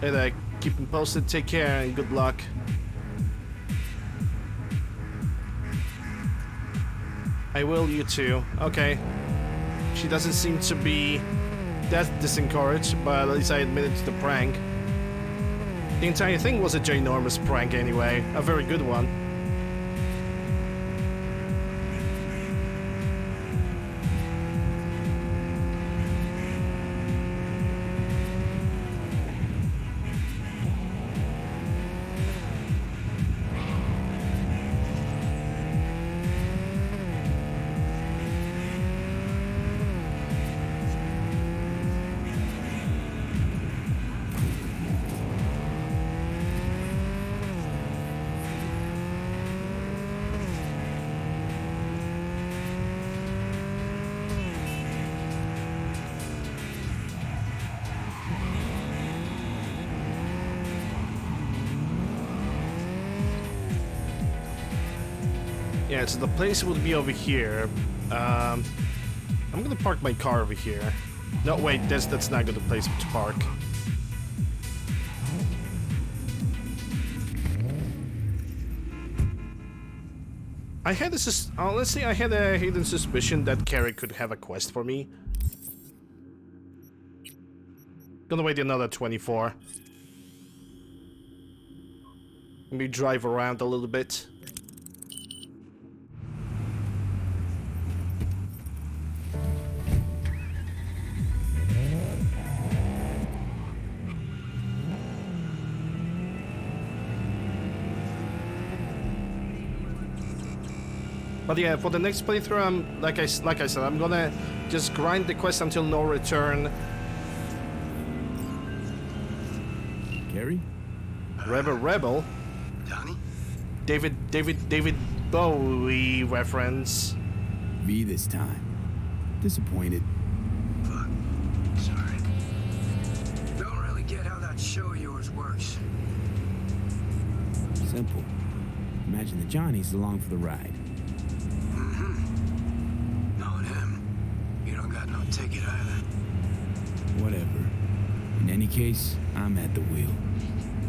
Hey, keep me posted. Take care and good luck. I will, you too. Okay. She doesn't seem to be that disencouraged, but at least I admitted to the prank. The entire thing was a ginormous prank anyway. A very good one. Yeah, so the place would be over here. I'm gonna park my car over here. No, wait, that's not a good place to park. I had honestly, I had a hidden suspicion that Carrie could have a quest for me. Gonna wait another 24. Maybe drive around a little bit. But yeah, for the next playthrough, I'm like I said, I'm gonna just grind the quest until no return. Carrie? Rebel. Johnny? David Bowie reference. V this time. Disappointed. Fuck. Sorry. Don't really get how that show of yours works. Simple. Imagine the Johnny's along for the ride. Knowing him, you don't got no ticket either. Whatever. In any case, I'm at the wheel.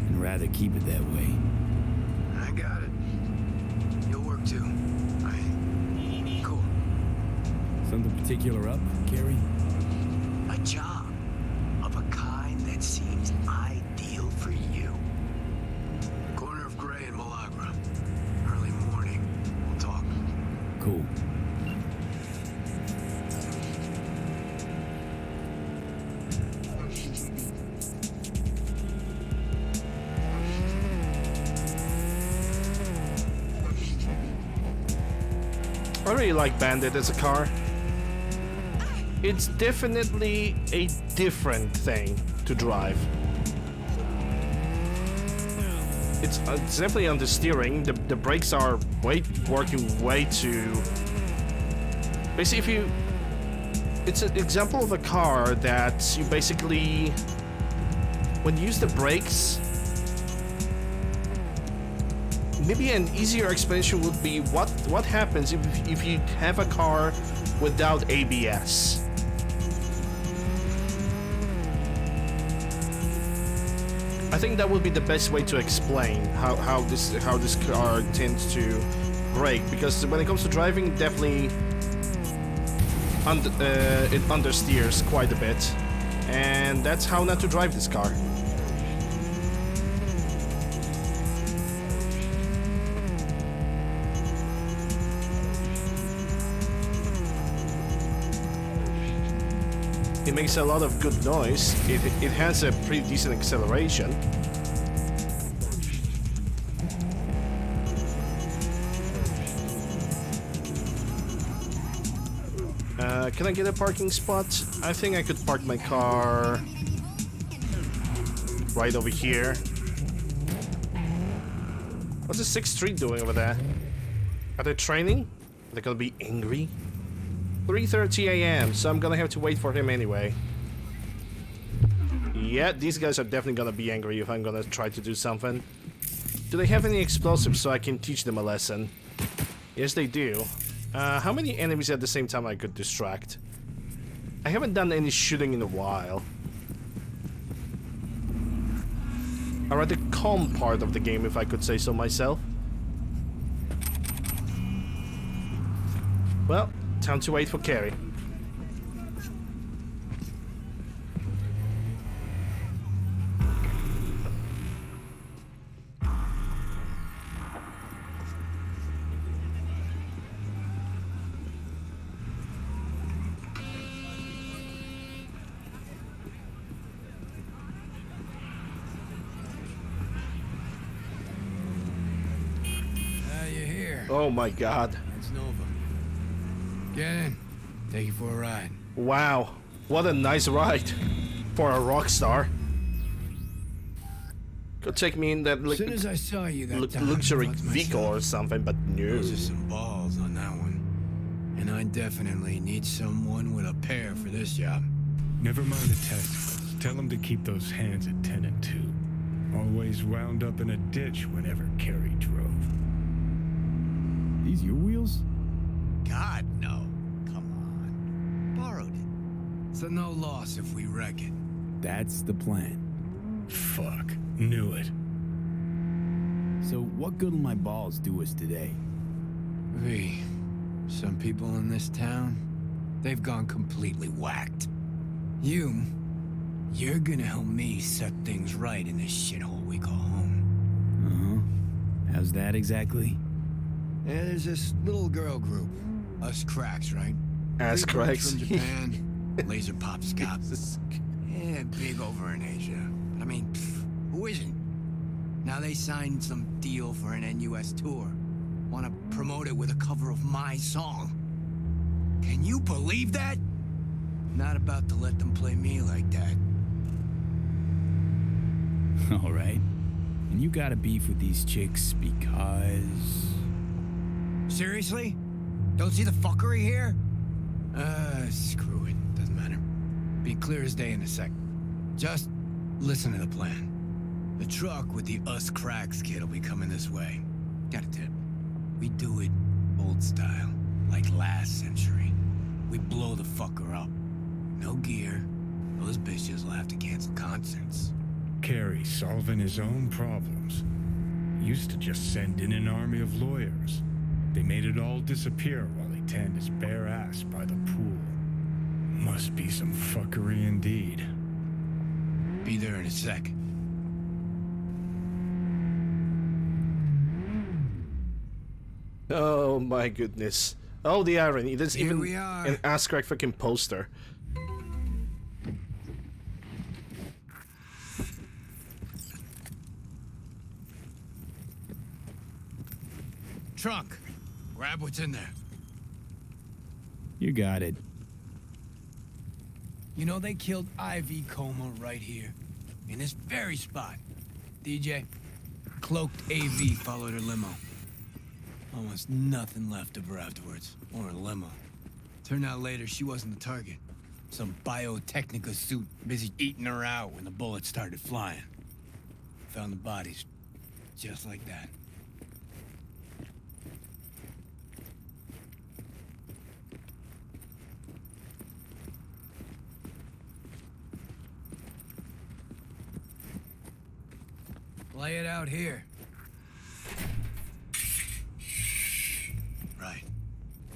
And rather keep it that way. I got it. You'll work too. Right? Cool. Something particular up, Carrie? A job of a kind that seems ideal for you. Corner of Gray and Malagra. Early morning. We'll talk. Cool. I really like Bandit as a car. It's definitely a different thing to drive. It's simply on the steering. The brakes are working way too. Basically, it's an example of a car that you basically, when you use the brakes. Maybe an easier explanation would be what happens if you have a car without ABS. I think that would be the best way to explain how this car tends to brake, because when it comes to driving, definitely it understeers quite a bit, and that's how not to drive this car. It makes a lot of good noise. It has a pretty decent acceleration. Can I get a parking spot? I think I could park my car right over here. What's the 6th Street doing over there? Are they training? Are they gonna be angry? 3:30 a.m., so I'm gonna have to wait for him anyway. Yeah, these guys are definitely gonna be angry if I'm gonna try to do something. Do they have any explosives so I can teach them a lesson? Yes, they do. How many enemies at the same time I could distract? I haven't done any shooting in a while. I'm at the calm part of the game, if I could say so myself. Well, time to wait for Carrie. You're here. Oh my god. It's Nova. Get in. Take you for a ride. Wow, what a nice ride for a rock star. Could take me in that As soon as I saw you that time, luxury I thought to vehicle myself, or something, but no. those are some balls on that one. And I definitely need someone with a pair for this job. Never mind the testicles. Tell them to keep those hands at 10 and 2. Always wound up in a ditch whenever Carrie drove. These your wheels? God, no. Come on. Borrowed it. So no loss if we wreck it. That's the plan. Fuck. Knew it. So what good will my balls do us today? V, some people in this town, they've gone completely whacked. You're gonna help me set things right in this shithole we call home. Uh-huh. How's that exactly? Yeah, there's this little girl group. Us cracks, right? Ass 3 cracks. from Japan, laser pop scop. Yeah, big over in Asia. I mean, who isn't? Now they signed some deal for an NUS tour. Want to promote it with a cover of my song. Can you believe that? Not about to let them play me like that. All right. And you got a beef with these chicks because... Seriously? Don't see the fuckery here? Screw it. Doesn't matter. Be clear as day in a sec. Just listen to the plan. The truck with the Us Cracks kid will be coming this way. Got a tip. We do it old style, like last century. We blow the fucker up. No gear. Those bitches will have to cancel concerts. Carey solving his own problems. He used to just send in an army of lawyers. They made it all disappear while he tanned his bare ass by the pool. Must be some fuckery indeed. Be there in a sec. Oh my goodness. Oh, the irony. There's Here even we are. an ass crack fucking poster. Trunk. Grab what's in there. You got it. You know, they killed Ivy Coma right here. In this very spot. DJ, cloaked AV followed her limo. Almost nothing left of her afterwards. Or her limo. Turned out later she wasn't the target. Some Biotechnica suit busy eating her out when the bullets started flying. Found the bodies. Just like that. Lay it out here. Right.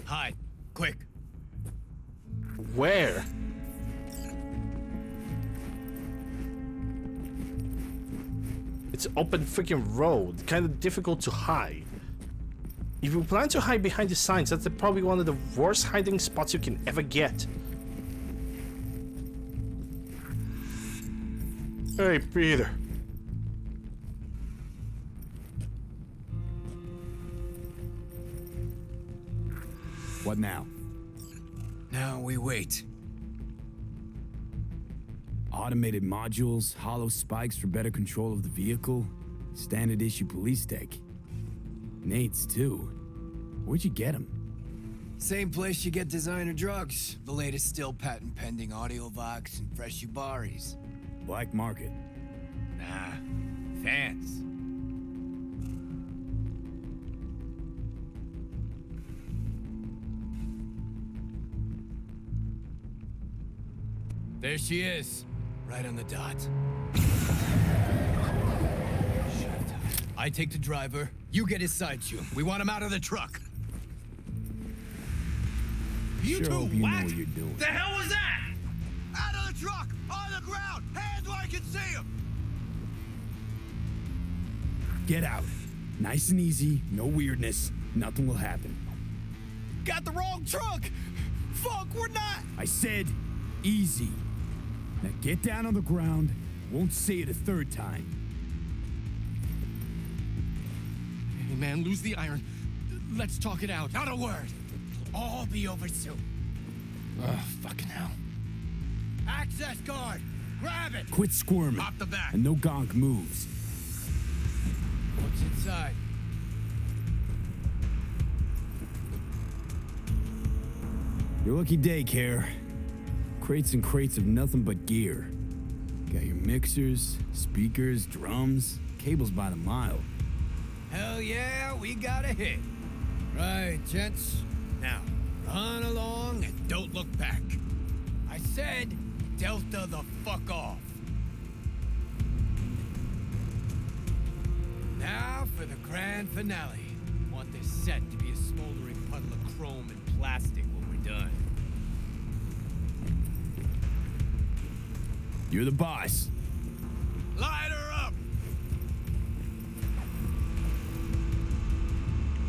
Hide. Quick. Where? It's open freaking road. Kind of difficult to hide. If you plan to hide behind the signs, that's probably one of the worst hiding spots you can ever get. Hey, Peter. What now? Now we wait. Automated modules, hollow spikes for better control of the vehicle, standard issue police tech. Nate's too. Where'd you get them? Same place you get designer drugs. The latest still patent pending Audiovox and Fresh Ubaris. Black market. Nah, fans. There she is, right on the dot. I take the driver, you get his side tune. We want him out of the truck. You sure hope you know what you're doing. The hell was that? Out of the truck, on the ground, hands where I can see him. Get out. Nice and easy, no weirdness, nothing will happen. Got the wrong truck. Fuck, we're not. I said easy. Now get down on the ground. Won't say it a third time. Hey man, lose the iron. Let's talk it out. Not a word. It'll all be over soon. Ugh, fucking hell. Access guard. Grab it. Quit squirming. Pop the back. And no gonk moves. What's inside? Your lucky day, Care. Crates and crates of nothing but gear. Got your mixers, speakers, drums, cables by the mile. Hell yeah, we got a hit. Right, gents. Now, run along and don't look back. I said, Delta the fuck off. Now for the grand finale. Want this set to be a smoldering puddle of chrome and plastic when we're done. You're the boss. Light her up!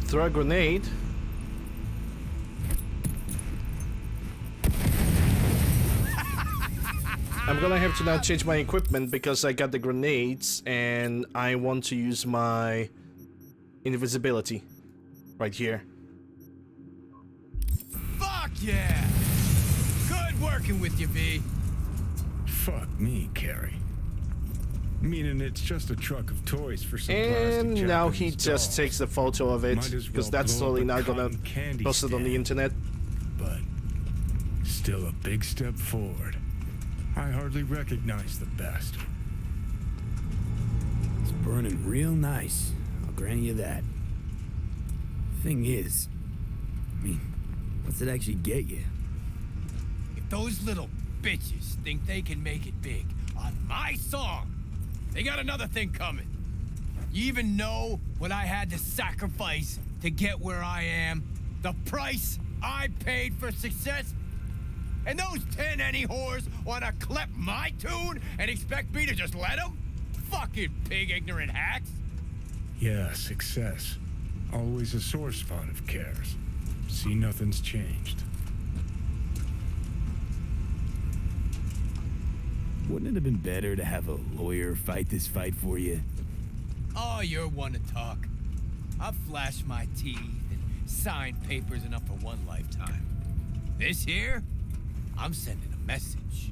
Throw a grenade. I'm gonna have to now change my equipment because I got the grenades and I want to use my invisibility. Right here. Fuck yeah! Good working with you, V. Fuck me, Carrie. Meaning it's just a truck of toys for some And plastic now he Japanese just dolls. takes the photo of it, Might as because well that's blow up totally a not gonna cotton candy post it on the stand. internet. But still a big step forward. I hardly recognize the bastard. It's burning real nice. I'll grant you that. Thing is, I mean, what's it actually get you? If those little bitches think they can make it big on my song, they got another thing coming. You even know what I had to sacrifice to get where I am? The price I paid for success? And those 10 any whores want to clip my tune and expect me to just let them? Fucking pig ignorant hacks. Yeah, success. Always a sore spot of cares. See, nothing's changed. Wouldn't it have been better to have a lawyer fight this fight for you? Oh, you're one to talk. I've flashed my teeth and signed papers enough for one lifetime. This here, I'm sending a message.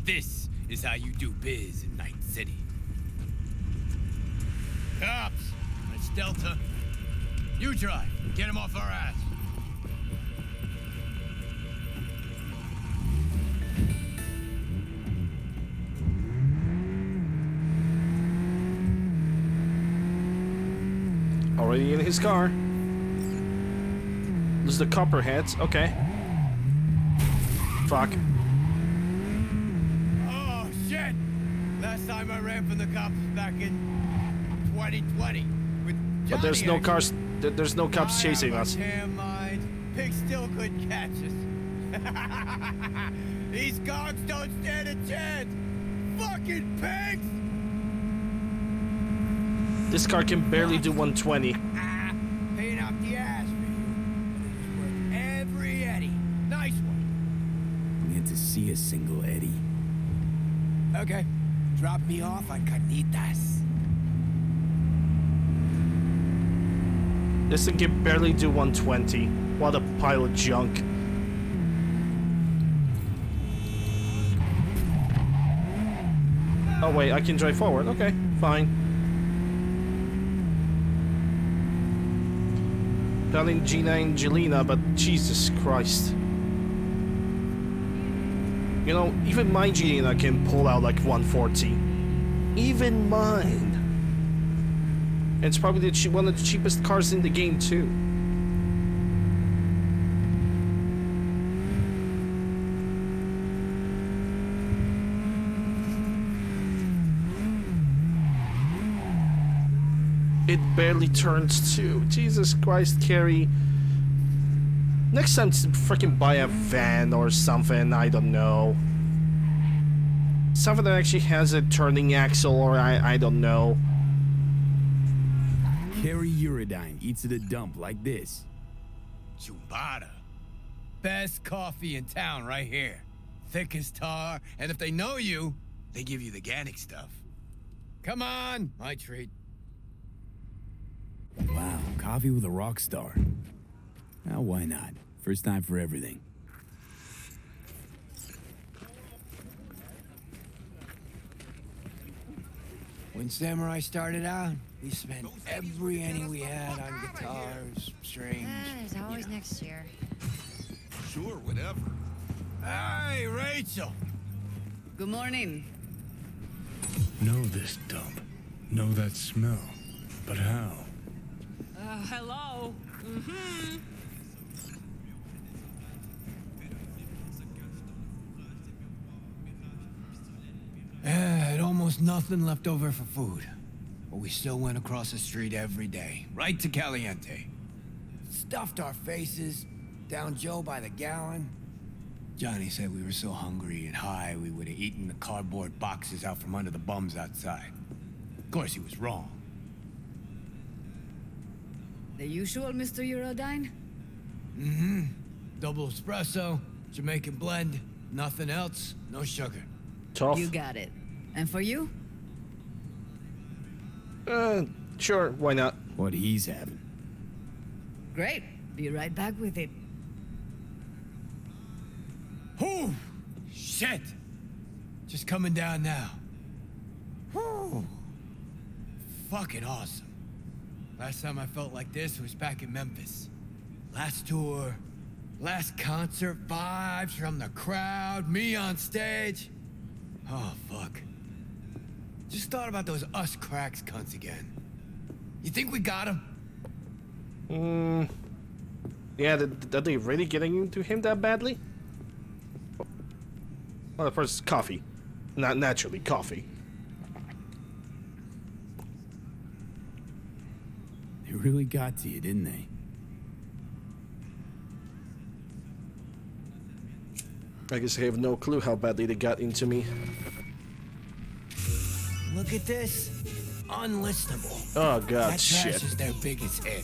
This is how you do biz in Night City. Cops, it's Delta. You drive. Get him off our ass. Already in his car. This is the copperheads. Okay. Fuck. Oh, shit! Last time I ran from the cops was back in 2020 with Johnny. But there's no cars. There's no cops chasing us. Damn mind. Pigs still couldn't catch us. These cogs don't stand a chance. Fucking pigs! This car can barely do 120. Paying out the ass for you. It was worth every Eddie. Nice one. We had to see a single Eddie. Okay. Drop me off on Carnitas. This thing can barely do 120. What a pile of junk. Oh wait, I can drive forward. Okay, fine. Darling Gina and Jelena, but Jesus Christ. You know, even my Jelena can pull out like 140. Even mine. And it's probably one of the cheapest cars in the game too. It barely turns too. Jesus Christ, Carrie. Next time, freaking buy a van or something. I don't know. Something that actually has a turning axle, or I don't know. Carry Uridine eats at a dump like this. Chumbada. Best coffee in town right here. Thick as tar, and if they know you, they give you the organic stuff. Come on, my treat. Wow, coffee with a rock star. Now, why not? First time for everything. When Samurai started out, we spent every penny we had on guitars, strings. There's always next year. Sure, whatever. Hey, Rachel! Good morning. Know this dump. Know that smell. But how? Hello? Mm-hmm. Had almost nothing left over for food. But we still went across the street every day, right to Caliente. Stuffed our faces, down Joe by the gallon. Johnny said we were so hungry and high we would have eaten the cardboard boxes out from under the bums outside. Of course, he was wrong. The usual, Mr. Uridine? Mm-hmm. Double espresso, Jamaican blend, nothing else, no sugar. Tough. You got it. And for you? Sure, why not? What he's having. Great. Be right back with it. Whew! Shit! Just coming down now. Whew! Fucking awesome. Last time I felt like this was back in Memphis. Last tour, last concert, vibes from the crowd, me on stage. Oh, fuck. Just thought about those us cracks cunts again. You think we got him? Yeah, are they really getting into him that badly? Well, first, coffee. Not naturally, coffee. They really got to you, didn't they? I guess I have no clue how badly they got into me. Look at this. Unlistenable. Oh god, that shit. trash is their biggest hit.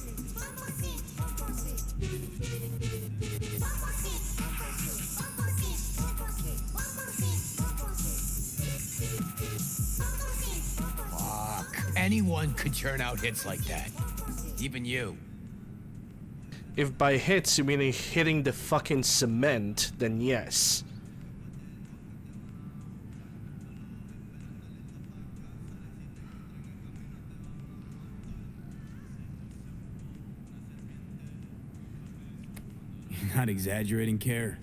Fuck. Anyone could churn out hits like that. Even you. If by hits you mean hitting the fucking cement, then yes. You're not exaggerating, Care.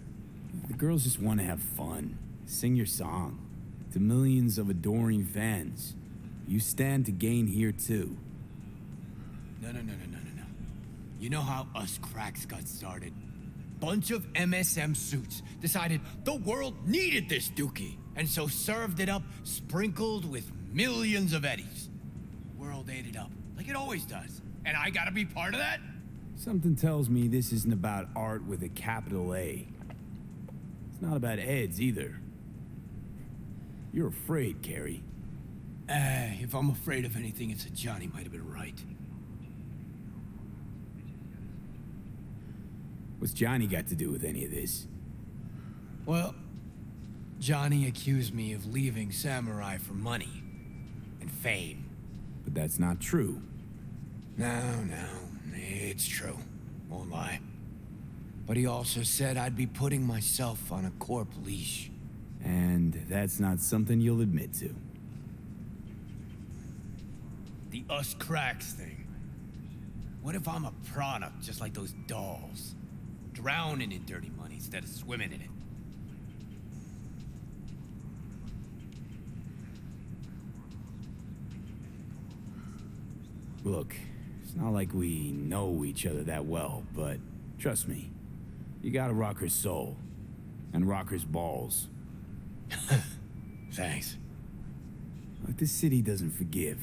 The girls just want to have fun. Sing your song. To millions of adoring fans. You stand to gain here, too. No. You know how us cracks got started? Bunch of MSM suits decided the world needed this dookie, and so served it up sprinkled with millions of eddies. World ate it up, like it always does. And I gotta be part of that? Something tells me this isn't about art with a capital A. It's not about Eds either. You're afraid, Carrie. If I'm afraid of anything, it's that Johnny might have been right. What's Johnny got to do with any of this? Well, Johnny accused me of leaving Samurai for money and fame. But that's not true. No, it's true. Won't lie. But he also said I'd be putting myself on a corp leash. And that's not something you'll admit to. The us cracks thing. What if I'm a product just like those dolls? Drowning in dirty money instead of swimming in it. Look, it's not like we know each other that well, but trust me, you gotta rock her soul. And rock her balls. Thanks. Like, this city doesn't forgive.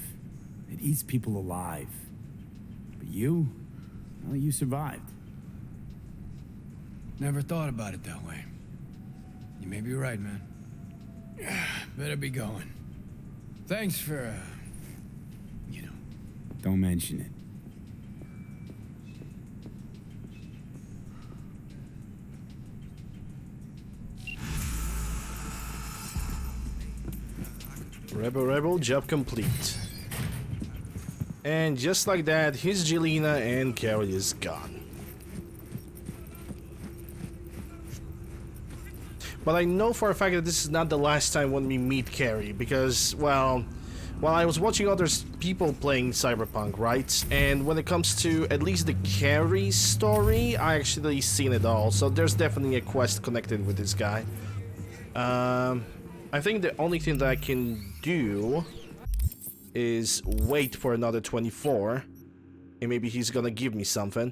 It eats people alive. But you, well, you survived. Never thought about it that way. You may be right, man. Better be going. Thanks for, Don't mention it. Rebel, job complete. And just like that, his Jelena and Carrie is gone. But I know for a fact that this is not the last time when we meet Carrie, because, well, I was watching other people playing Cyberpunk, right? And when it comes to at least the Carrie story, I actually seen it all, so there's definitely a quest connected with this guy. I think the only thing that I can do is wait for another 24, and maybe he's gonna give me something.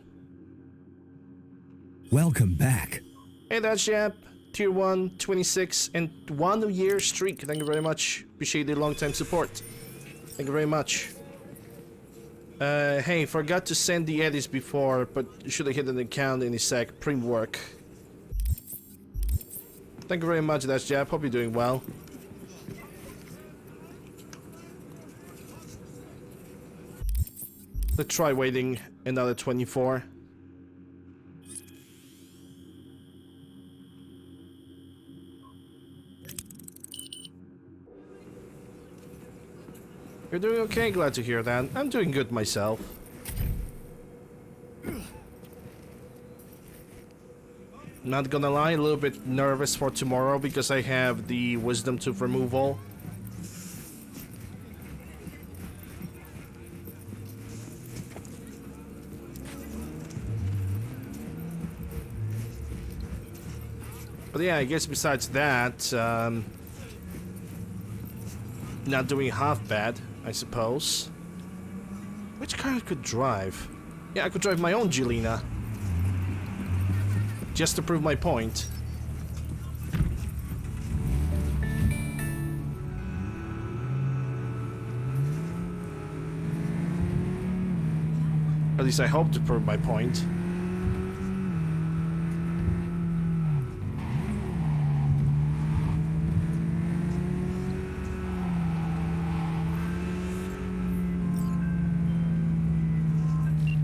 Welcome back. Hey, that's Jap. Tier 1, 26, and 1 year streak. Thank you very much. Appreciate the long time support. Thank you very much. Hey, forgot to send the edits before, but should have hit an account in a sec. Prim work. Thank you very much, that's Jap. Hope you're doing well. Let's try waiting another 24. You're doing okay, glad to hear that. I'm doing good myself. Not gonna lie, a little bit nervous for tomorrow because I have the wisdom tooth removal. But yeah, I guess besides that, not doing half bad, I suppose. Which car I could drive? Yeah, I could drive my own Gelina. Just to prove my point. At least I hope to prove my point.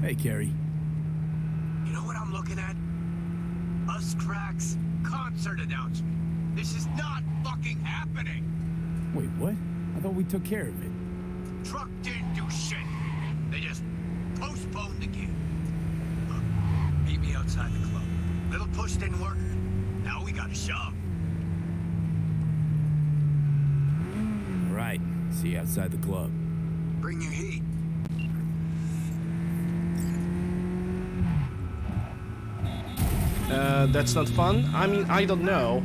Hey, Carrie. You know what I'm looking at? Us Cracks concert announcement. This is not fucking happening. Wait, what? I thought we took care of it. Truck didn't do shit. They just postponed the gig. Look, meet me outside the club. Little push didn't work. Now we gotta shove. All right. See you outside the club. Bring your heat. That's not fun. I mean, I don't know.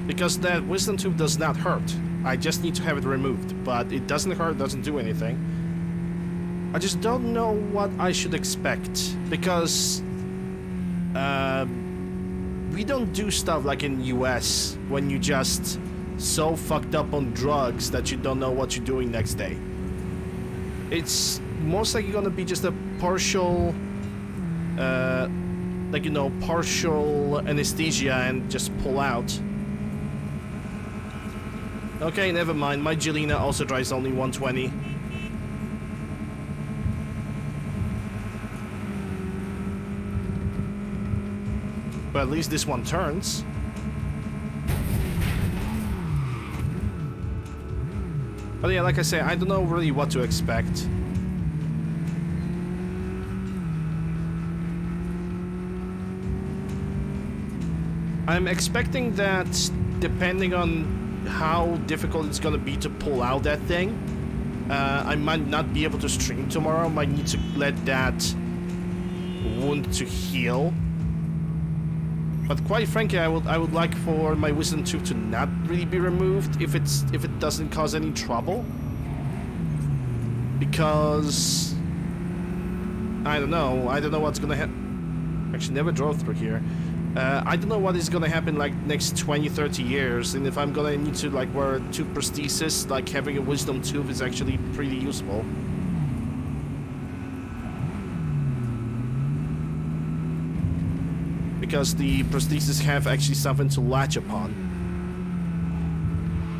Because that wisdom tooth does not hurt. I just need to have it removed. But it doesn't hurt, doesn't do anything. I just don't know what I should expect. Because we don't do stuff like in US when you just so fucked up on drugs that you don't know what you're doing next day. It's most likely gonna be just a partial like, you know, partial anesthesia and just pull out. Okay, never mind. My Gelina also drives only 120. But at least this one turns. But yeah, like I say, I don't know really what to expect. I'm expecting that, depending on how difficult it's gonna be to pull out that thing, I might not be able to stream tomorrow. Might need to let that wound to heal. But quite frankly, I would like for my wisdom tooth to not really be removed if it doesn't cause any trouble. Because I don't know what's gonna happen. Actually, never drove through here. I don't know what is gonna happen like next 20-30 years, and if I'm gonna need to like wear two prostheses, like having a wisdom tooth is actually pretty useful. Because the prostheses have actually something to latch upon.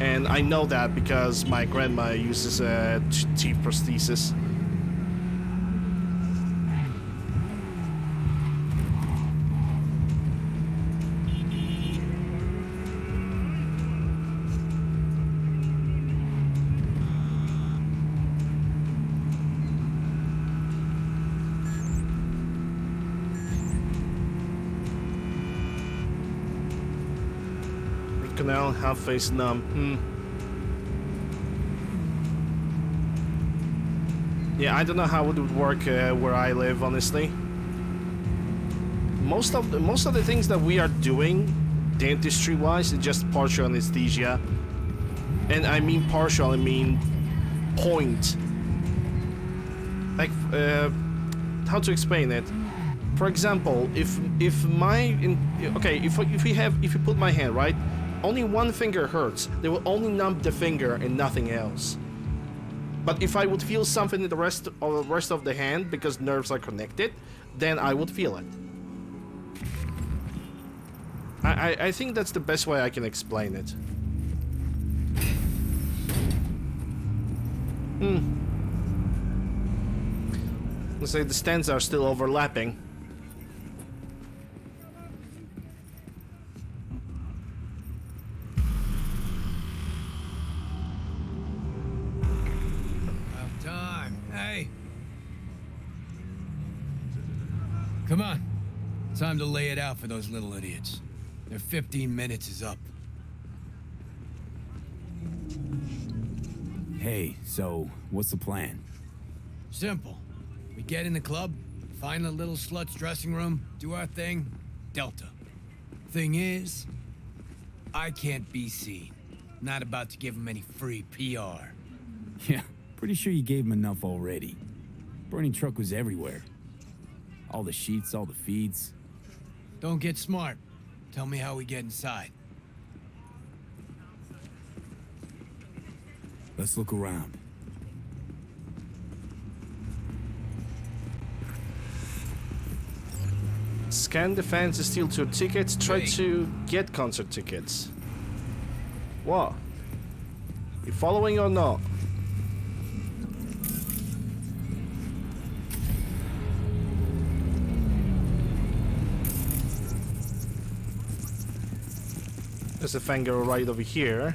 And I know that because my grandma uses a teeth prosthesis. Canal, half face numb. Yeah, I don't know how it would work where I live, honestly. Most of the things that we are doing, dentistry-wise, is just partial anesthesia, and I mean partial. I mean point. Like, how to explain it? For example, if you put my hand right. Only one finger hurts. They will only numb the finger and nothing else. But if I would feel something in the rest of the hand because nerves are connected, then I would feel it. I think that's the best way I can explain it. Let's say the stands are still overlapping. Come on. Time to lay it out for those little idiots. Their 15 minutes is up. Hey, so what's the plan? Simple. We get in the club, find the little slut's dressing room, do our thing, Delta. Thing is, I can't be seen. Not about to give him any free PR. Yeah, pretty sure you gave him enough already. Burning truck was everywhere. All the sheets, all the feeds. Don't get smart. Tell me how we get inside. Let's look around. Scan the fans to steal 2 tickets. Try to get concert tickets. What? You following or not? There's a fan girl right over here.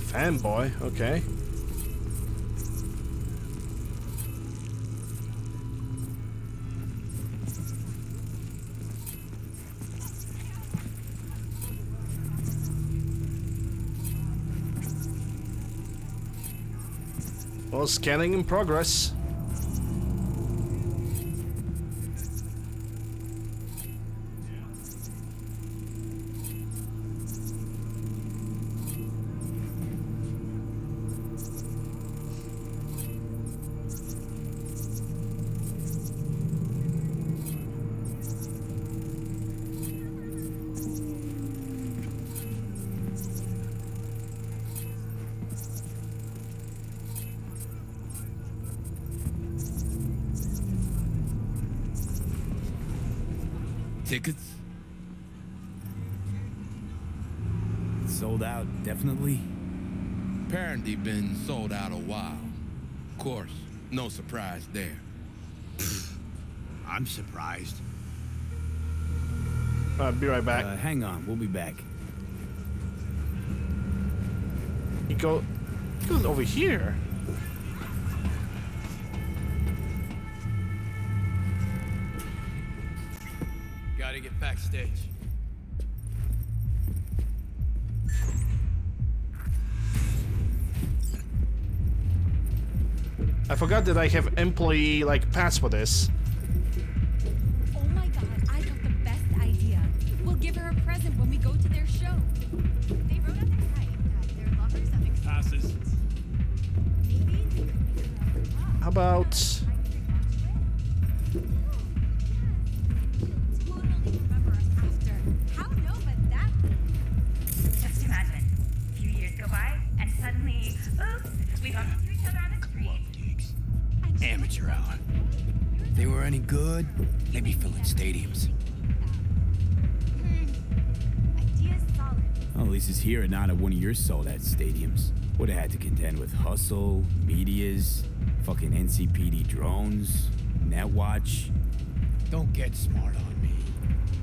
Fanboy, okay. Well, scanning in progress. Tickets? Sold out, definitely? Apparently been sold out a while. Of course, no surprise there. I'm surprised. I'll be right back. Hang on, we'll be back. He goes over here. Gotta get backstage. I forgot that I have employee pass for this. Oh my god, I got the best idea. We'll give her a present when we go to their show. They wrote on their site that their lovers have passes. Maybe they could make her a How about totally remember us after. How no, but that Just imagine, a few years go by, and suddenly, oops, we bump into each other on the street. Amateur hour. If they were any good, they'd be filling stadiums. idea's solid. Well, at least it's here and not at one of your sold-out stadiums. Would have had to contend with Hustle, Medias, fucking NCPD drones, Netwatch. Don't get smart on me.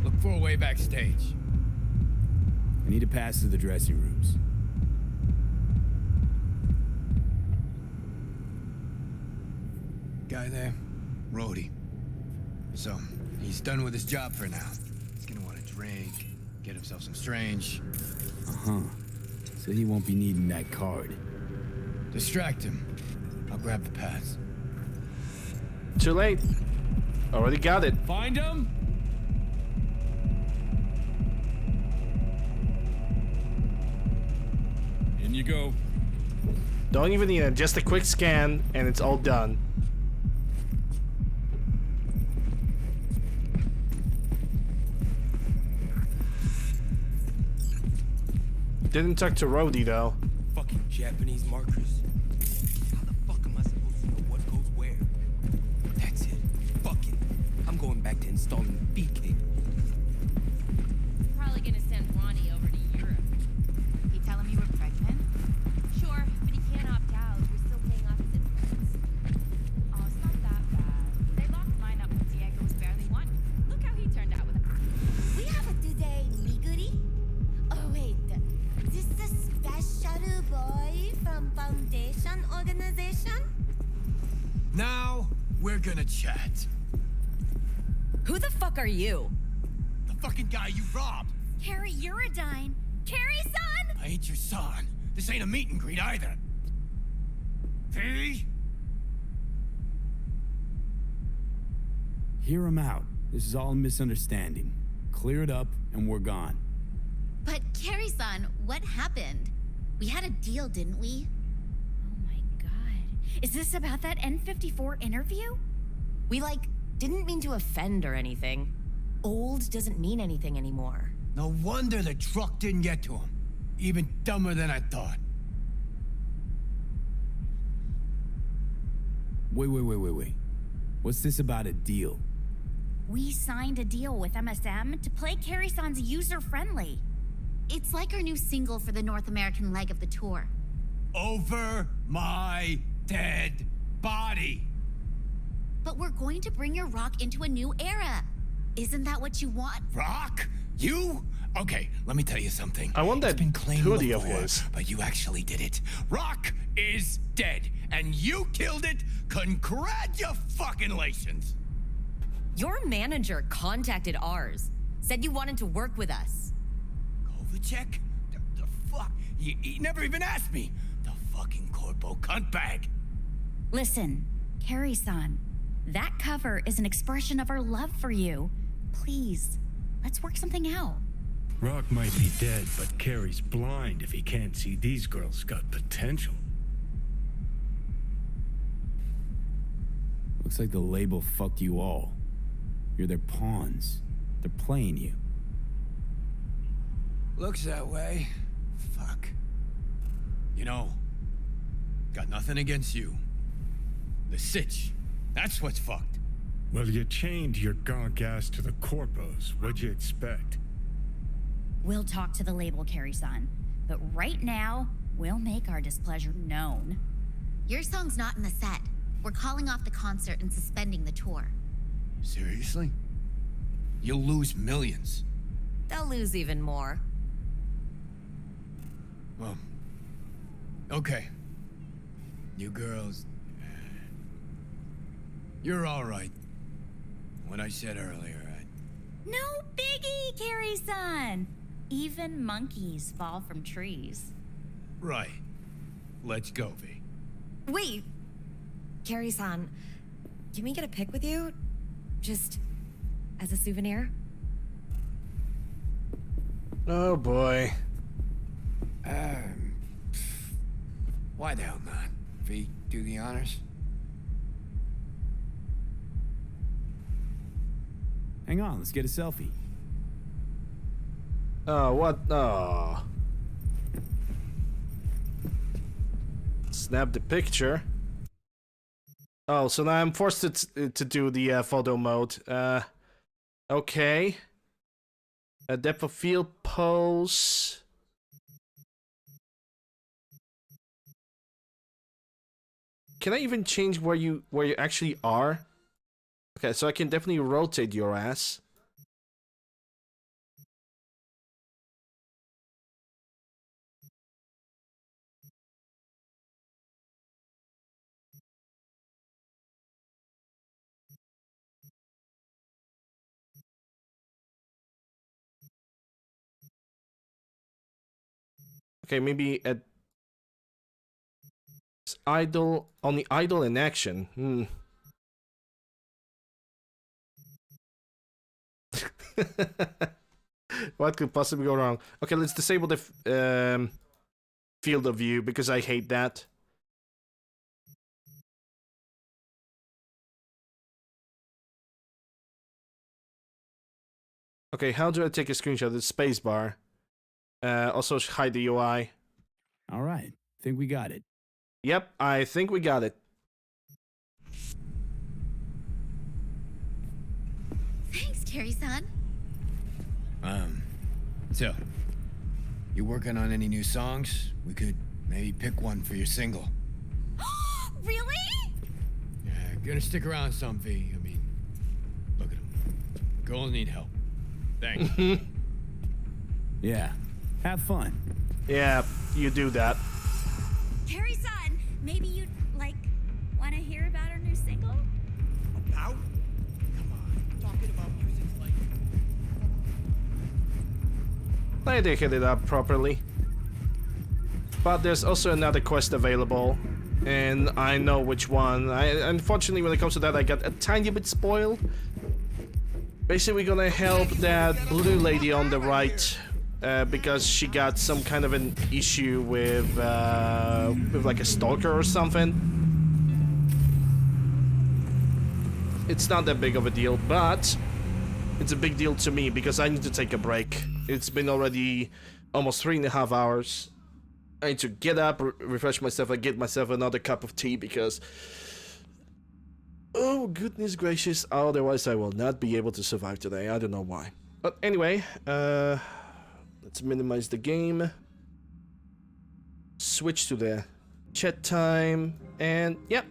Look for a way backstage. I need a pass to the dressing rooms. Guy there, Rhodey. So, he's done with his job for now. He's gonna want to drink, get himself some strange. Uh-huh. So he won't be needing that card. Distract him. I'll grab the pass. too late? Already got it. Find him? In you go. Don't even need it, just a quick scan and it's all done. Didn't talk to Rhodey though. Fucking Japanese markers. How the fuck am I supposed to know what goes where? That's it. Fuck it. I'm going back to installing the feed cable. Probably gonna send Ronnie over to Europe. You tell him you were pregnant? Sure, but he can't opt out. We're still paying off his influence. Oh, it's not that organization? Now, we're gonna chat. Who the fuck are you? The fucking guy you robbed. Carrie Uridine. Carrie-san! I ain't your son. This ain't a meet and greet either. V? Hear him out. This is all a misunderstanding. Clear it up, and we're gone. But Carrie-san, what happened? We had a deal, didn't we? Oh my god. Is this about that N54 interview? We, didn't mean to offend or anything. Old doesn't mean anything anymore. No wonder the truck didn't get to him. Even dumber than I thought. Wait. What's this about a deal? We signed a deal with MSM to play Carrie-san's user-friendly. It's like our new single for the North American leg of the tour. Over my dead body. But we're going to bring your rock into a new era. Isn't that what you want? Rock? You? Okay, let me tell you something. I want that It's been claimed hoodie of before, his. but you actually did it. Rock is dead, and you killed it. Congratulations. Your manager contacted ours. Said you wanted to work with us. Kovacic? The fuck? He never even asked me. The fucking corpo cuntbag. Listen, Carrie-san, that cover is an expression of our love for you. Please, let's work something out. Rock might be dead, but Carrie's blind if he can't see these girls got potential. Looks like the label fucked you all. You're their pawns. They're playing you. Looks that way. Fuck. You know, got nothing against you. The sitch, that's what's fucked. Well, you chained your gonk ass to the corpos. What'd you expect? We'll talk to the label, Carrie-san, but right now, we'll make our displeasure known. Your song's not in the set. We're calling off the concert and suspending the tour. Seriously? You'll lose millions. They'll lose even more. Well, okay. You girls, you're all right. What I said earlier, No biggie, Carrie-san. Even monkeys fall from trees. right. Let's go, V. Wait. Carrie-san, can we get a pic with you? Just as a souvenir? Oh boy. Why the hell not? V, do the honors. Hang on, let's get a selfie. Oh, what? Oh. Snap the picture. Oh, so now I'm forced to do the photo mode. Okay. A depth of field pose. Can I even change where you actually are? Okay, so I can definitely rotate your ass. Okay, maybe at idle, only idle in action. What could possibly go wrong? Okay, let's disable the field of view because I hate that. Okay, how do I take a screenshot? The spacebar. Also hide the UI. All right, think we got it. Yep, I think we got it. Thanks, Carrie-san. So, you working on any new songs? We could maybe pick one for your single. Really? Yeah, gonna stick around some, V. I mean, look at them. Girls need help. Thanks. Yeah, have fun. Yeah, you do that. Carrie-san, maybe you'd, like, want to hear about our new single? About? Come on, talking about music's like... I did hit it up properly. But there's also another quest available, and I know which one. Unfortunately, when it comes to that, I got a tiny bit spoiled. Basically, we're gonna help that blue lady on the right because she got some kind of an issue with like a stalker or something. It's not that big of a deal, but it's a big deal to me because I need to take a break. It's been already almost 3.5 hours. I need to get up, refresh myself, and get myself another cup of tea because... oh, goodness gracious, otherwise I will not be able to survive today. I don't know why. But anyway, let's minimize the game. Switch to the chat time, and yep.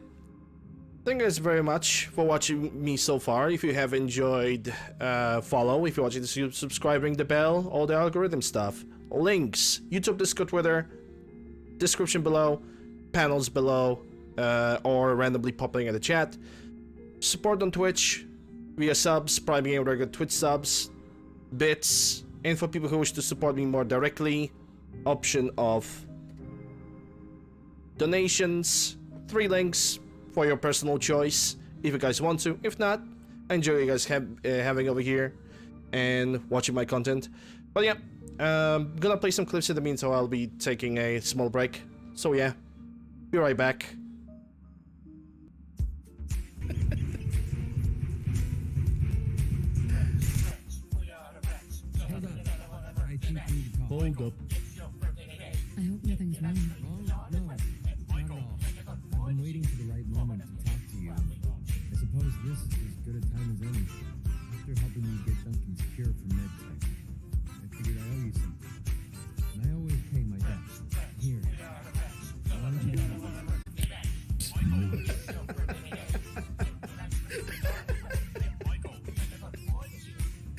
Thank you guys very much for watching me so far. If you have enjoyed, follow. If you're watching this, subscribe, ring the bell, all the algorithm stuff. Links, YouTube, Discord, Twitter, description below, panels below, or randomly popping in the chat. Support on Twitch via subs, priming and regular Twitch subs, bits, and for people who wish to support me more directly, option of donations, 3 links for your personal choice if you guys want to. If not, I enjoy you guys having over here and watching my content. But yeah, gonna play some clips in the meantime. I'll be taking a small break. So yeah, be right back. Hold up. I hope nothing's wrong. No, not at all. I've been waiting for the right moment to talk to you. I suppose this is as good a time as any. After helping you get Duncan's cure for medtech,